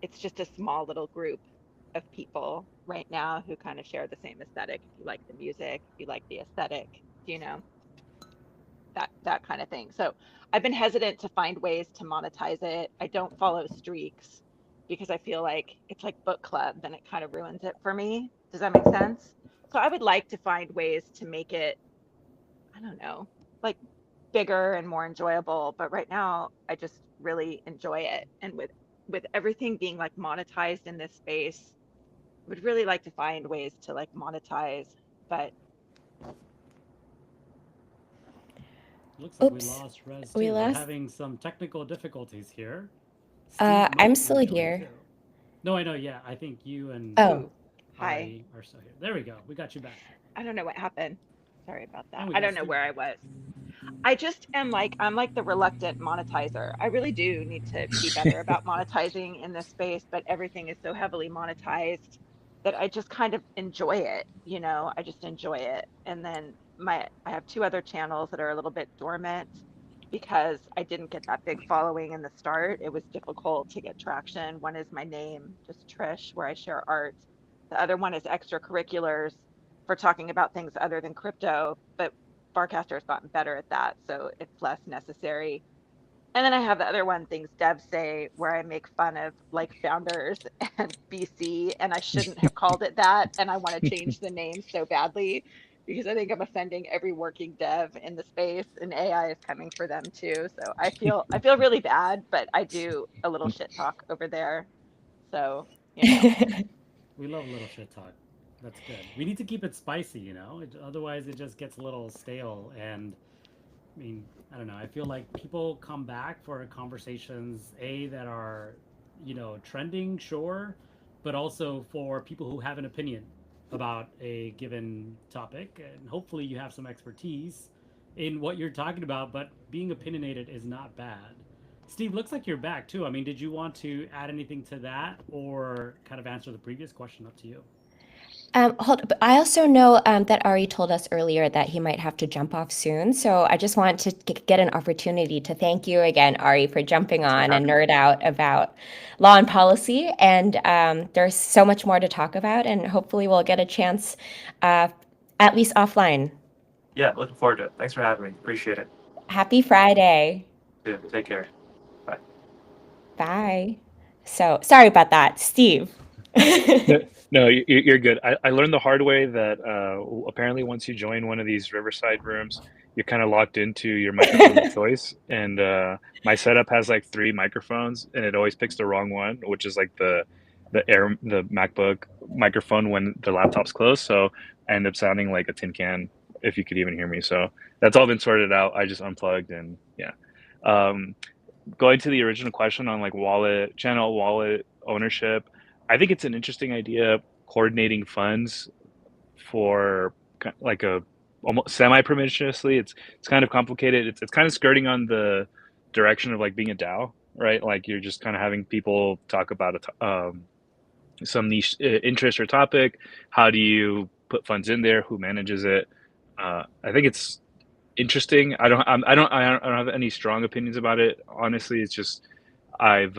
It's just a small little group of people right now who kind of share the same aesthetic. If you like the music, if you like the aesthetic, that kind of thing. So I've been hesitant to find ways to monetize it. I don't follow streaks because I feel like it's like book club and it kind of ruins it for me. Does that make sense? So I would like to find ways to make it, I don't know, like bigger and more enjoyable. But right now I just really enjoy it. And with everything being like monetized in this space, I would really like to find ways to like monetize, but Looks like Oops. we lost Rez We too. We're lost- having some technical difficulties here. Steve I'm might still rejoin here. too. No, I know. Yeah, I think you and Oh, Ooh, hi. Ari are still here. There we go. We got you back. I don't know what happened. Sorry about And that. we I got don't know Steve where I back. was. I just am like, I'm like the reluctant monetizer. I really do need to be better about monetizing in this space, but everything is so heavily monetized that I just kind of enjoy it, you know, I just enjoy it. And then I have two other channels that are a little bit dormant because I didn't get that big following in the start. It was difficult to get traction. One is my name, just Trish, where I share art. The other one is extracurriculars for talking about things other than crypto, but Farcaster has gotten better at that, so it's less necessary. And then I have the other one, things devs say, where I make fun of like founders and BC, and I shouldn't have called it that. And I want to change the name so badly because I think I'm offending every working dev in the space, and AI is coming for them too. So I feel really bad, but I do a little shit talk over there. So, you know. We love a little shit talk. That's good. We need to keep it spicy, you know. Otherwise, it just gets a little stale. And I mean, I don't know. I feel like people come back for conversations that are, trending, sure, but also for people who have an opinion about a given topic, and hopefully you have some expertise in what you're talking about. But being opinionated is not bad. Steve, looks like you're back too. I mean, did you want to add anything to that, or kind of answer the previous question? Up to you. but I also know that Ari told us earlier that he might have to jump off soon. So I just want to get an opportunity to thank you again, Ari, for jumping Thanks for on and having me. nerd out about law and policy. And there's so much more to talk about, and hopefully we'll get a chance, uh, at least offline. Yeah, looking forward to it. Thanks for having me. Appreciate it. Happy Friday. Take care. Bye. Bye. So sorry about that, Steve. No, no, you're good. I learned the hard way that apparently once you join one of these Riverside rooms, you're kind of locked into your microphone of choice. And my setup has like three microphones, and it always picks the wrong one, which is like the MacBook microphone when the laptop's closed. So I end up sounding like a tin can if you could even hear me. So that's all been sorted out. I just unplugged and yeah. Um, Going to the original question on like wallet ownership, I think it's an interesting idea coordinating funds for like a almost semi permissionlessly. It's kind of complicated. It's kind of skirting on the direction of like being a DAO, right? Like you're just kind of having people talk about some niche interest or topic. How do you put funds in there? Who manages it? I think it's interesting. I don't have any strong opinions about it. Honestly, it's just I've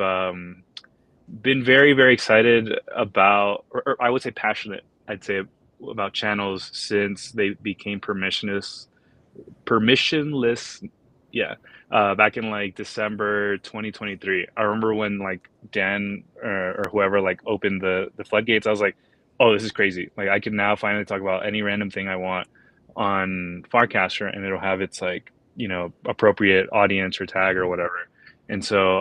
been very excited about, or I would say passionate. I'd say about channels since they became permissionless. Yeah, back in like December 2023. I remember when like Dan or whoever like opened the floodgates. I was like, oh, this is crazy. Like I can now finally talk about any random thing I want on Farcaster, and it'll have its like appropriate audience or tag or whatever. And so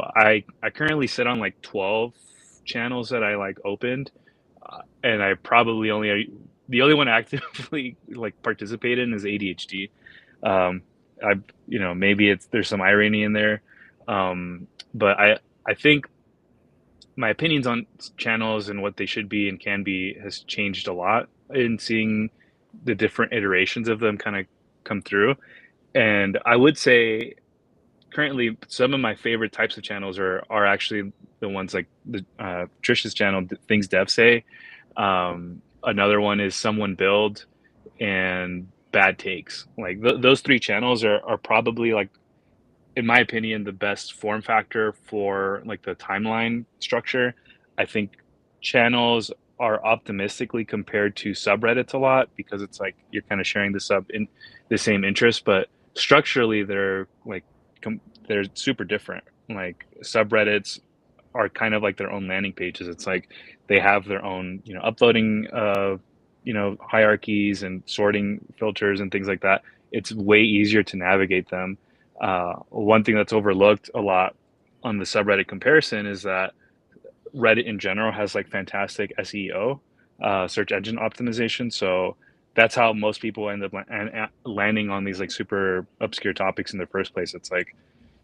I currently sit on like 12 channels that I like opened, and I probably only the only one actively like participate in is ADHD. Um, I maybe it's there's some irony in there, but I think my opinions on channels and what they should be and can be has changed a lot in seeing the different iterations of them kind of come through. And I would say currently some of my favorite types of channels are actually the ones like the Trish's channel, Things Dev Say. Another one is Someone Build and Bad Takes. Like those three channels are probably like, in my opinion, the best form factor for like the timeline structure. I think channels are optimistically compared to subreddits a lot because it's like you're kind of sharing the same interest, but structurally they're like they're super different. Like subreddits are kind of like their own landing pages. It's like they have their own, uploading, hierarchies and sorting filters and things like that. It's way easier to navigate them. One thing that's overlooked a lot on the subreddit comparison is that Reddit in general has like fantastic SEO, search engine optimization. So that's how most people end up landing on these like super obscure topics in the first place. It's like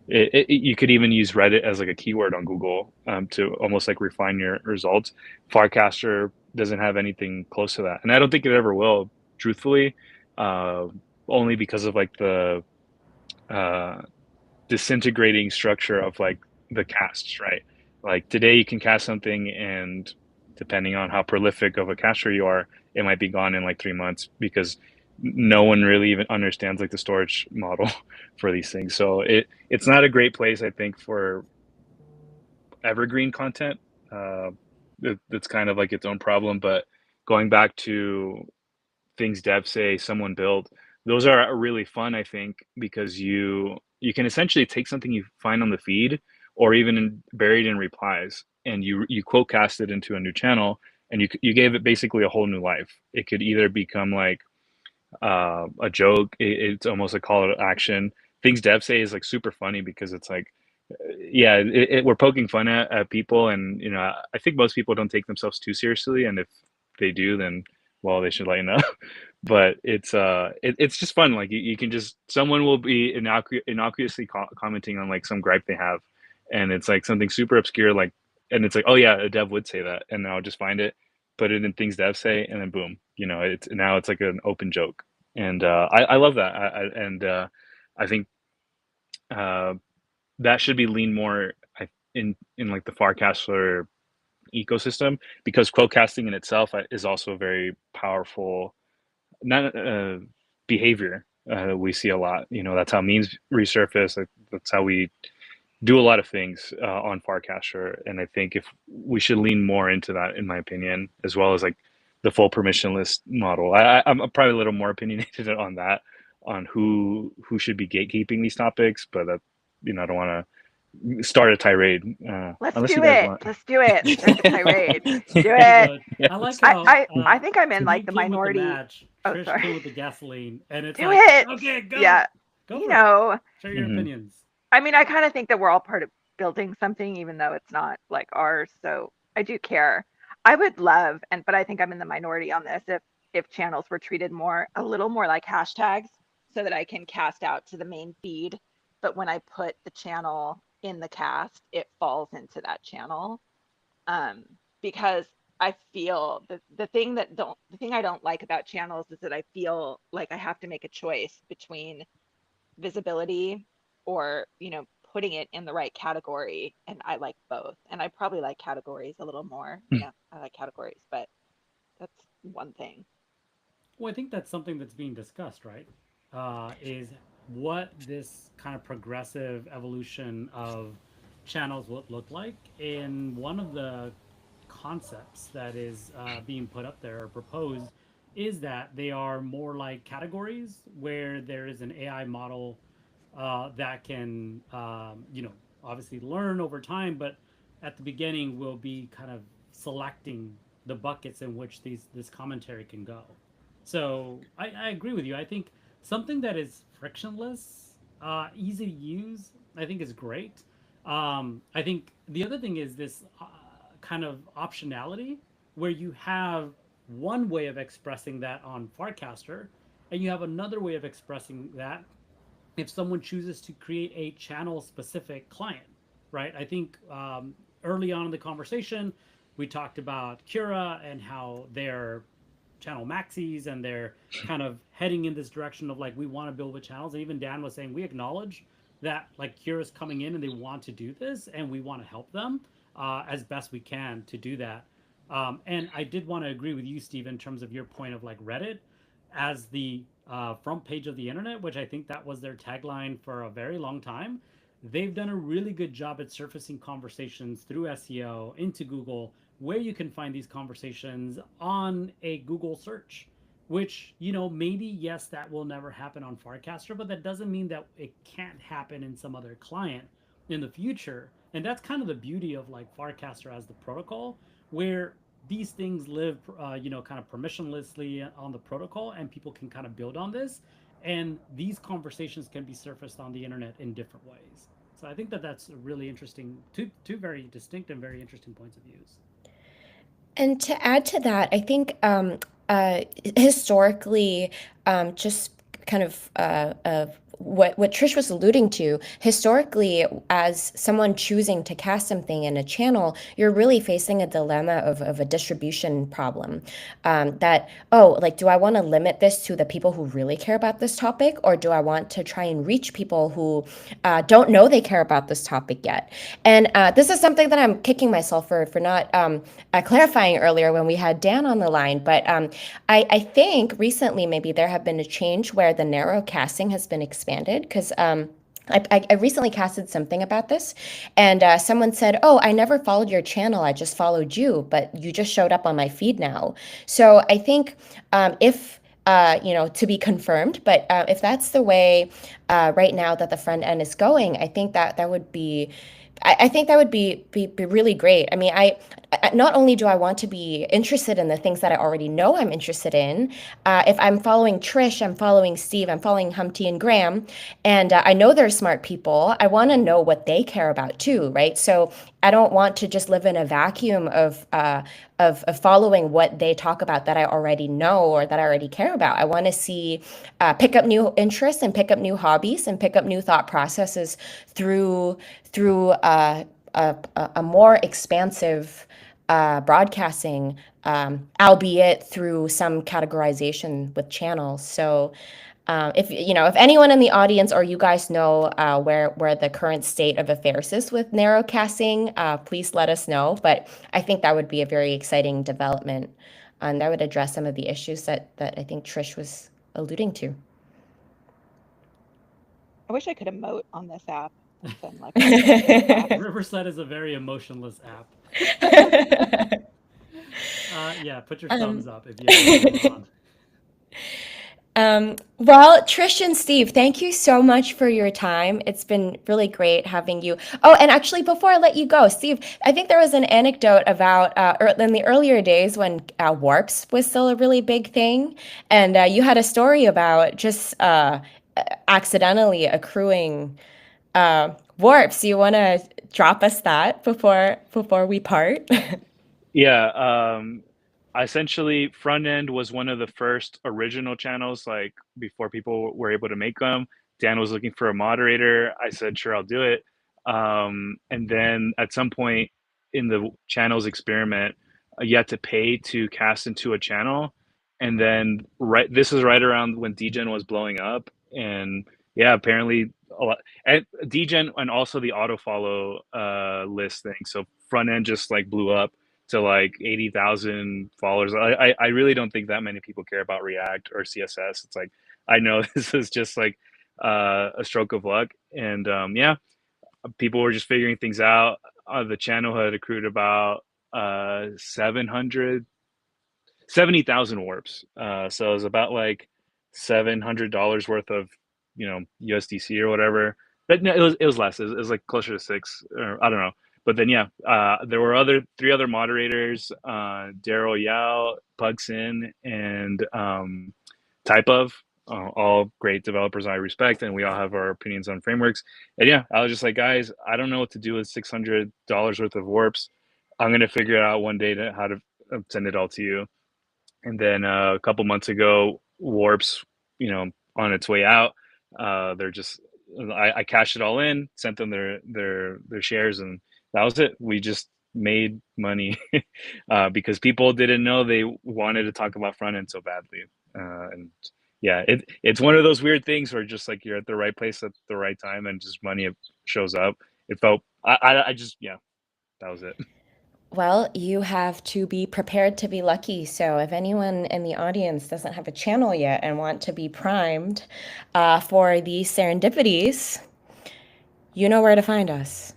You could even use Reddit as like a keyword on Google to almost like refine your results. Farcaster doesn't have anything close to that, and I don't think it ever will, truthfully, uh, only because of like the uh, disintegrating structure of like the casts, right? Like today you can cast something, and depending on how prolific of a caster you are, it might be gone in like 3 months because no one really even understands like the storage model for these things. So it's not a great place, I think, for evergreen content. Uh, that's kind of like its own problem. But going back to things devs say someone built, those are really fun, I think, because you can essentially take something you find on the feed or even buried in replies, and you quote cast it into a new channel, and you gave it basically a whole new life. It could either become like a joke. It's almost a call to action. Things devs say is like super funny because it's like, yeah, we're poking fun at people, and I think most people don't take themselves too seriously, and if they do, then well, they should lighten up. But it's just fun. Like you can just someone will be innocuously commenting on like some gripe they have, and it's like something super obscure, like, and it's like, oh yeah, a dev would say that, and then I'll just find it, put it in things devs say, and then boom, it's like an open joke, and I love that. I think uh, that should be leaned more in like the Farcaster ecosystem, because quote-casting in itself is also a very powerful not behavior. We see a lot. That's how memes resurface. That's how we do a lot of things on Farcaster, and I think if we should lean more into that, in my opinion, as well as like the full permissionless model. I'm probably a little more opinionated on that, on who should be gatekeeping these topics, but I don't want to start a tirade Let's unless you do guys it. want. Let's do it. Start the tirade. Do Pretty it. good. Yeah. I like I, how I I think I'm in like you the came with the minority. match, Oh, Trish sorry. came with the gasoline, and it's Do like, it. okay, go, Yeah. go You for it. know, Share your Mhm. opinions. I mean, I kind of think that we're all part of building something, even though it's not like ours. So I do care. I would love, but I think I'm in the minority on this. If channels were treated a little more like hashtags, so that I can cast out to the main feed, but when I put the channel in the cast, it falls into that channel. Um, because I feel the thing I don't like about channels is that I feel like I have to make a choice between visibility or putting it in the right category, and I like both, and I probably like categories a little more. I like categories, but that's one thing. Well, I think that's something that's being discussed, right? Is what this kind of progressive evolution of channels would look like. And one of the concepts that is being put up there or proposed is that they are more like categories where there is an AI model that can, obviously learn over time, but at the beginning will be kind of selecting the buckets in which this commentary can go. So I agree with you. I think something that is frictionless, easy to use, I think is great. I think the other thing is this kind of optionality where you have one way of expressing that on Farcaster, and you have another way of expressing that if someone chooses to create a channel specific client, right? I think early on in the conversation, we talked about Cura and how they're channel maxis and they're kind of heading in this direction of like, we want to build with channels. And even Dan was saying, we acknowledge that like Cura's coming in and they want to do this and we want to help them as best we can to do that. And I did want to agree with you, Steve, in terms of your point of like Reddit as the front page of the internet, which I think that was their tagline for a very long time. They've done a really good job at surfacing conversations through SEO into Google where you can find these conversations on a Google search, which, maybe, yes, that will never happen on Farcaster, but that doesn't mean that it can't happen in some other client in the future. And that's kind of the beauty of like Farcaster as the protocol, where these things live, kind of permissionlessly on the protocol, and people can kind of build on this. And these conversations can be surfaced on the internet in different ways. So I think that that's really interesting. Two very distinct and very interesting points of views. And to add to that, I think historically, just kind of what Trish was alluding to, historically, as someone choosing to cast something in a channel, you're really facing a dilemma of a distribution problem. That, oh, like, do I want to limit this to the people who really care about this topic, or do I want to try and reach people who don't know they care about this topic yet? And this is something that I'm kicking myself for not clarifying earlier when we had Dan on the line. But I think recently maybe there have been a change where the narrow casting has been expanded, because I recently casted something about this, and someone said, "Oh, I never followed your channel. I just followed you, but you just showed up on my feed now." So I think if to be confirmed, but if that's the way right now that the front end is going, I think that would be. I think that would be really great. I mean, I not only do I want to be interested in the things that I already know I'm interested in. If I'm following Trish, I'm following Steve, I'm following Humpty and Graham, and I know they're smart people. I want to know what they care about too, right? So I don't want to just live in a vacuum of following what they talk about that I already know or that I already care about. I want to see pick up new interests and pick up new hobbies and pick up new thought processes through a more expansive broadcasting, albeit through some categorization with channels. So if anyone in the audience or you guys know where the current state of affairs is with narrowcasting, please let us know. But I think that would be a very exciting development, and that would address some of the issues that I think Trish was alluding to. I wish I could emote on this app and send like a Riverside is a very emotionless app. Yeah, put your thumbs up if you have on. Well, Trish and Steve, thank you so much for your time. It's been really great having you. Oh, and actually, before I let you go, Steve, I think there was an anecdote about in the earlier days when warps was still a really big thing, and you had a story about just accidentally accruing warps. You want to drop us that before we part? Yeah, essentially, front end was one of the first original channels, like before people were able to make them. Dan was looking for a moderator. I said, sure, I'll do it. And then at some point in the channel's experiment, you had to pay to cast into a channel. And then this is right around when DGen was blowing up. And yeah, apparently a lot, and DGen and also the auto follow list thing. So front end just like blew up to like 80,000 followers. I really don't think that many people care about React or CSS. It's like, I know this is just like a stroke of luck. And yeah, people were just figuring things out. The channel had accrued about 70,000 warps. So it was about like $700 worth of, USDC or whatever. But no, it was less. It was like closer to six, or I don't know. But then yeah, there were three other moderators, Daryl Yao, Pugsin, and Type of, all great developers I respect, and we all have our opinions on frameworks. And yeah, I was just like, guys, I don't know what to do with $600 worth of warps. I'm gonna figure it out one day how to send it all to you. And then a couple months ago, warps, on its way out, they're just I cashed it all in, sent them their shares, and that was it. We just made money because people didn't know they wanted to talk about front end so badly. And yeah, it's one of those weird things where just like you're at the right place at the right time and just money shows up. It felt I just, yeah, that was it. Well, you have to be prepared to be lucky. So if anyone in the audience doesn't have a channel yet and want to be primed for these serendipities, you know where to find us.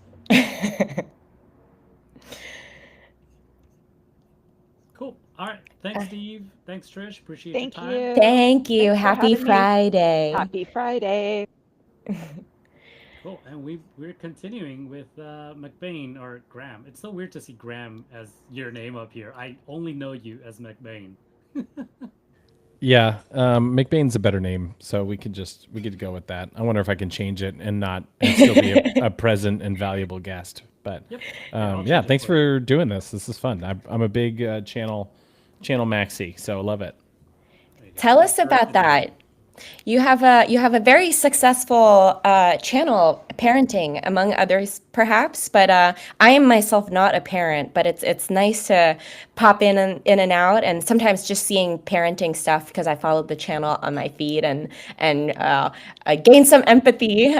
Cool. All right. Thanks, Steve. Thanks, Trish. Appreciate your time. you. Thank you. Thanks for Happy having me. Friday. Happy Friday. Cool. And we're continuing with McBain or Graham. It's so weird to see Graham as your name up here. I only know you as McBain. Yeah, McBain's a better name, so we could go with that. I wonder if I can change it and still be a present and valuable guest. But Yep. yeah, thanks for doing this. This is fun. I'm a big channel maxi, so love it. Tell us about that. You have a very successful channel, parenting among others, perhaps. But I am myself not a parent, but it's nice to pop in and out, and sometimes just seeing parenting stuff because I followed the channel on my feed and I gained some empathy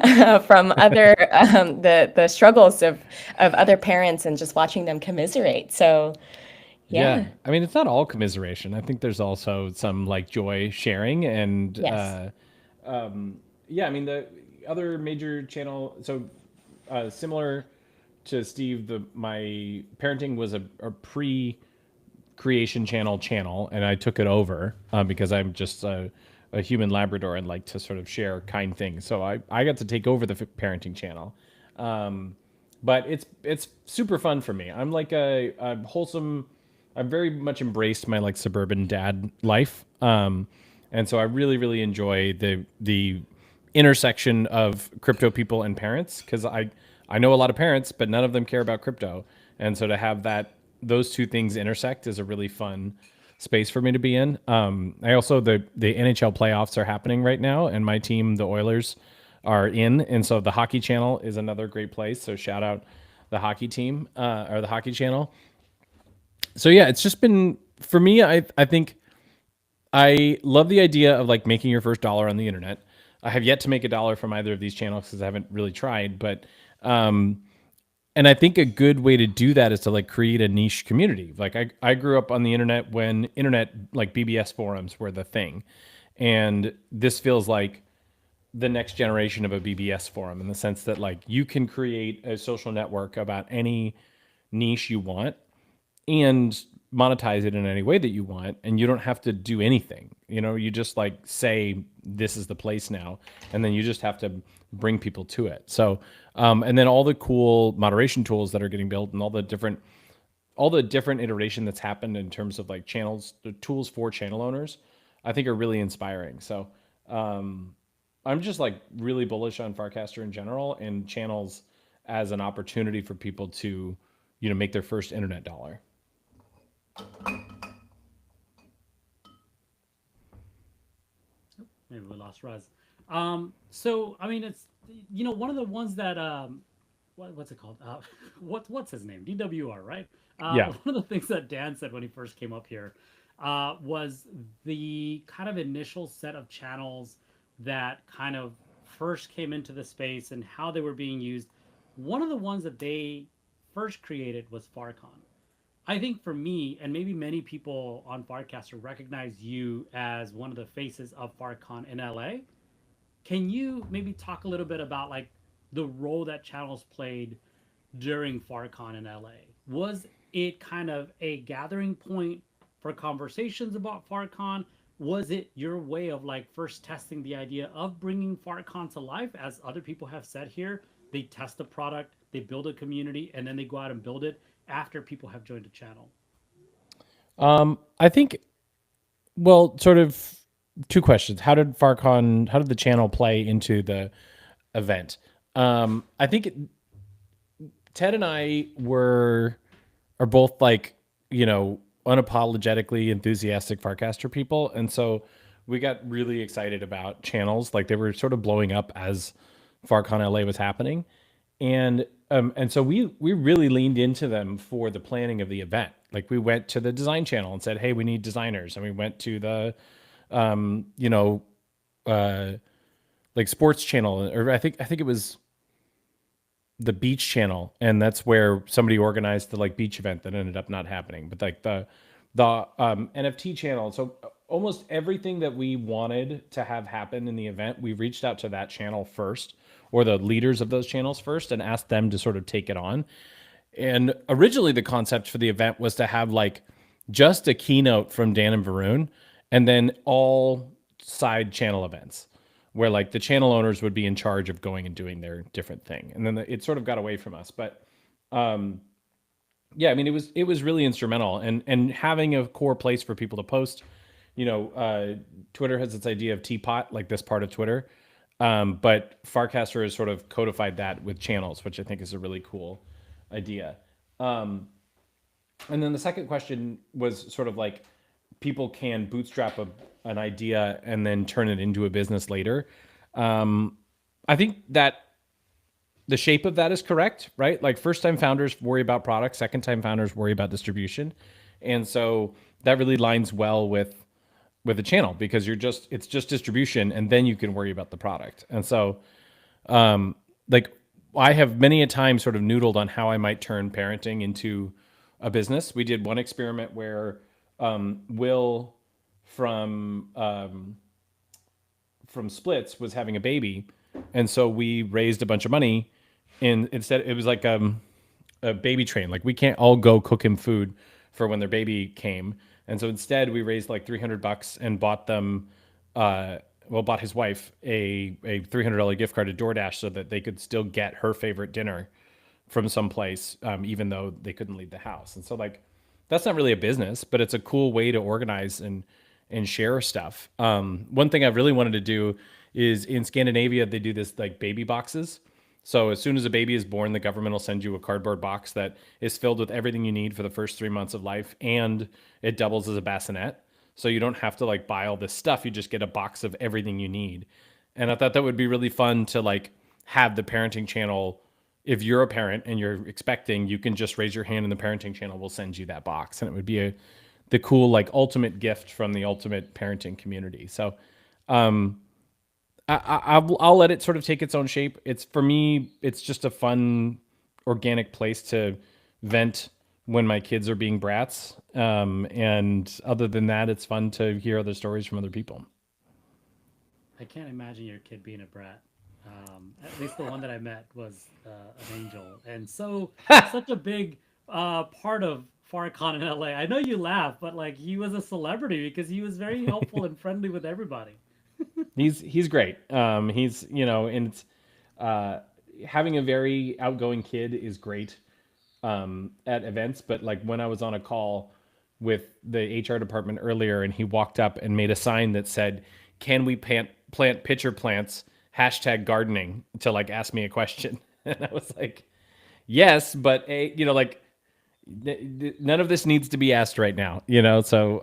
from other the struggles of other parents and just watching them commiserate. So yeah. I mean, it's not all commiseration. I think there's also some like joy sharing and Yes. yeah, I mean the other major channel. So similar to Steve, my parenting was a pre-creation channel, and I took it over because I'm just a human Labrador and like to sort of share kind things. So I got to take over the parenting channel, but it's super fun for me. I'm like a wholesome. I've very much embraced my like suburban dad life, and so I really enjoy the intersection of crypto people and parents because I know a lot of parents, but none of them care about crypto, and so to have those two things intersect is a really fun space for me to be in. I also the NHL playoffs are happening right now, and my team, the Oilers, are in, and so the hockey channel is another great place. So shout out the hockey team or the hockey channel. So yeah, it's just been for me. I think I love the idea of like making your first dollar on the internet. I have yet to make a dollar from either of these channels because I haven't really tried, but and I think a good way to do that is to like create a niche community. Like I grew up on the internet when internet like BBS forums were the thing. And this feels like the next generation of a BBS forum in the sense that like you can create a social network about any niche you want and monetize it in any way that you want, and you don't have to do anything. You just like say this is the place now, and then you just have to bring people to it. So and then all the cool moderation tools that are getting built and all the different iteration that's happened in terms of like channels, the tools for channel owners, I think are really inspiring. So I'm just like really bullish on Farcaster in general and channels as an opportunity for people to make their first internet dollar. Maybe we lost Raz. So I mean, it's one of the ones that what's it called? What's his name? DWR, right? Yeah. One of the things that Dan said when he first came up here was the kind of initial set of channels that kind of first came into the space and how they were being used. One of the ones that they first created was Farcon. I think for me, and maybe many people on Farcaster recognize you as one of the faces of Farcon in LA. Can you maybe talk a little bit about like the role that channels played during Farcon in LA? Was it kind of a gathering point for conversations about Farcon? Was it your way of like first testing the idea of bringing Farcon to life? As other people have said here, they test the product, they build a community, and then they go out and build it after people have joined the channel. I think, well, sort of two questions. How did the channel play into the event? I think Ted and I are both like, unapologetically enthusiastic Farcaster people. And so we got really excited about channels. Like they were sort of blowing up as Farcon LA was happening. And so we really leaned into them for the planning of the event. Like we went to the design channel and said, "Hey, we need designers." And we went to the, like sports channel, or I think it was the beach channel, and that's where somebody organized the like beach event that ended up not happening. But like the NFT channel. So almost everything that we wanted to have happen in the event, we reached out to that channel first, or the leaders of those channels first, and asked them to sort of take it on. And originally the concept for the event was to have like just a keynote from Dan and Varun, and then all side channel events where like the channel owners would be in charge of going and doing their different thing. And then it sort of got away from us. But yeah, I mean, it was really instrumental, and having a core place for people to post. Twitter has its idea of teapot, like this part of Twitter. But Farcaster has sort of codified that with channels, which I think is a really cool idea. And then the second question was sort of like people can bootstrap an idea and then turn it into a business later. I think that the shape of that is correct, right? Like first time founders worry about product, second time founders worry about distribution. And so that really lines well with a channel because it's just distribution and then you can worry about the product. And so like I have many a time sort of noodled on how I might turn parenting into a business. We did one experiment where Will from Splits was having a baby, and so we raised a bunch of money. And instead, it was like a baby train. Like we can't all go cook him food for when their baby came, and so instead we raised like $300 and bought them. Bought his wife a $300 gift card to DoorDash so that they could still get her favorite dinner from someplace, even though they couldn't leave the house. And so like that's not really a business, but it's a cool way to organize and share stuff. One thing I really wanted to do is in Scandinavia, they do this like baby boxes. So as soon as a baby is born, the government will send you a cardboard box that is filled with everything you need for the first 3 months of life, and it doubles as a bassinet. So you don't have to like buy all this stuff. You just get a box of everything you need. And I thought that would be really fun to like have the parenting channel. If you're a parent and you're expecting, you can just raise your hand and the parenting channel will send you that box. And it would be the cool, like ultimate gift from the ultimate parenting community. So I'll let it sort of take its own shape. It's for me, it's just a fun, organic place to vent when my kids are being brats. And other than that, it's fun to hear other stories from other people. I can't imagine your kid being a brat. At least the one that I met was an angel, and such a big part of Farcon in LA. I know you laugh, but like he was a celebrity because he was very helpful and friendly with everybody. He's great. He's and it's, having a very outgoing kid is great at events. But like when I was on a call with the HR department earlier, and he walked up and made a sign that said, "Can we plant pitcher plants? #gardening" to like ask me a question, and I was like, "Yes, but like." None of this needs to be asked right now, so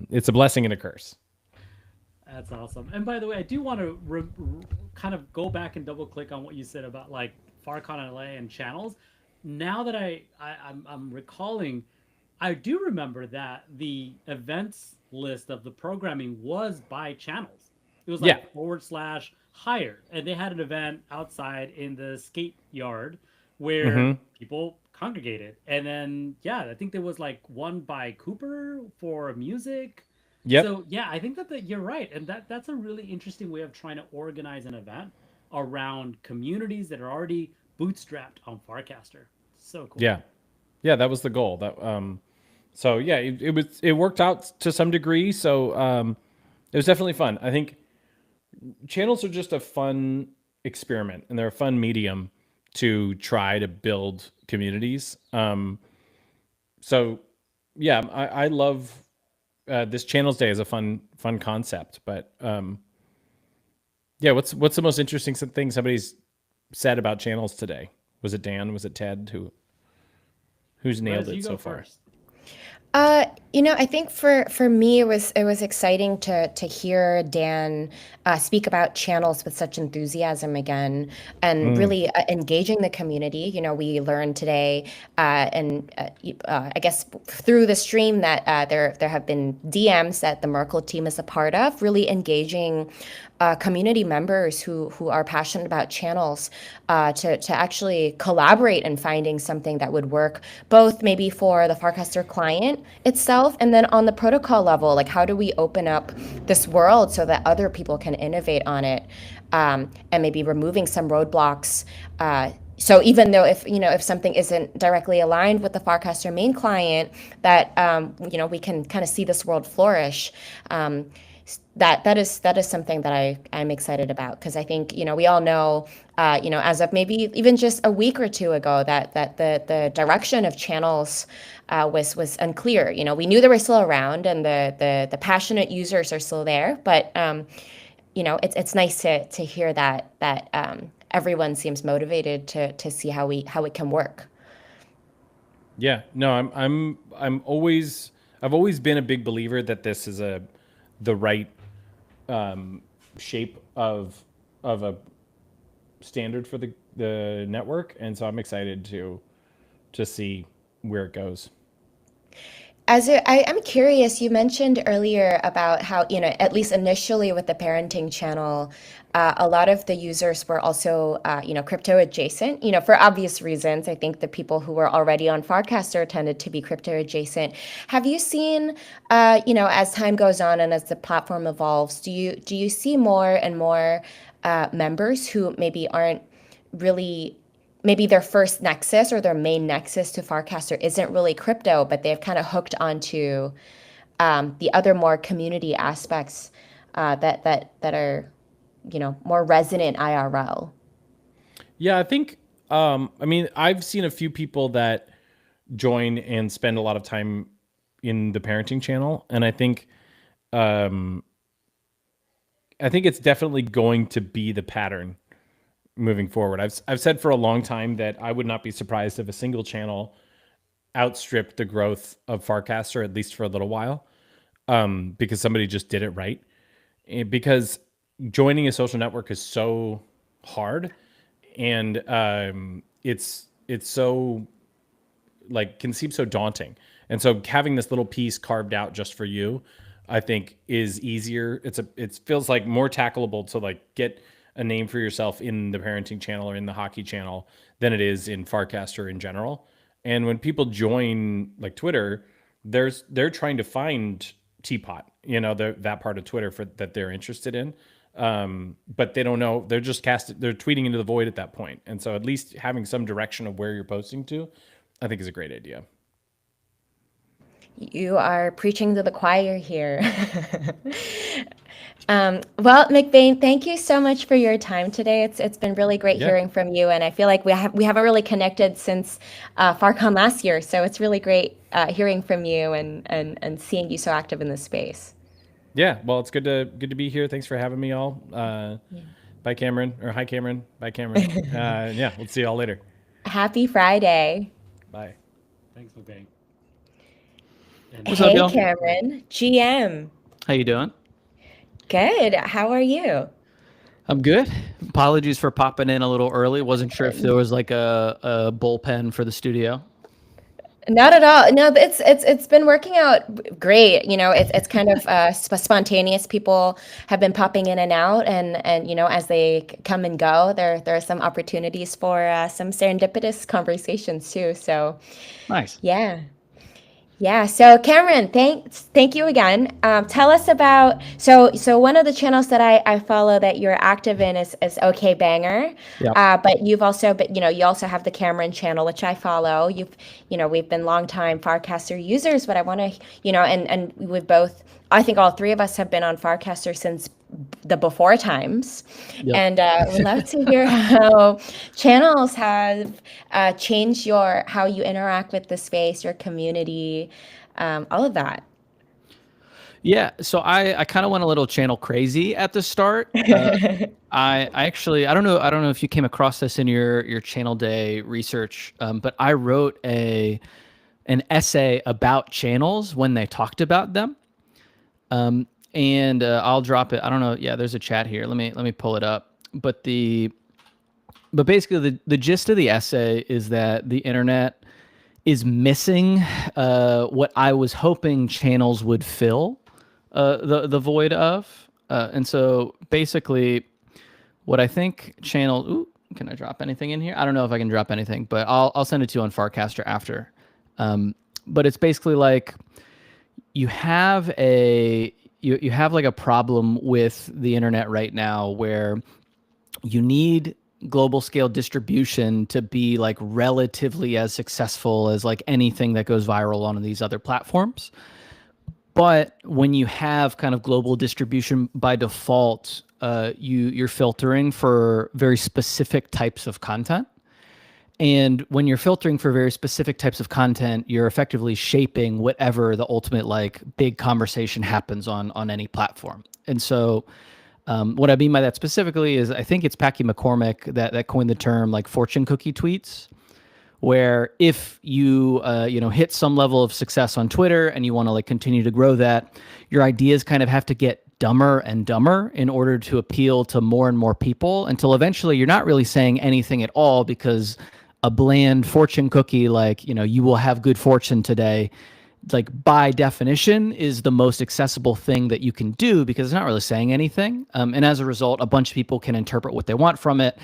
it's a blessing and a curse. That's awesome. And by the way, I do want to kind of go back and double click on what you said about like Farcon LA and channels. Now that I'm recalling, I do remember that the events list of the programming was by channels. It was like /hired, and they had an event outside in the skate yard where people congregated. And then I think there was like one by Cooper for music. Yep. So I think that you're right, and that's a really interesting way of trying to organize an event around communities that are already bootstrapped on Farcaster. So cool. Yeah, that was the goal. That so it worked out to some degree. So it was definitely fun. I think channels are just a fun experiment, and they're a fun medium to try to build communities. So I love this Channels Day is a fun concept. But what's the most interesting thing somebody's said about channels today? Was it Dan? Was it Ted? Who's nailed it so far? I think for me it was exciting to hear Dan speak about channels with such enthusiasm again, and really engaging the community. We learned today, and I guess through the stream that there have been DMs that the Merkle team is a part of, really engaging community members who are passionate about channels to actually collaborate in finding something that would work both maybe for the Farcaster client itself, and then on the protocol level, like how do we open up this world so that other people can innovate on it, and maybe removing some roadblocks. So even though if something isn't directly aligned with the Farcaster main client, that we can kind of see this world flourish. That is something that I'm excited about, because I think we all know as of maybe even just a week or two ago that the direction of channels was unclear. We knew they were still around, and the passionate users are still there, but it's nice to hear that everyone seems motivated to see how it can work. Yeah, no, I'm always I've always been a big believer that this is the right shape of a standard for the network, and so I'm excited to see where it goes. I'm curious, you mentioned earlier about how, at least initially with the parenting channel, a lot of the users were also, crypto adjacent, for obvious reasons. I think the people who were already on Farcaster tended to be crypto adjacent. Have you seen, as time goes on and as the platform evolves, do you see more and more members who maybe aren't really, maybe their first nexus or their main nexus to Farcaster isn't really crypto, but they've kind of hooked onto the other more community aspects that are, more resonant IRL? Yeah, I think. I mean, I've seen a few people that join and spend a lot of time in the parenting channel, and I think it's definitely going to be the pattern moving forward. I've said for a long time that I would not be surprised if a single channel outstripped the growth of Farcaster, at least for a little while, because somebody just did it right. And because joining a social network is so hard, and it's so like can seem so daunting. And so having this little piece carved out just for you, I think is easier. It feels like more tackleable to like get a name for yourself in the parenting channel or in the hockey channel than it is in Farcaster in general. And when people join like Twitter, they're trying to find Teapot, that part of Twitter that they're interested in. But they don't know. They're just they're tweeting into the void at that point. And so at least having some direction of where you're posting to, I think is a great idea. You are preaching to the choir here. Well, McBain, thank you so much for your time today. It's been really great hearing from you, and I feel like we haven't really connected since FarCon last year. So it's really great hearing from you and seeing you so active in this space. Yeah, well, it's good to be here. Thanks for having me all. Bye, Cameron. Or hi, Cameron. Bye, Cameron. Yeah, we'll see you all later. Happy Friday. Bye. Thanks, McBain. What's up, Hey, y'all? Cameron, GM. How you doing? Good. How are you? I'm good. Apologies for popping in a little early. Wasn't sure if there was like a bullpen for the studio. Not at all. No, it's been working out great. It's kind of spontaneous. People have been popping in and out, and as they come and go, there are some opportunities for some serendipitous conversations too. So, Nice. Yeah. So Cameron, thank you again. Tell us about so one of the channels that I follow that you're active in is OK Banger. Yep. But you've also you also have the Cameron channel, which I follow. We've been longtime Farcaster users, but I want to and we've both, I think all three of us have been on Farcaster since the before times. Yep. And we'd love to hear how channels have changed how you interact with the space, your community, all of that. Yeah, so I kind of went a little channel crazy at the start. I actually I don't know if you came across this in your channel day research, but I wrote an essay about channels when they talked about them. And I'll drop it. I don't know. Yeah, there's a chat here. Let me pull it up. But basically the gist of the essay is that the internet is missing what I was hoping channels would fill the void of. And so basically what I think channel, ooh, can I drop anything in here? I don't know if I can drop anything, but I'll send it to you on Farcaster after. But it's basically like you have you have like a problem with the internet right now where you need global scale distribution to be like relatively as successful as like anything that goes viral on these other platforms. But when you have kind of global distribution by default, you're filtering for very specific types of content. And when you're filtering for very specific types of content, you're effectively shaping whatever the ultimate like big conversation happens on any platform. And so what I mean by that specifically is I think it's Packy McCormick that coined the term like fortune cookie tweets, where if you hit some level of success on Twitter and you want to like continue to grow that, your ideas kind of have to get dumber and dumber in order to appeal to more and more people, until eventually you're not really saying anything at all, because a bland fortune cookie like, you will have good fortune today, like by definition is the most accessible thing that you can do, because it's not really saying anything. And as a result, a bunch of people can interpret what they want from it.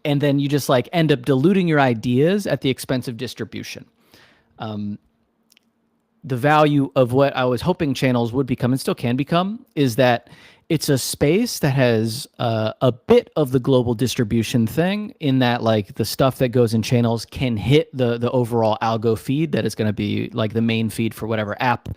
And then you just like end up diluting your ideas at the expense of distribution. The value of what I was hoping channels would become, and still can become, is that it's a space that has a bit of the global distribution thing, in that like the stuff that goes in channels can hit the overall algo feed that is going to be like the main feed for whatever app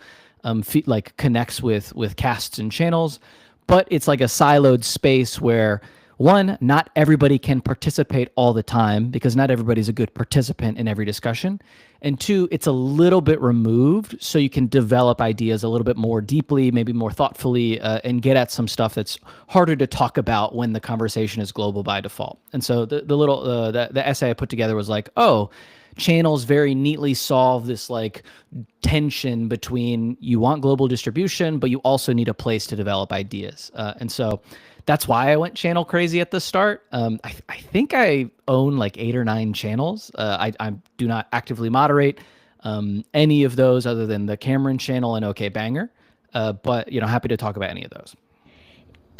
feed, like connects with casts and channels. But it's like a siloed space where, one, not everybody can participate all the time, because not everybody's a good participant in every discussion. And two, it's a little bit removed, so you can develop ideas a little bit more deeply, maybe more thoughtfully, and get at some stuff that's harder to talk about when the conversation is global by default. And so the essay I put together was like, oh, channels very neatly solve this like tension between, you want global distribution, but you also need a place to develop ideas. And so that's why I went channel crazy at the start. I think I own like 8 or 9 channels. I do not actively moderate any of those other than the Cameron channel and OK Banger. But happy to talk about any of those.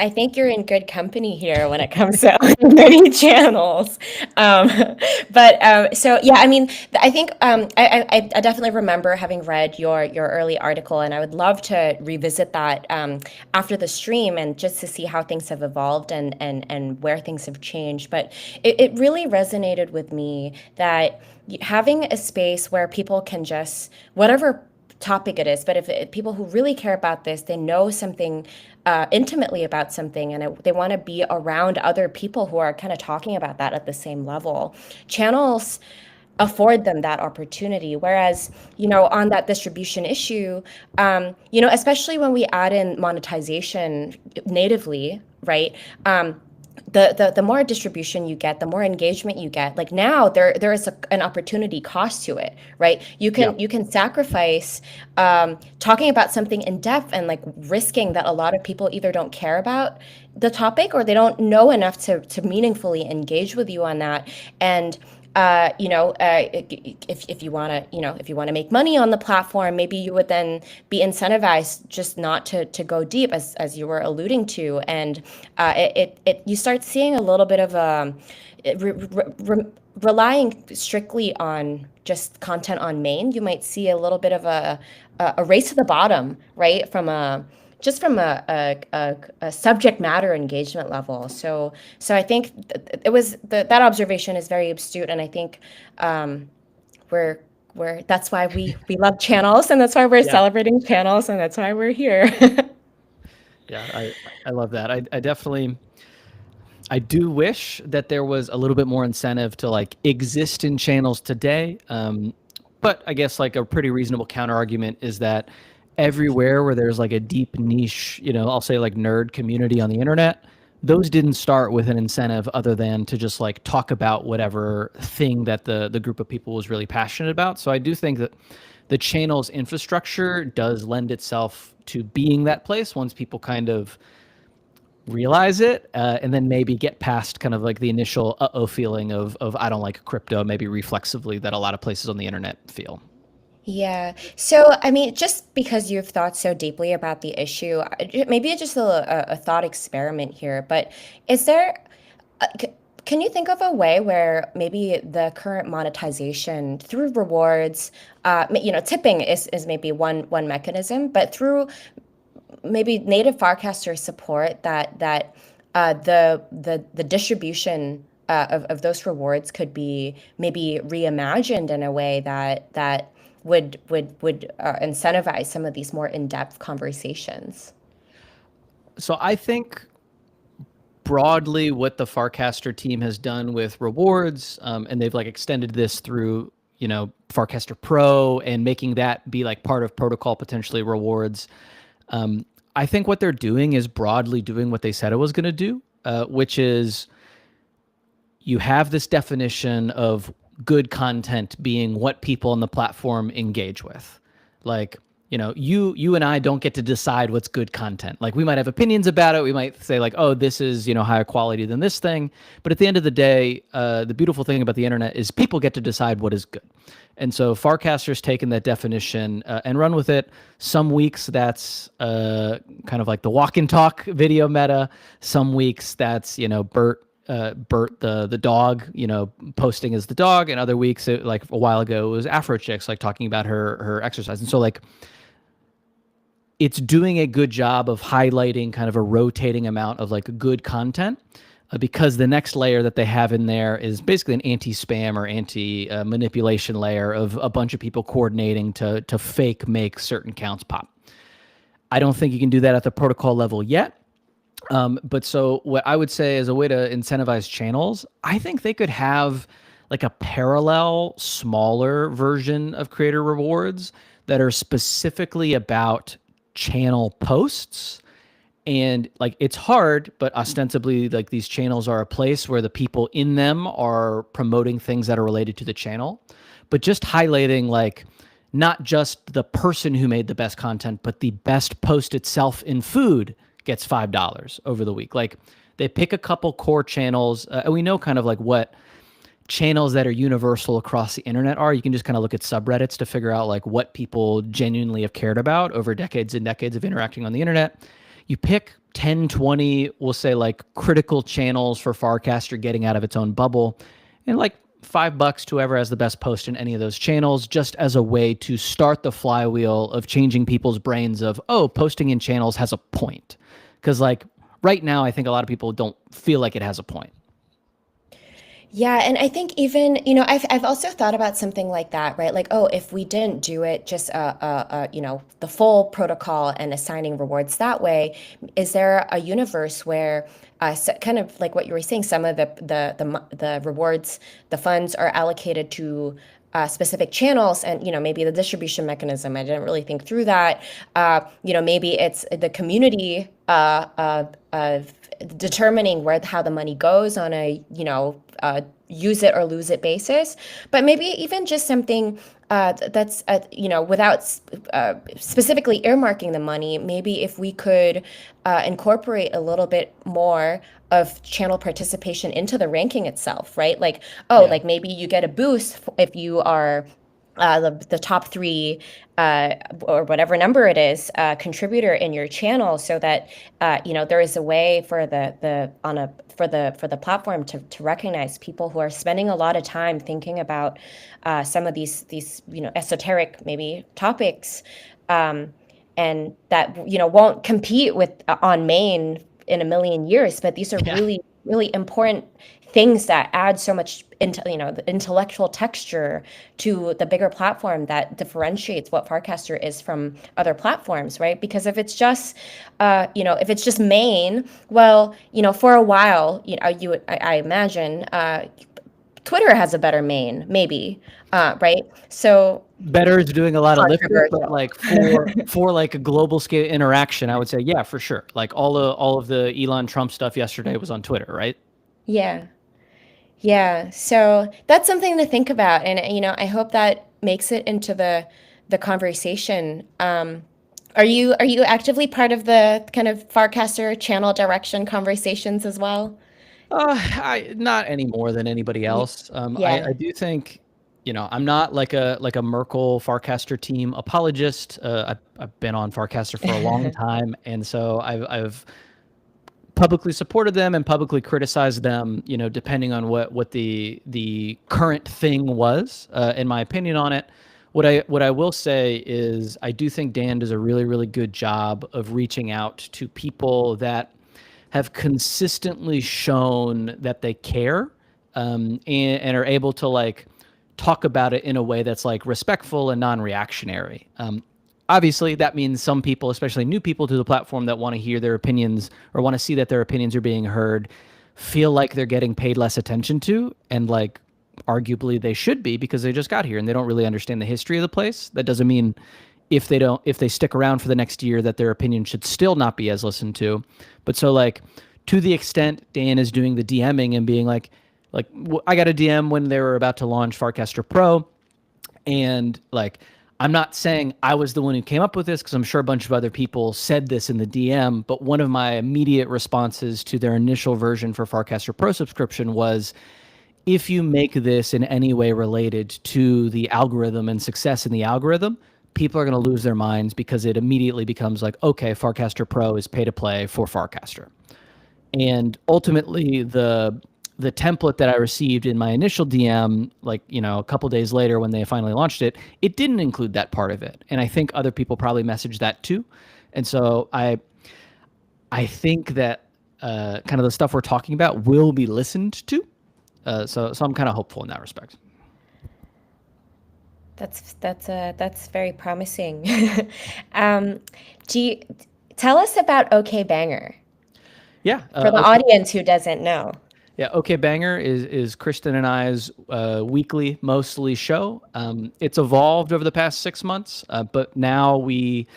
I think you're in good company here when it comes to many channels. So yeah, I mean, I think I definitely remember having read your early article, and I would love to revisit that after the stream, and just to see how things have evolved and where things have changed. But it really resonated with me that having a space where people can just, whatever topic it is, but if people who really care about this, they know something intimately about something, and they want to be around other people who are kind of talking about that at the same level. Channels afford them that opportunity. Whereas, on that distribution issue, especially when we add in monetization natively, right? The more distribution you get, the more engagement you get. Like now, there is an opportunity cost to it, right? You can sacrifice talking about something in depth and like risking that a lot of people either don't care about the topic, or they don't know enough to meaningfully engage with you on that. And if you want to make money on the platform, maybe you would then be incentivized just not to go deep, as you were alluding to, and you start seeing a little bit of relying strictly on just content on main. You might see a little bit of a race to the bottom, right? From a subject matter engagement level. So I think it was that observation is very astute, and I think we're that's why we love channels, and that's why we're celebrating channels, and that's why we're here. Yeah, I love that. I definitely, I do wish that there was a little bit more incentive to like exist in channels today. But I guess like a pretty reasonable counter argument is that everywhere where there's like a deep niche, I'll say like nerd community on the internet, those didn't start with an incentive other than to just like talk about whatever thing that the group of people was really passionate about. So I do think that the channel's infrastructure does lend itself to being that place once people kind of realize it, and then maybe get past kind of like the initial uh-oh feeling of I don't like crypto, maybe reflexively, that a lot of places on the internet feel. Yeah. So, I mean, just because you've thought so deeply about the issue, maybe it's just a thought experiment here, but is there, can you think of a way where maybe the current monetization through rewards, tipping is maybe one mechanism, but through maybe native Farcaster support, that the distribution of those rewards could be maybe reimagined in a way that would incentivize some of these more in-depth conversations. So I think broadly what the Farcaster team has done with rewards, and they've like extended this through, Farcaster Pro, and making that be like part of protocol, potentially rewards. I think what they're doing is broadly doing what they said it was going to do, which is you have this definition of good content being what people on the platform engage with. Like, you and I don't get to decide what's good content. Like, we might have opinions about it. We might say like, oh, this is, higher quality than this thing. But at the end of the day, the beautiful thing about the internet is people get to decide what is good. And so Farcaster's taken that definition and run with it. Some weeks that's kind of like the walk and talk video meta. Some weeks that's, Bert the dog, posting as the dog, and other weeks, like a while ago, it was Afro Chicks, like talking about her exercise. And so like, it's doing a good job of highlighting kind of a rotating amount of like good content, because the next layer that they have in there is basically an anti-spam or anti-manipulation layer of a bunch of people coordinating to fake make certain counts pop. I don't think you can do that at the protocol level yet. But so what I would say as a way to incentivize channels, I think they could have like a parallel, smaller version of creator rewards that are specifically about channel posts. And like, it's hard, but ostensibly like these channels are a place where the people in them are promoting things that are related to the channel, but just highlighting like not just the person who made the best content, but the best post itself in food gets $5 over the week. Like, they pick a couple core channels, and we know kind of like what channels that are universal across the internet are. You can just kind of look at subreddits to figure out like what people genuinely have cared about over decades and decades of interacting on the internet. You pick 10, 20, we'll say like critical channels for Farcaster getting out of its own bubble, and like $5 to whoever has the best post in any of those channels, just as a way to start the flywheel of changing people's brains of, oh, posting in channels has a point. Because like right now, I think a lot of people don't feel like it has a point. Yeah, and I think even, I've also thought about something like that, right? Like, oh, if we didn't do it just, the full protocol and assigning rewards that way, is there a universe where, kind of like what you were saying, some of the rewards, the funds are allocated to specific channels, and maybe the distribution mechanism, I didn't really think through that. Maybe it's the community of determining how the money goes on a use it or lose it basis, but maybe even just something that's without specifically earmarking the money. Maybe if we could incorporate a little bit more of channel participation into the ranking itself, right? Like, like maybe you get a boost if you are the top 3 or whatever number it is contributor in your channel, so that there is a way for the platform to recognize people who are spending a lot of time thinking about some of these esoteric maybe topics, and that won't compete with on main in a million years, but these are really, really important things that add so much the intellectual texture to the bigger platform that differentiates what Farcaster is from other platforms, right? Because if it's just if it's just main, well, for a while, I imagine Twitter has a better main, maybe, right? So Better is doing a lot of lifting, but like for like a global scale interaction, I would say, yeah, for sure. Like all of the Elon Trump stuff yesterday was on Twitter, right? Yeah. Yeah, so that's something to think about, and I hope that makes it into the conversation. Are you actively part of the kind of Farcaster channel direction conversations as well? I not any more than anybody else. Yeah. I do think, I'm not like a Merkel Farcaster team apologist. I've been on Farcaster for a long time, and so I've publicly supported them and publicly criticized them, depending on what the current thing was, in my opinion on it. What I will say is I do think Dan does a really, really good job of reaching out to people that have consistently shown that they care, and are able to like talk about it in a way that's like respectful and non-reactionary. Obviously, that means some people, especially new people to the platform that want to hear their opinions or want to see that their opinions are being heard, feel like they're getting paid less attention to, and like arguably they should be because they just got here and they don't really understand the history of the place. That doesn't mean if they stick around for the next year that their opinion should still not be as listened to. But so like to the extent Dan is doing the DMing and being like, like I got a DM when they were about to launch Farcaster Pro, and like I'm not saying I was the one who came up with this because I'm sure a bunch of other people said this in the DM, but one of my immediate responses to their initial version for Farcaster Pro subscription was, if you make this in any way related to the algorithm and success in the algorithm, people are going to lose their minds because it immediately becomes like, okay, Farcaster Pro is pay to play for Farcaster. And ultimately, the template that I received in my initial DM, like, you know, a couple days later when they finally launched it, it didn't include that part of it. And I think other people probably messaged that too. And so I think that kind of the stuff we're talking about will be listened to. So I'm kind of hopeful in that respect. That's very promising. Tell us about OK Banger? Yeah, for the audience who doesn't know. Yeah, OK Banger is Kristen and I's weekly, mostly show. It's evolved over the past 6 months, but now we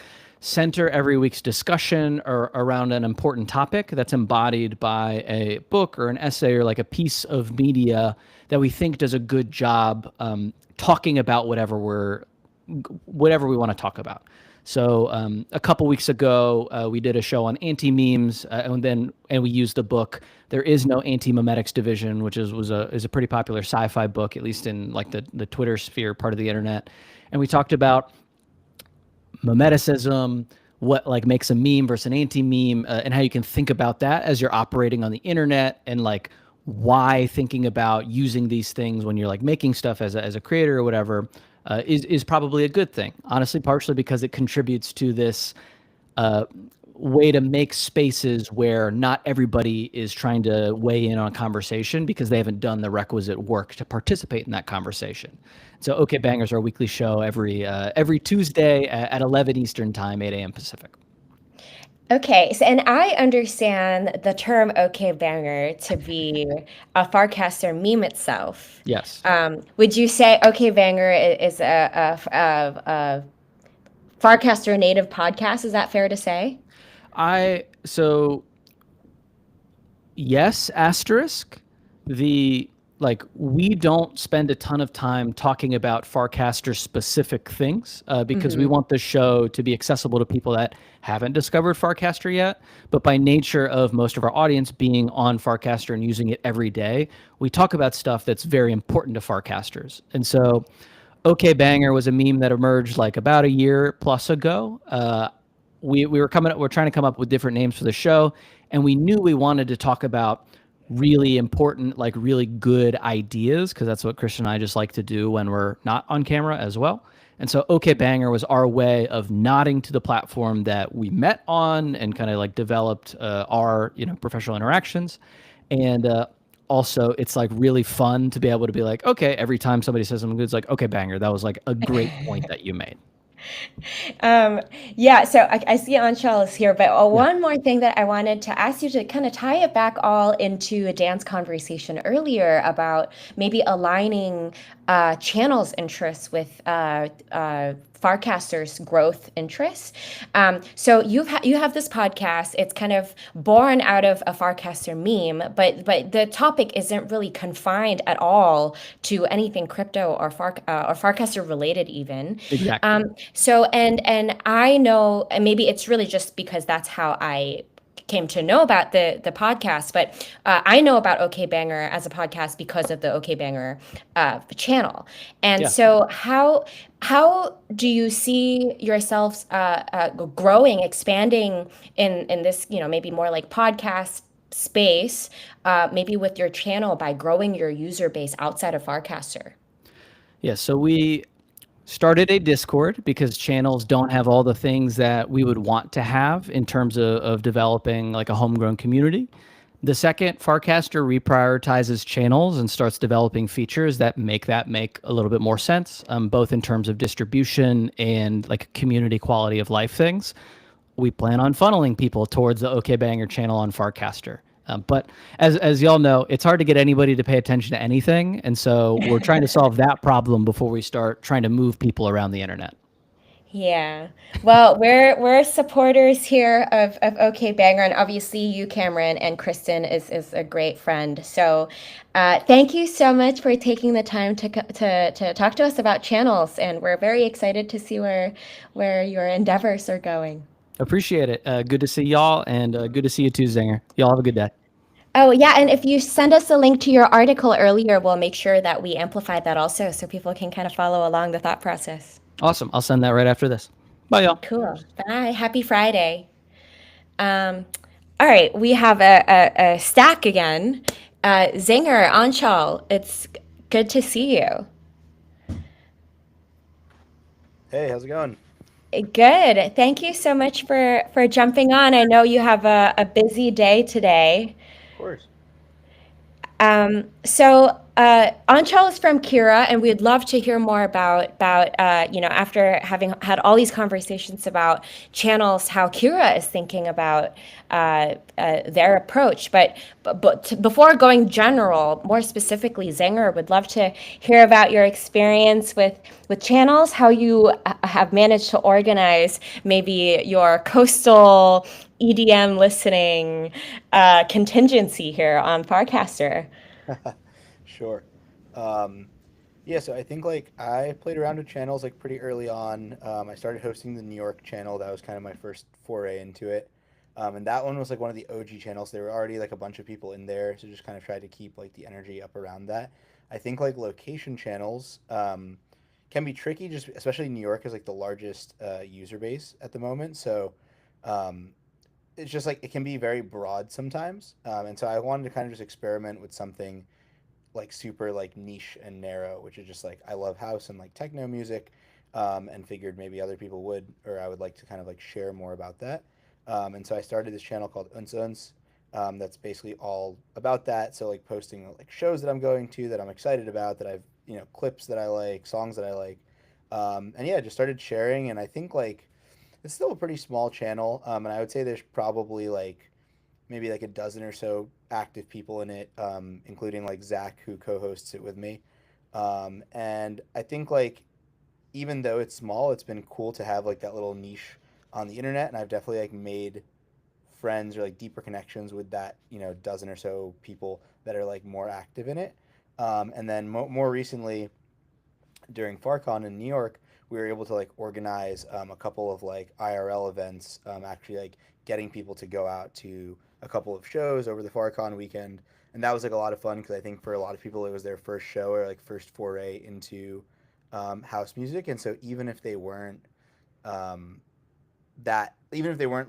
center every week's discussion around an important topic that's embodied by a book or an essay or like a piece of media that we think does a good job talking about whatever we want to talk about. So a couple weeks ago, we did a show on anti-memes, and we used the book "There Is No Anti-Memetics Division," which is a pretty popular sci-fi book, at least in like the Twitter sphere part of the internet. And we talked about memeticism, what like makes a meme versus an anti-meme, and how you can think about that as you're operating on the internet, and like why thinking about using these things when you're like making stuff as a creator or whatever is probably a good thing. Honestly, partially because it contributes to this way to make spaces where not everybody is trying to weigh in on a conversation because they haven't done the requisite work to participate in that conversation. So OK Bangers, our weekly show every Tuesday at 11 Eastern time, 8 a.m. Pacific. Okay, so, and I understand the term OK Banger to be a Farcaster meme itself. Yes. Would you say OK Banger is a Farcaster native podcast? Is that fair to say? Yes, asterisk. We don't spend a ton of time talking about Farcaster specific things because we want the show to be accessible to people that haven't discovered Farcaster yet. But by nature of most of our audience being on Farcaster and using it every day, we talk about stuff that's very important to Farcasters. And so OK Banger was a meme that emerged like about a year plus ago. We're trying to come up with different names for the show, and we knew we wanted to talk about really important, like really good ideas, because that's what Christian and I just like to do when we're not on camera as well. And so OK Banger was our way of nodding to the platform that we met on and kind of like developed our professional interactions. And also, it's like really fun to be able to be like, okay, every time somebody says something good, it's like, OK Banger, that was like a great point that you made. Yeah, so I see Anshul is here, but one more thing that I wanted to ask you to kind of tie it back all into Dan's conversation earlier about maybe aligning channels' interests with Farcaster's growth interests. So you have this podcast. It's kind of born out of a Farcaster meme, but the topic isn't really confined at all to anything crypto or Farcaster related even. Exactly. So and I know, and maybe it's really just because that's how I came to know about the podcast, but I know about OK Banger as a podcast because of the OK Banger channel. And so how do you see yourselves growing, expanding in this, maybe more like podcast space, maybe with your channel by growing your user base outside of Farcaster? Yeah, so we started a Discord because channels don't have all the things that we would want to have in terms of developing like a homegrown community. The second Farcaster reprioritizes channels and starts developing features that make a little bit more sense, both in terms of distribution and like community quality of life things, we plan on funneling people towards the OK Banger channel on Farcaster. But as y'all know, it's hard to get anybody to pay attention to anything. And so we're trying to solve that problem before we start trying to move people around the internet. Yeah. Well, we're supporters here of OK Banger, and obviously you, Cameron, and Kristen is a great friend. So, thank you so much for taking the time to talk to us about channels, and we're very excited to see where your endeavors are going. Appreciate it. Good to see y'all, and good to see you too, Zinger. Y'all have a good day. Oh, yeah, and if you send us a link to your article earlier, we'll make sure that we amplify that also so people can kind of follow along the thought process. Awesome. I'll send that right after this. Bye, y'all. Cool. Bye. Happy Friday. Um, all right, we have a stack again. Zinger, Anshul, it's good to see you. Hey, how's it going? Good. Thank you so much for jumping on. I know you have a busy day today. Of course. Anshul is from Cura, and we'd love to hear more about after having had all these conversations about channels, how Cura is thinking about their approach. But before going general, more specifically, Zanger would love to hear about your experience with channels, how you have managed to organize maybe your coastal EDM listening contingency here on Farcaster. Sure. Um, yeah, so I think like I played around with channels like pretty early on. I started hosting the New York channel. That was kind of my first foray into it. And that one was like one of the OG channels. There were already like a bunch of people in there, so just kind of tried to keep like the energy up around that. I think like location channels can be tricky, just especially New York is like the largest user base at the moment. So um, it's just like it can be very broad sometimes. And so I wanted to kind of just experiment with something like super like niche and narrow, which is just like I love house and like techno music, and figured maybe other people would, or I would like to kind of like share more about that. And so I started this channel called Uns Uns. That's basically all about that. So like posting like shows that I'm going to that I'm excited about, that I've clips that I like, songs that I like, and yeah, just started sharing. And I think like it's still a pretty small channel, and I would say there's probably like maybe like a dozen or so active people in it, including like Zach, who co-hosts it with me. And I think like even though it's small, it's been cool to have like that little niche on the internet, and I've definitely like made friends or like deeper connections with that dozen or so people that are like more active in it. And then more recently, during FarCon in New York, we were able to like organize a couple of like IRL events, actually like getting people to go out to a couple of shows over the FarCon weekend, and that was like a lot of fun because I think for a lot of people it was their first show or like first foray into house music, and so um, even if they weren't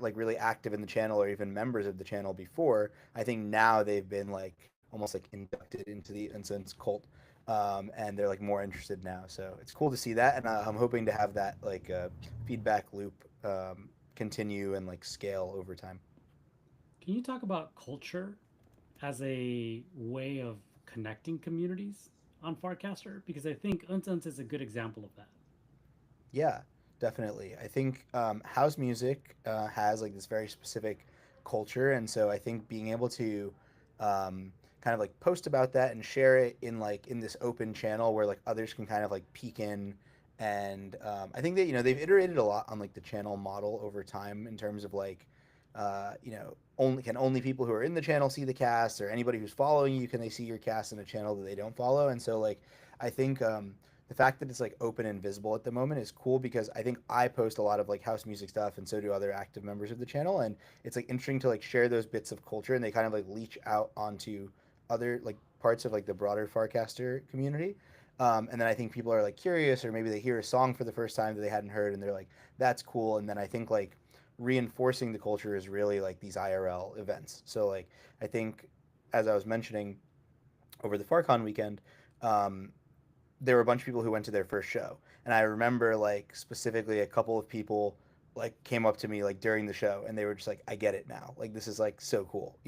like really active in the channel or even members of the channel before, I think now they've been like almost like inducted into the Incense cult, and they're like more interested now. So it's cool to see that, and I'm hoping to have that like feedback loop continue and like scale over time. Can you talk about culture as a way of connecting communities on Farcaster? Because I think Unsense is a good example of that. Yeah, definitely. I think house music has like this very specific culture, and so I think being able to kind of like post about that and share it in like in this open channel where like others can kind of like peek in, and I think that they've iterated a lot on like the channel model over time in terms of like only people who are in the channel see the cast, or anybody who's following you, can they see your cast in a channel that they don't follow? And so like I think the fact that it's like open and visible at the moment is cool, because I think I post a lot of like house music stuff, and so do other active members of the channel, and it's like interesting to like share those bits of culture, and they kind of like leach out onto other like parts of like the broader Farcaster community. And then I think people are like curious, or maybe they hear a song for the first time that they hadn't heard, and they're like, that's cool. And then I think like reinforcing the culture is really like these IRL events. So like I think, as I was mentioning, over the FarCon weekend, um, there were a bunch of people who went to their first show, and I remember like specifically a couple of people like came up to me like during the show, and they were just like, I get it now, like this is like so cool,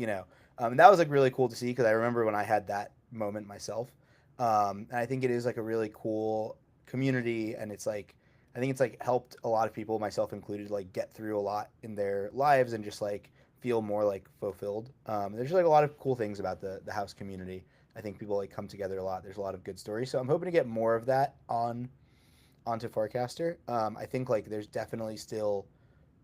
and that was like really cool to see, because I remember when I had that moment myself. And I think it is like a really cool community, and it's like I think it's like helped a lot of people, myself included, like get through a lot in their lives and just like feel more like fulfilled. There's like a lot of cool things about the house community. I think people like come together a lot. There's a lot of good stories. So I'm hoping to get more of that on onto Farcaster. I think like there's definitely still,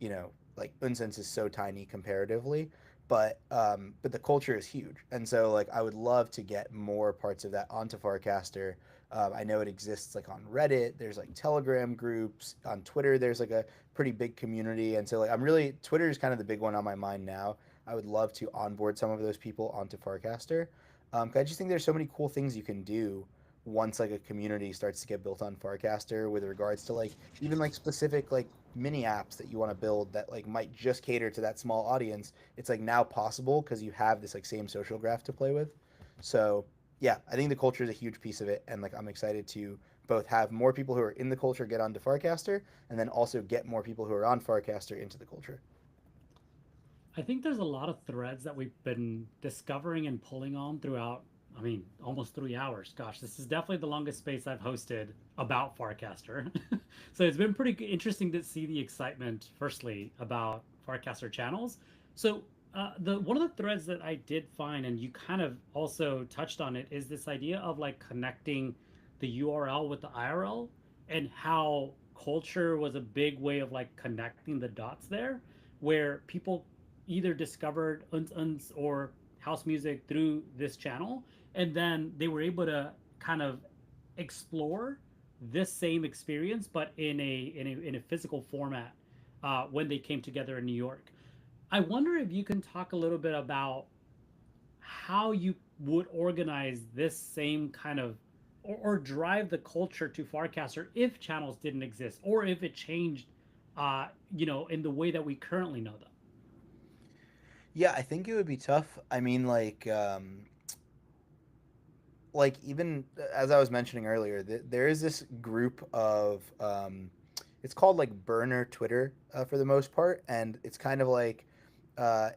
you know, like Unsense is so tiny comparatively, but the culture is huge, and so like I would love to get more parts of that onto Farcaster. I know it exists like on Reddit. There's like Telegram groups on Twitter. There's like a pretty big community, and so like I'm really Twitter is kind of the big one on my mind now. I would love to onboard some of those people onto Farcaster. 'Cause I just think there's so many cool things you can do once like a community starts to get built on Farcaster with regards to like even like specific like mini apps that you want to build that like might just cater to that small audience. It's like now possible because you have this like same social graph to play with. So yeah, I think the culture is a huge piece of it, and like I'm excited to both have more people who are in the culture get onto Farcaster, and then also get more people who are on Farcaster into the culture. I think there's a lot of threads that we've been discovering and pulling on throughout. I mean, almost 3 hours. Gosh, this is definitely the longest space I've hosted about Farcaster. So it's been pretty interesting to see the excitement, firstly, about Farcaster channels. So the one of the threads that I did find, and you kind of also touched on it, is this idea of like connecting the URL with the IRL, and how culture was a big way of like connecting the dots there, where people either discovered uns or house music through this channel, and then they were able to kind of explore this same experience, but in a physical format when they came together in New York. I wonder if you can talk a little bit about how you would organize this same kind of or drive the culture to Farcaster if channels didn't exist, or if it changed, in the way that we currently know them. Yeah, I think it would be tough. I mean, like even as I was mentioning earlier, there is this group of it's called like burner Twitter for the most part, and it's kind of like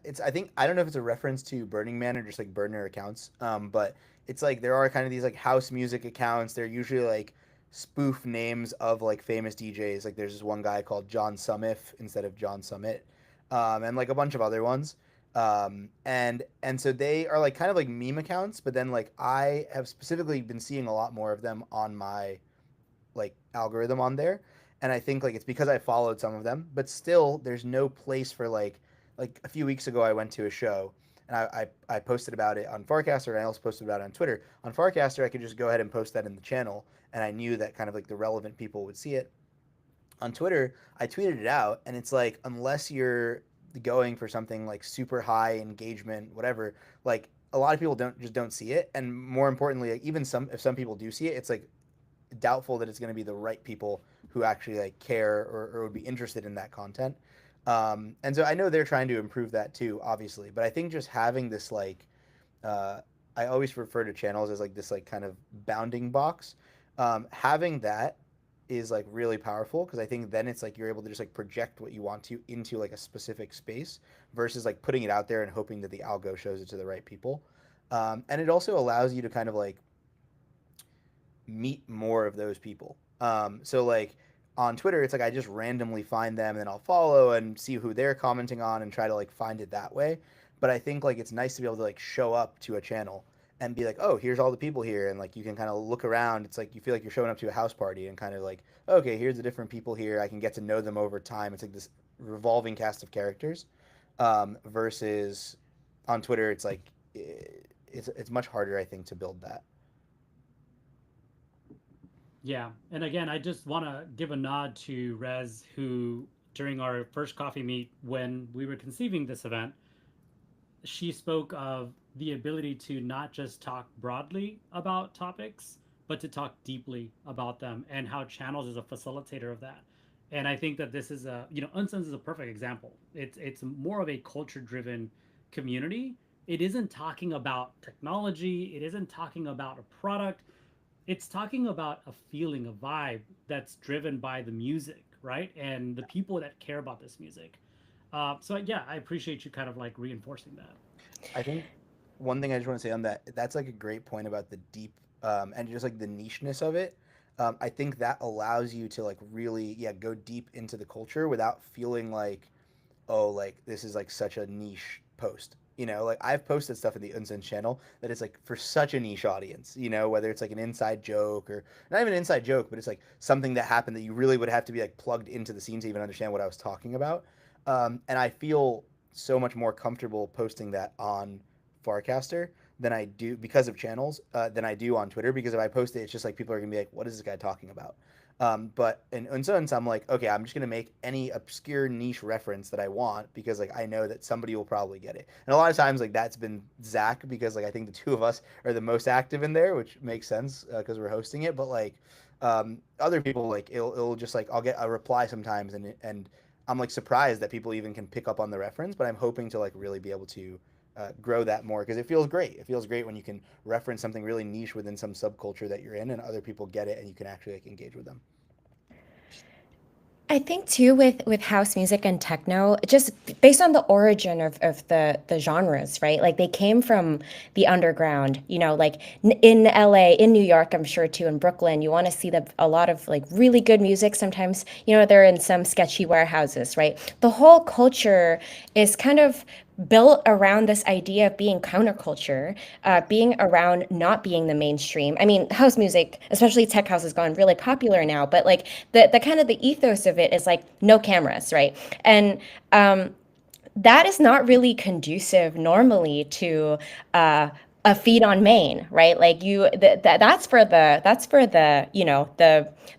it's I think I don't know if it's a reference to Burning Man or just like burner accounts, but it's like there are kind of these like house music accounts. They're usually like spoof names of like famous DJs. Like there's this one guy called John Summit instead of John Summit, and like a bunch of other ones. And so they are like kind of like meme accounts, but then like I have specifically been seeing a lot more of them on my like algorithm on there, and I think like it's because I followed some of them, but still there's no place for like a few weeks ago I went to a show, and I posted about it on Farcaster, and I also posted about it on Twitter. On Farcaster I could just go ahead and post that in the channel, and I knew that kind of like the relevant people would see it. On Twitter, I tweeted it out, and it's like unless you're going for something like super high engagement, whatever, like a lot of people don't see it, and more importantly, like even some if some people do see it, it's like doubtful that it's going to be the right people who actually like care or would be interested in that content. And so I know they're trying to improve that too, obviously, but I think just having this like uh, I always refer to channels as like this like kind of bounding box. Having that is like really powerful because I think then it's like you're able to just like project what you want to into like a specific space versus like putting it out there and hoping that the algo shows it to the right people. And it also allows you to kind of like meet more of those people. So like on Twitter, it's like I just randomly find them and then I'll follow and see who they're commenting on and try to like find it that way. But I think like it's nice to be able to like show up to a channel and be like, oh, here's all the people here, and like you can kind of look around. It's like you feel like you're showing up to a house party and kind of like, okay, here's the different people here. I can get to know them over time. It's like this revolving cast of characters. Versus on Twitter, it's like it's much harder, I think, to build that. Yeah, and again, I just want to give a nod to Rez, who during our first coffee meet when we were conceiving this event, she spoke of the ability to not just talk broadly about topics, but to talk deeply about them, and how channels is a facilitator of that. And I think that this is Unsense is a perfect example. It's more of a culture driven community. It isn't talking about technology. It isn't talking about a product. It's talking about a feeling, a vibe that's driven by the music, right? And the people that care about this music. So yeah, I appreciate you kind of like reinforcing that. I think one thing I just want to say on that, that's like a great point about the deep and just like the nicheness of it. I think that allows you to like really, yeah, go deep into the culture without feeling like, oh, like this is like such a niche post. Like I've posted stuff in the Unsen channel that is like for such a niche audience, whether it's like an inside joke or not even an inside joke, but it's like something that happened that you really would have to be like plugged into the scene to even understand what I was talking about. And I feel so much more comfortable posting that on Farcaster than I do because of channels than I do on Twitter, because if I post it, it's just like people are gonna be like, "What is this guy talking about?" But in Unsuns, I'm like, okay, I'm just gonna make any obscure niche reference that I want because like I know that somebody will probably get it. And a lot of times like that's been Zach because like I think the two of us are the most active in there, which makes sense because we're hosting it. But like other people, like it'll just like I'll get a reply sometimes, and I'm like surprised that people even can pick up on the reference. But I'm hoping to like really be able to grow that more because it feels great. It feels great when you can reference something really niche within some subculture that you're in, and other people get it, and you can actually like engage with them. I think too with house music and techno, just based on the origin of the genres, right? Like they came from the underground, like in LA, in New York, I'm sure too, in Brooklyn, you want to see a lot of like really good music. Sometimes, they're in some sketchy warehouses, right? The whole culture is kind of built around this idea of being counterculture, being around not being the mainstream. I mean, house music, especially tech house, has gone really popular now, but like the kind of the ethos of it is like no cameras, right? And that is not really conducive normally to a feed on main, right? Like that's for the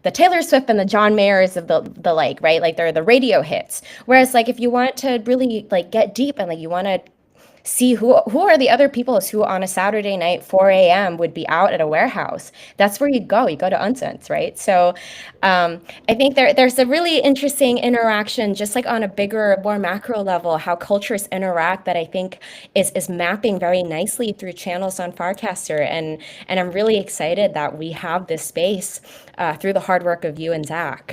the Taylor Swift and the John Mayers of the like, right? Like they're the radio hits. Whereas like if you want to really like get deep and like you want to see who are the other people who on a Saturday night 4 a.m. would be out at a warehouse. That's where you go. You go to Unsense, right? So I think there's a really interesting interaction, just like on a bigger, more macro level, how cultures interact that I think is mapping very nicely through channels on Farcaster. And I'm really excited that we have this space through the hard work of you and Zach.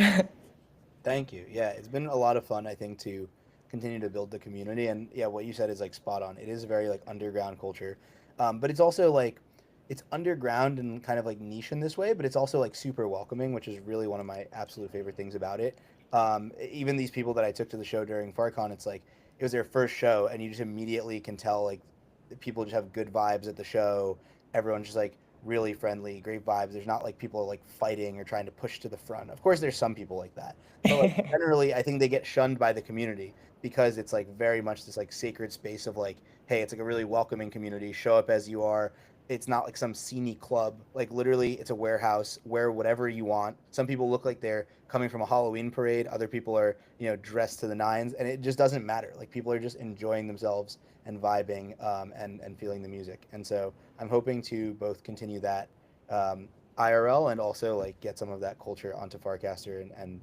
Thank you. Yeah, it's been a lot of fun, I think, to continue to build the community. And yeah, what you said is like spot on. It is a very like underground culture, but it's also like it's underground and kind of like niche in this way, but it's also like super welcoming, which is really one of my absolute favorite things about it. Even these people that I took to the show during FarCon, it's like it was their first show, and you just immediately can tell like people just have good vibes at the show. Everyone's just like really friendly, great vibes. There's not like people like fighting or trying to push to the front. Of course, there's some people like that, but like generally, I think they get shunned by the community because it's like very much this like sacred space of like, hey, it's like a really welcoming community. Show up as you are. It's not like some sceney club. Like literally, it's a warehouse. Wear whatever you want. Some people look like they're coming from a Halloween parade. Other people are dressed to the nines, and it just doesn't matter. Like people are just enjoying themselves and vibing and feeling the music. And so I'm hoping to both continue that IRL and also like get some of that culture onto Farcaster and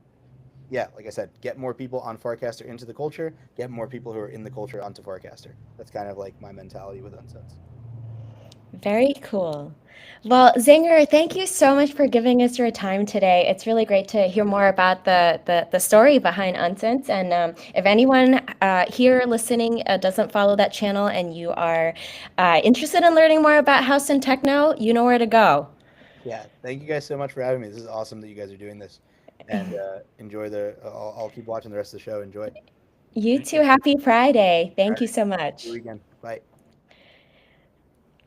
yeah, like I said, get more people on Farcaster into the culture, get more people who are in the culture onto Farcaster. That's kind of like my mentality with Unsense. Very cool. Well, Zinger, thank you so much for giving us your time today. It's really great to hear more about the story behind Unsense. And if anyone here listening doesn't follow that channel and you are interested in learning more about house and techno, you know where to go. Yeah, thank you guys so much for having me. This is awesome that you guys are doing this. And enjoy I'll keep watching the rest of the show. Enjoy. You too. Happy Friday. All Thank you right. so Have a much. good weekend. Bye.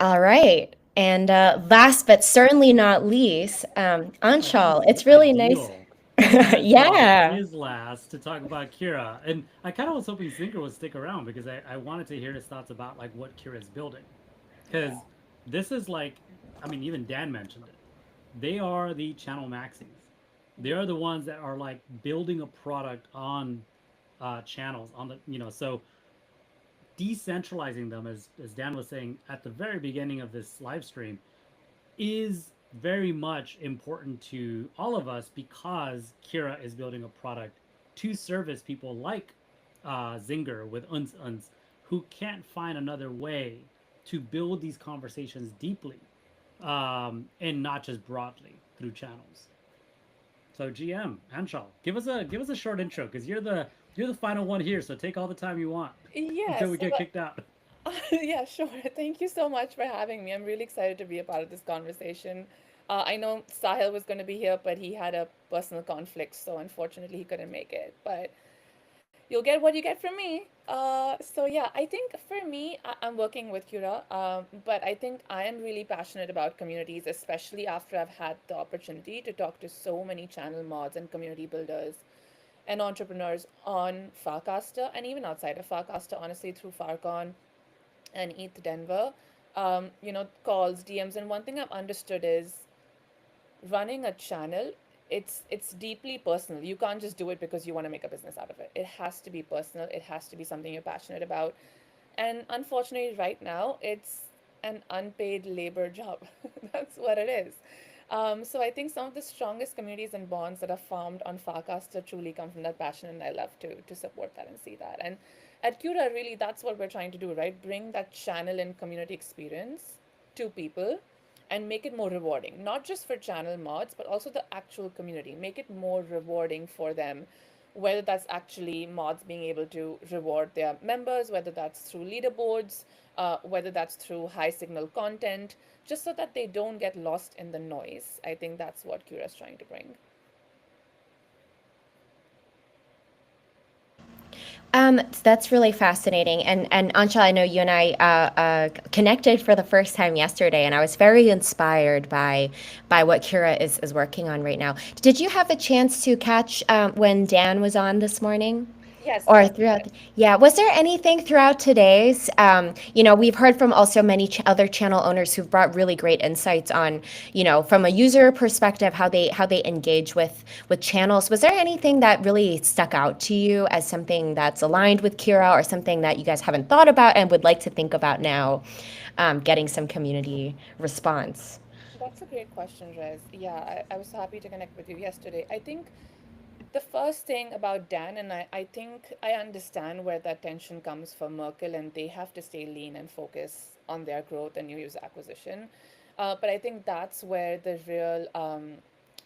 All right. And last but certainly not least, Anshul, it's really nice. Yeah. Is last to talk about Kira, and I kind of was hoping Zinker would stick around because I wanted to hear his thoughts about like what Kira is building, because this is like, I mean, even Dan mentioned it. They are the channel maxis. They are the ones that are like building a product on channels on the so decentralizing them, as Dan was saying at the very beginning of this live stream, is very much important to all of us because Kira is building a product to service people like Zinger with Uns Uns, who can't find another way to build these conversations deeply and not just broadly through channels. So GM Anshul, give us a short intro because you're the final one here. So take all the time you want until we get kicked out. Yeah, sure. Thank you so much for having me. I'm really excited to be a part of this conversation. I know Sahil was going to be here, but he had a personal conflict, so unfortunately he couldn't make it. But you'll get what you get from me. So yeah, I think for me, I'm working with Cura, but I think I am really passionate about communities, especially after I've had the opportunity to talk to so many channel mods and community builders and entrepreneurs on Farcaster and even outside of Farcaster, honestly, through Farcon and ETH Denver. Calls, DMs, and one thing I've understood is running a channel, it's deeply personal. You can't just do it because you want to make a business out of it. It has to be personal. It has to be something you're passionate about. And unfortunately, right now, it's an unpaid labor job. That's what it is. So I think some of the strongest communities and bonds that are formed on Farcaster truly come from that passion, and I love to support that and see that. And at Cura, really, that's what we're trying to do, right? Bring that channel and community experience to people and make it more rewarding, not just for channel mods, but also the actual community. Make it more rewarding for them, whether that's actually mods being able to reward their members, whether that's through leaderboards, whether that's through high signal content, just so that they don't get lost in the noise. I think that's what Cura is trying to bring. That's really fascinating. And Anshul, I know you and I connected for the first time yesterday, and I was very inspired by what Cura is working on right now. Did you have a chance to catch when Dan was on this morning? Yes, Or yes, throughout, yes. yeah. Was there anything throughout today's? We've heard from also many other channel owners who've brought really great insights on, from a user perspective, how they engage with channels. Was there anything that really stuck out to you as something that's aligned with Kira, or something that you guys haven't thought about and would like to think about now, getting some community response? That's a great question, Rez. Yeah, I was happy to connect with you yesterday. I think the first thing about Dan, and I think I understand where that tension comes from Merkel, and they have to stay lean and focus on their growth and new user acquisition. But I think that's where the real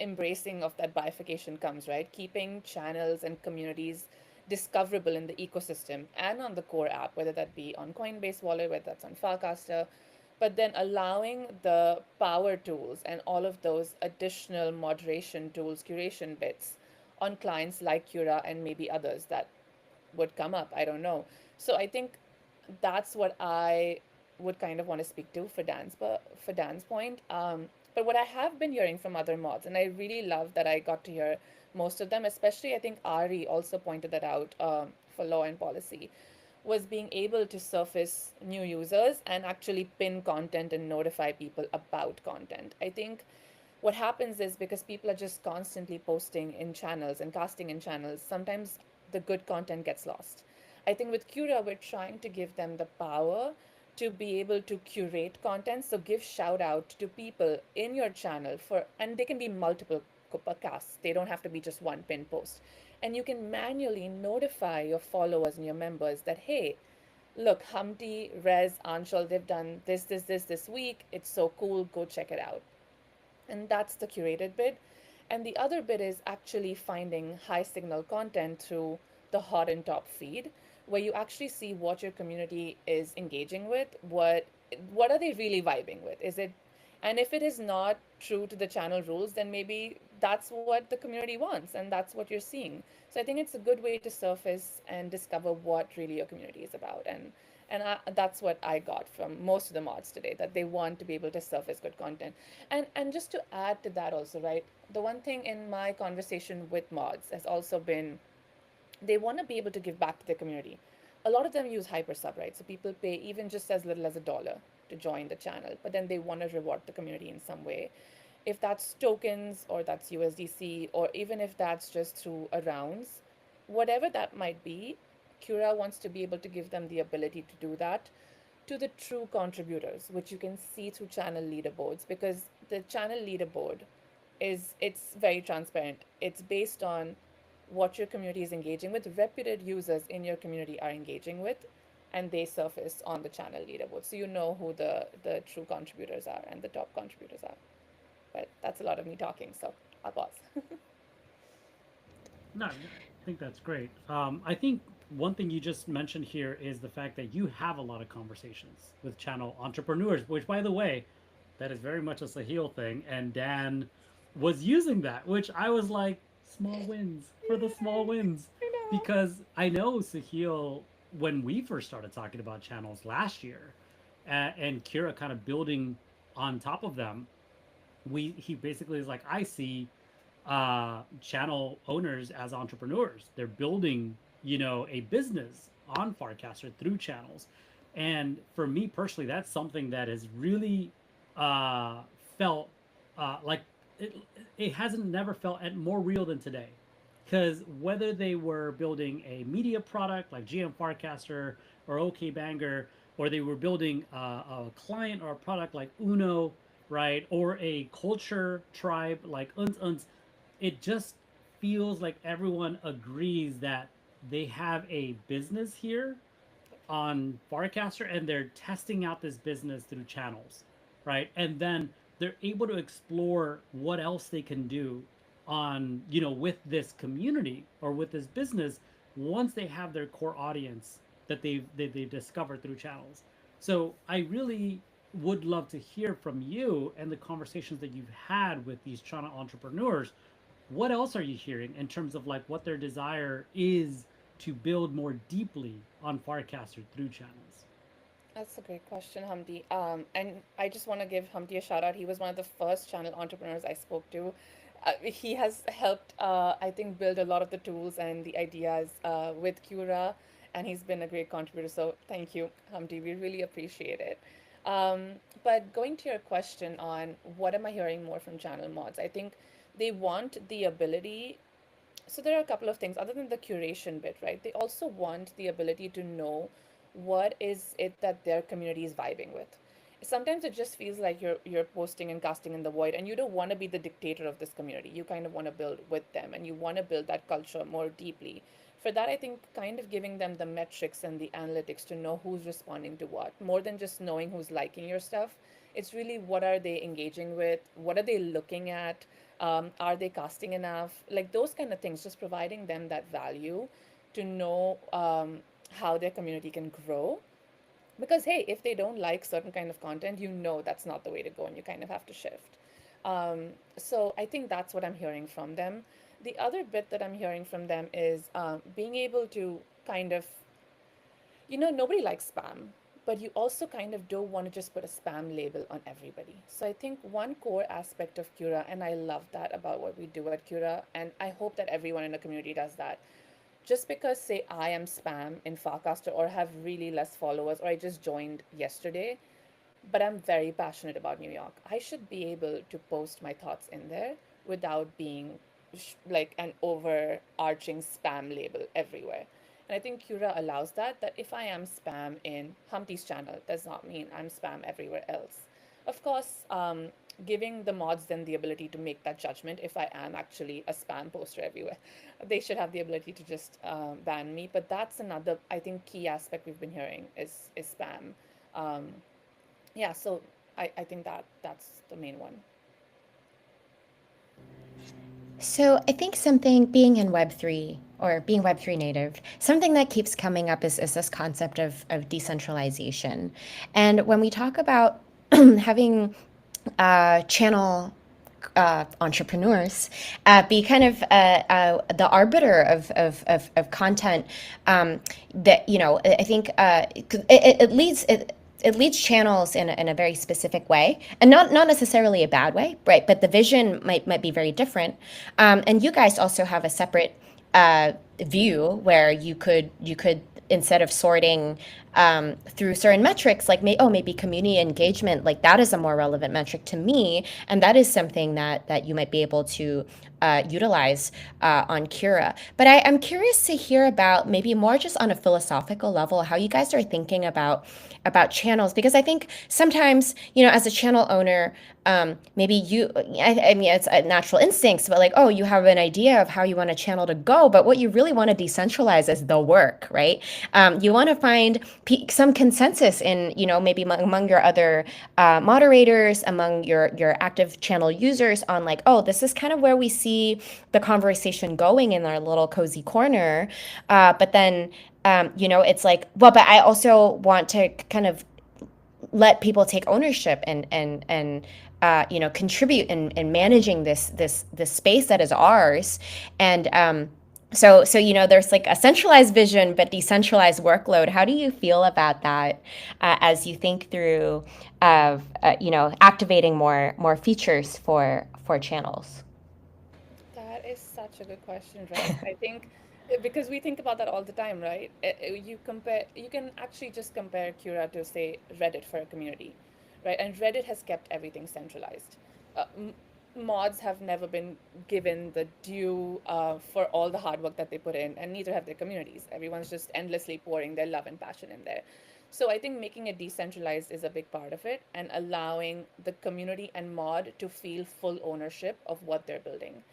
embracing of that bifurcation comes, right? Keeping channels and communities discoverable in the ecosystem and on the core app, whether that be on Coinbase Wallet, whether that's on Farcaster, but then allowing the power tools and all of those additional moderation tools, curation bits on clients like Cura and maybe others that would come up. I don't know. So I think that's what I would kind of want to speak to for Dan's point. But what I have been hearing from other mods, and I really love that I got to hear most of them, especially I think Ari also pointed that out for law and policy, was being able to surface new users and actually pin content and notify people about content. I think what happens is because people are just constantly posting in channels and casting in channels, sometimes the good content gets lost. I think with Cura, we're trying to give them the power to be able to curate content. So give shout out to people in your channel and they can be multiple casts. They don't have to be just one pin post. And you can manually notify your followers and your members that, hey, look, Humpty, Rez, Anshul, they've done this week. It's so cool. Go check it out. And that's the curated bit. And the other bit is actually finding high signal content through the hot and top feed, where you actually see what your community is engaging with, what are they really vibing with? Is it, and if it is not true to the channel rules, then maybe that's what the community wants and that's what you're seeing. So I think it's a good way to surface and discover what really your community is about. That's what I got from most of the mods today, that they want to be able to surface good content. And just to add to that also, right, the one thing in my conversation with mods has also been they want to be able to give back to their community. A lot of them use hypersub, right? So people pay even just as little as $1 to join the channel, but then they want to reward the community in some way. If that's tokens or that's USDC, or even if that's just through a rounds, whatever that might be, Cura wants to be able to give them the ability to do that to the true contributors, which you can see through channel leaderboards, because the channel leaderboard it's very transparent. It's based on what your community is engaging with, reputed users in your community are engaging with, and they surface on the channel leaderboard. So you know who the true contributors are and the top contributors are. But that's a lot of me talking, so I'll pause. No, I think that's great. I think one thing you just mentioned here is the fact that you have a lot of conversations with channel entrepreneurs, which, by the way, that is very much a Sahil thing. And Dan was using that, which I was like, small wins for the small wins. because I know Sahil, when we first started talking about channels last year, and Kira kind of building on top of them, he basically is like, I see channel owners as entrepreneurs. They're building, a business on Farcaster through channels. And for me personally, that's something that has really uh, felt like it, it hasn't never felt more real than today. Because whether they were building a media product like GM Farcaster or OK Banger, or they were building a client or a product like Uno, right, or a culture tribe like Uns, it just feels like everyone agrees that they have a business here on Farcaster and they're testing out this business through channels, right? And then they're able to explore what else they can do on, with this community or with this business once they have their core audience that they've discovered through channels. So I really would love to hear from you and the conversations that you've had with these channel entrepreneurs. What else are you hearing in terms of like what their desire is to build more deeply on Farcaster through channels? That's a great question, Hamdi. And I just want to give Hamdi a shout out. He was one of the first channel entrepreneurs I spoke to. He has helped, I think, build a lot of the tools and the ideas with Cura, and he's been a great contributor. So thank you, Hamdi. We really appreciate it. But going to your question on what am I hearing more from channel mods, I think they want the ability. So there are a couple of things other than the curation bit, right? They also want the ability to know what is it that their community is vibing with. Sometimes it just feels like you're posting and casting in the void, and you don't want to be the dictator of this community. You kind of want to build with them, and you want to build that culture more deeply. For that, I think kind of giving them the metrics and the analytics to know who's responding to what, more than just knowing who's liking your stuff. It's really what are they engaging with, what are they looking at, are they casting enough, like those kind of things, just providing them that value to know how their community can grow. Because hey, if they don't like certain kind of content, that's not the way to go, and you kind of have to shift. So I think that's what I'm hearing from them. The other bit that I'm hearing from them is being able to kind of, nobody likes spam, but you also kind of don't want to just put a spam label on everybody. So I think one core aspect of Cura, and I love that about what we do at Cura, and I hope that everyone in the community does that. Just because, say, I am spam in Farcaster or have really less followers, or I just joined yesterday, but I'm very passionate about New York, I should be able to post my thoughts in there without being like an overarching spam label everywhere. And I think Cura allows that if I am spam in Humpty's channel, does not mean I'm spam everywhere else. Of course, giving the mods then the ability to make that judgment if I am actually a spam poster everywhere. They should have the ability to just ban me. But that's another, I think, key aspect we've been hearing is spam. Um, yeah, so I think that's the main one. So I think something being in Web3 or being Web3 native, something that keeps coming up is this concept of decentralization. And when we talk about having channel entrepreneurs be kind of the arbiter of content, that I think it leads channels in a very specific way, and not necessarily a bad way, right? But the vision might be very different. And you guys also have a separate view where you could instead of sorting through certain metrics, like maybe community engagement, like that is a more relevant metric to me, and that is something that you might be able to utilize on Cura. But I'm curious to hear about maybe more just on a philosophical level how you guys are thinking about channels, because I think sometimes, as a channel owner, maybe I mean, it's a natural instincts, but like, oh, you have an idea of how you want a channel to go, but what you really want to decentralize is the work, right? You want to find some consensus in, maybe among your other moderators, among your active channel users on like, oh, this is kind of where we see the conversation going in our little cozy corner. But then, it's like, well, but I also want to kind of let people take ownership and contribute in managing this space that is ours. And So there's like a centralized vision but decentralized workload. How do you feel about that as you think through of activating more features for channels? That is such a good question, Rez. I think because we think about that all the time, right? You can actually just compare Cura to, say, Reddit for a community, right? And Reddit has kept everything centralized. Mods have never been given the due for all the hard work that they put in, and neither have their communities. Everyone's just endlessly pouring their love and passion in there. So I think making it decentralized is a big part of it, and allowing the community and mod to feel full ownership of what they're building.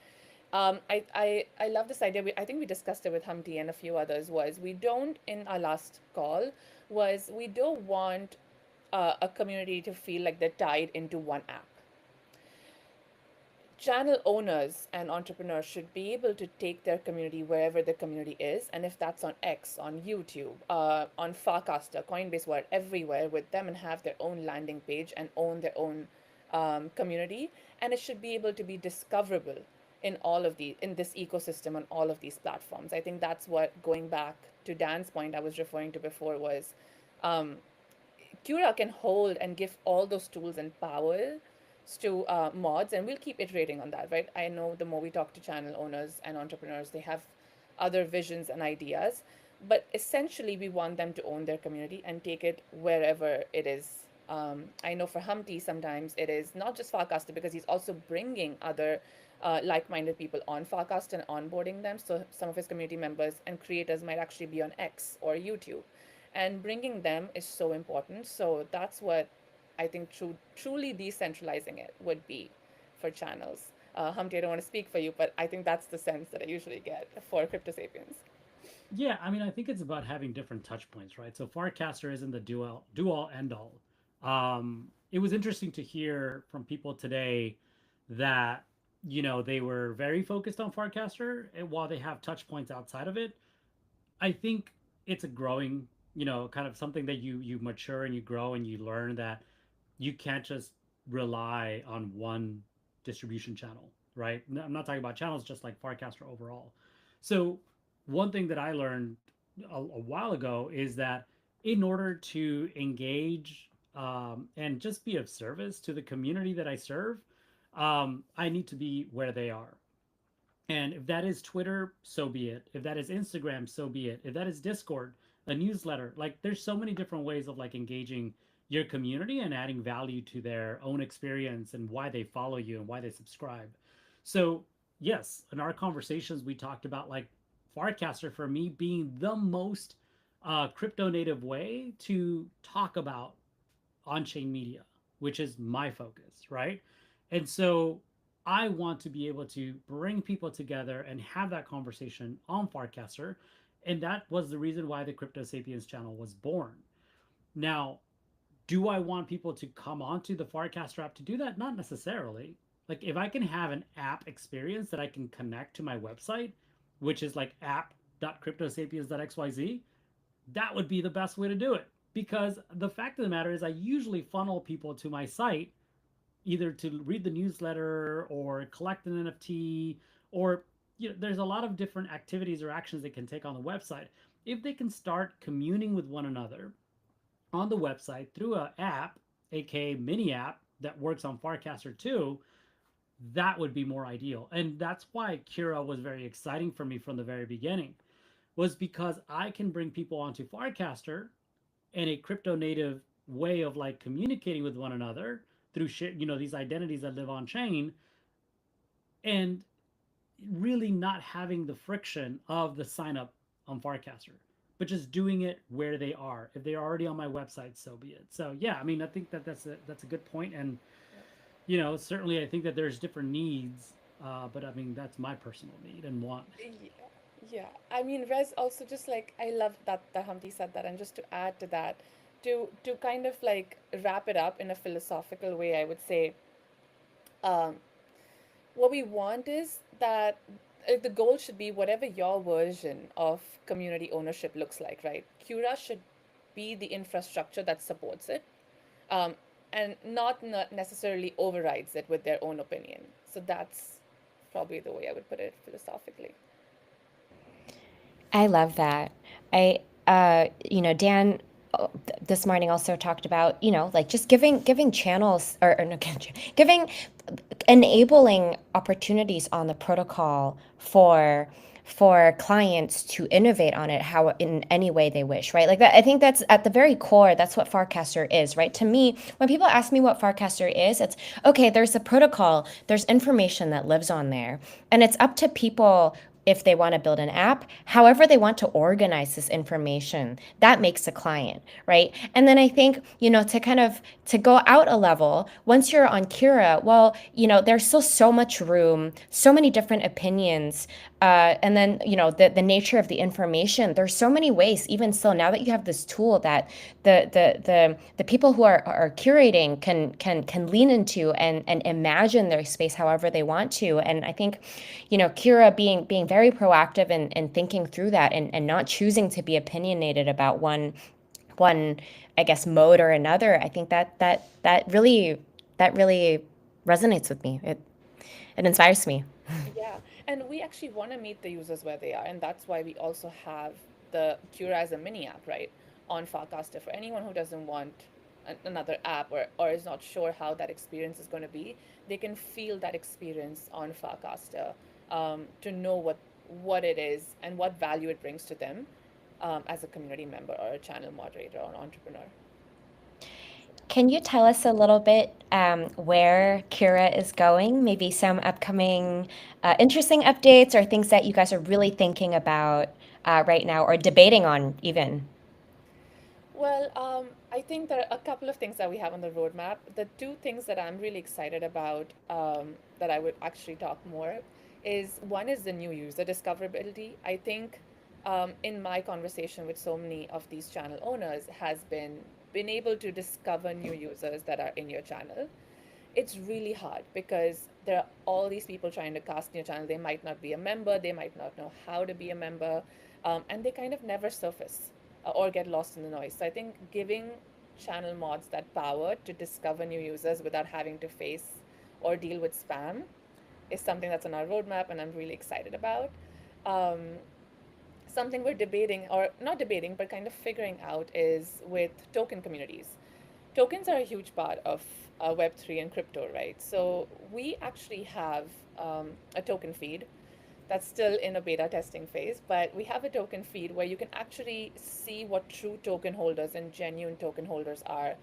I love this idea. I think we discussed it with Humpty and a few others. Was we don't in our last call was we don't want a community to feel like they're tied into one app. Channel owners and entrepreneurs should be able to take their community wherever the community is, and if that's on X, on YouTube, on Farcaster, Coinbase, where everywhere with them, and have their own landing page and own their own community, and it should be able to be discoverable in this ecosystem on all of these platforms. I think that's what, going back to Dan's point I was referring to before, was um, Cura can hold and give all those tools and power to mods, and we'll keep iterating on that, right? I know the more we talk to channel owners and entrepreneurs, they have other visions and ideas, but essentially we want them to own their community and take it wherever it is. I know for Humpty, sometimes it is not just Farcaster, because he's also bringing other like-minded people on Farcaster and onboarding them. So some of his community members and creators might actually be on X or YouTube, and bringing them is so important. So that's what I think truly decentralizing it would be for channels. Humpty, I don't want to speak for you, but I think that's the sense that I usually get for Crypto Sapiens. Yeah, I mean, I think it's about having different touch points, right? So Farcaster isn't the do all end all. It was interesting to hear from people today that they were very focused on Farcaster, and while they have touch points outside of it, I think it's a growing, kind of something that you mature and you grow and you learn that you can't just rely on one distribution channel, right? I'm not talking about channels, just like Farcaster overall. So one thing that I learned a while ago is that in order to engage and just be of service to the community that I serve, I need to be where they are. And if that is Twitter, so be it. If that is Instagram, so be it. If that is Discord, a newsletter, like there's so many different ways of like engaging your community and adding value to their own experience and why they follow you and why they subscribe. So, yes, in our conversations, we talked about like Farcaster for me being the most crypto native way to talk about on chain media, which is my focus, right? And so I want to be able to bring people together and have that conversation on Farcaster. And that was the reason why the Crypto Sapiens channel was born. Now, do I want people to come onto the Farcaster app to do that? Not necessarily. Like, if I can have an app experience that I can connect to my website, which is like app.cryptosapiens.xyz, that would be the best way to do it. Because the fact of the matter is, I usually funnel people to my site either to read the newsletter or collect an NFT, or there's a lot of different activities or actions they can take on the website. If they can start communing with one another on the website through an app, aka mini app that works on Farcaster too, that would be more ideal. And that's why Cura was very exciting for me from the very beginning, was because I can bring people onto Farcaster and a crypto native way of like communicating with one another through these identities that live on chain, and really not having the friction of the sign up on Farcaster, but just doing it where they are. If they're already on my website, so be it. So yeah, I mean, I think that's a good point, and certainly I think that there's different needs, but I mean that's my personal need and want. Yeah, I mean, Rez, also, just like, I love that Humpty said that, and just to add to that, to kind of like wrap it up in a philosophical way, I would say, um, what we want is that the goal should be whatever your version of community ownership looks like, right? Cura should be the infrastructure that supports it, um, and not necessarily overrides it with their own opinion. So that's probably the way I would put it philosophically. I love that. Dan this morning also talked about, like just giving channels or no, giving enabling opportunities on the protocol for clients to innovate on it how in any way they wish, right? Like that, I think that's at the very core, that's what Farcaster is, right? To me, when people ask me what Farcaster is, it's okay, there's a protocol, there's information that lives on there, and it's up to people if they want to build an app, however they want to organize this information, that makes a client, right? And then I think, to kind of to go out a level, once you're on Cura, well, there's still so much room, so many different opinions. And then, the nature of the information, there's so many ways, even still, now that you have this tool that the people who are curating can lean into and imagine their space however they want to. And I think, Cura being very proactive and thinking through that and not choosing to be opinionated about one, I guess, mode or another. I think that really resonates with me. It inspires me. Yeah, and we actually want to meet the users where they are, and that's why we also have the Cura as a mini app, right, on Farcaster for anyone who doesn't want another app or is not sure how that experience is going to be. They can feel that experience on Farcaster, to know what it is and what value it brings to them, as a community member or a channel moderator or an entrepreneur. Can you tell us a little bit where Cura is going? Maybe some upcoming interesting updates or things that you guys are really thinking about right now or debating on even? Well, I think there are a couple of things that we have on the roadmap. The two things that I'm really excited about, that I would actually talk more, is one is the new user discoverability. I think, in my conversation with so many of these channel owners has been able to discover new users that are in your channel. It's really hard because there are all these people trying to cast in your channel. They might not be a member, they might not know how to be a member, and they kind of never surface, or get lost in the noise. So I think giving channel mods that power to discover new users without having to face or deal with spam is something that's on our roadmap, and I'm really excited about. Um, Something we're debating, or not debating, but kind of figuring out, is with token communities. Tokens are a huge part of Web3 and crypto, right? So we actually have, a token feed that's still in a beta testing phase, but we have a token feed where you can actually see what true token holders and genuine token holders are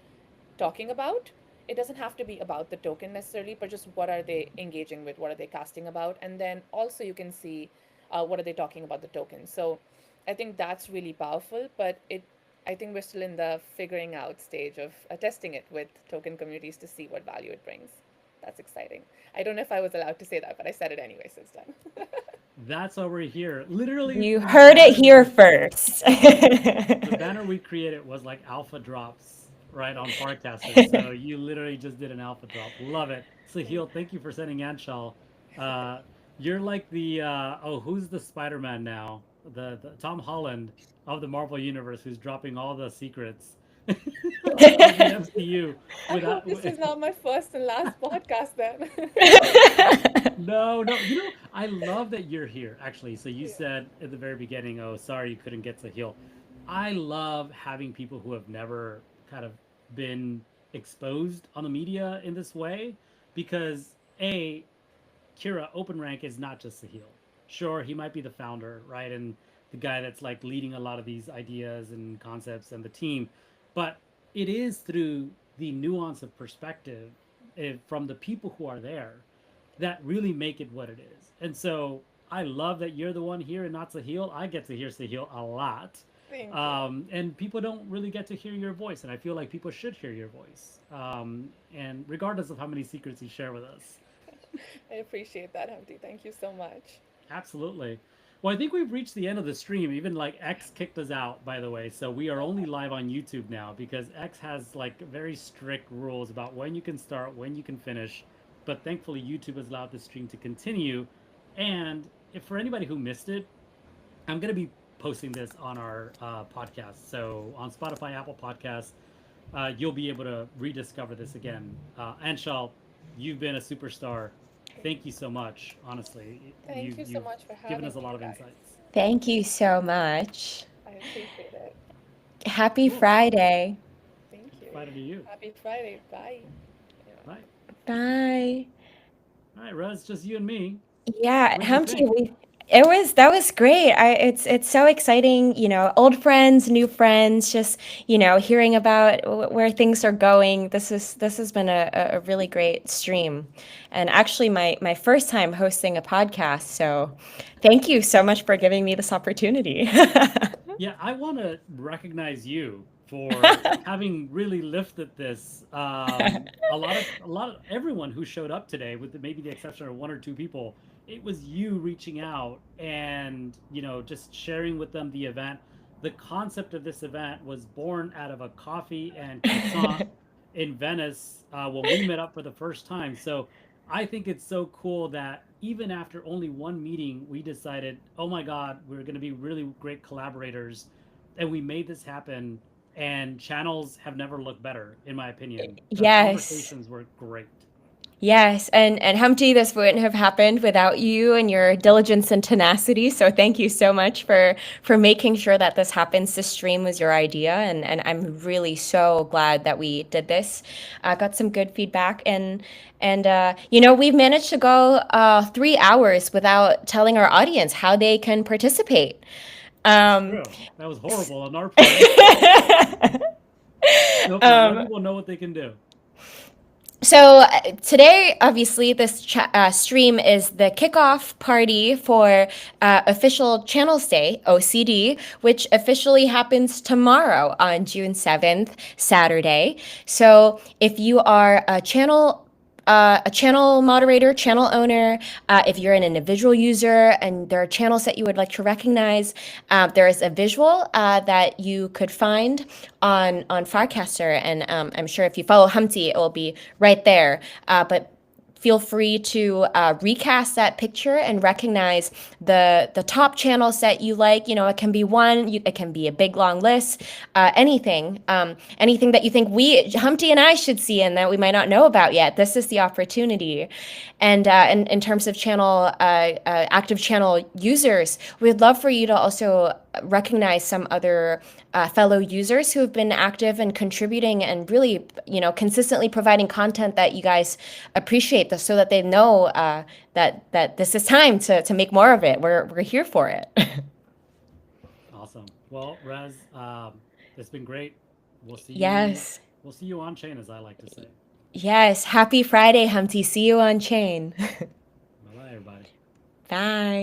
talking about. It doesn't have to be about the token necessarily, but just what are they engaging with, what are they casting about, and then also you can see, what are they talking about the token. So I think that's really powerful, but I think we're still in the figuring out stage of testing it with token communities to see what value it brings. That's exciting. I don't know if I was allowed to say that, but I said it anyway this time. That's why we're here. Literally, You the heard it banner here we- first. the banner we created was like alpha drops right on Farcaster. So you literally just did an alpha drop. Love it. Sahil, thank you for sending Anshal. Uh, you're like the who's the Spider-Man now? The Tom Holland of the Marvel universe who's dropping all the secrets of the MCU I hope without. this is not my first and last podcast then. No, no. I love that you're here, actually. So you said at the very beginning, oh, sorry you couldn't get to heal. I love having people who have never kind of been exposed on the media in this way because, A, Kira Open Rank is not just a heal. Sure, he might be the founder, right? And the guy that's like leading a lot of these ideas and concepts and the team. But it is through the nuance of perspective from the people who are there that really make it what it is. And so I love that you're the one here and not Sahil. I get to hear Sahil a lot. Thank you. And people don't really get to hear your voice. And I feel like people should hear your voice. And regardless of how many secrets you share with us. I appreciate that, Humpty. Thank you so much. Absolutely. Well, I think we've reached the end of the stream. Even like X kicked us out, by the way. So we are only live on YouTube now because X has like very strict rules about when you can start, when you can finish. But thankfully, YouTube has allowed the stream to continue. And if for anybody who missed it, I'm going to be posting this on our podcast. So on Spotify, Apple Podcasts, you'll be able to rediscover this again. Anshal, you've been a superstar. thank you so much. Honestly, Thank you so you've much for given having us a me, lot you of guys. insights. Thank you so much. I appreciate it. Happy Cool. Friday. Thank Happy you. Friday to you. Happy Friday. Bye. Bye. Bye. All right, Rez, just you and me. Yeah, What did you Humpty, think? that was great. It's so exciting, old friends, new friends, just, hearing about where things are going. This has been a really great stream. And actually my first time hosting a podcast, so thank you so much for giving me this opportunity. Yeah, I want to recognize you for having really lifted this. A lot of everyone who showed up today, with maybe the exception of one or two people, it was you reaching out and just sharing with them the event. The concept of this event was born out of a coffee and croissant in Venice when we met up for the first time. So I think it's so cool that even after only one meeting, we decided, oh my God, we're going to be really great collaborators. And we made this happen. And channels have never looked better, in my opinion. The Yes. conversations were great. Yes, and Humpty, this wouldn't have happened without you and your diligence and tenacity. So thank you so much for making sure that this happens. This stream was your idea, and I'm really so glad that we did this. Got some good feedback, and we've managed to go 3 hours without telling our audience how they can participate. True. That was horrible on our part. Hopefully, let people know what they can do. So today, obviously, this stream is the kickoff party for official Channels Day, OCD, which officially happens tomorrow on June 7th, Saturday. So if you are a channel moderator, channel owner, if you're an individual user and there are channels that you would like to recognize, there is a visual that you could find on Farcaster, and I'm sure if you follow Humpty, it will be right there. But feel free to recast that picture and recognize the top channels that you like. It can be one, it can be a big long list, anything that you think Humpty and I should see and that we might not know about yet. This is the opportunity. And in terms of channel active channel users, we'd love for you to also recognize some other fellow users who have been active and contributing and really, consistently providing content that you guys appreciate, this, so that they know that this is time to make more of it. We're here for it. Awesome. Well, Rez, it's been great. We'll see you. Yes. We'll see you on chain, as I like to say. Yes. Happy Friday, Humpty. See you on chain. Bye-bye, everybody. Bye.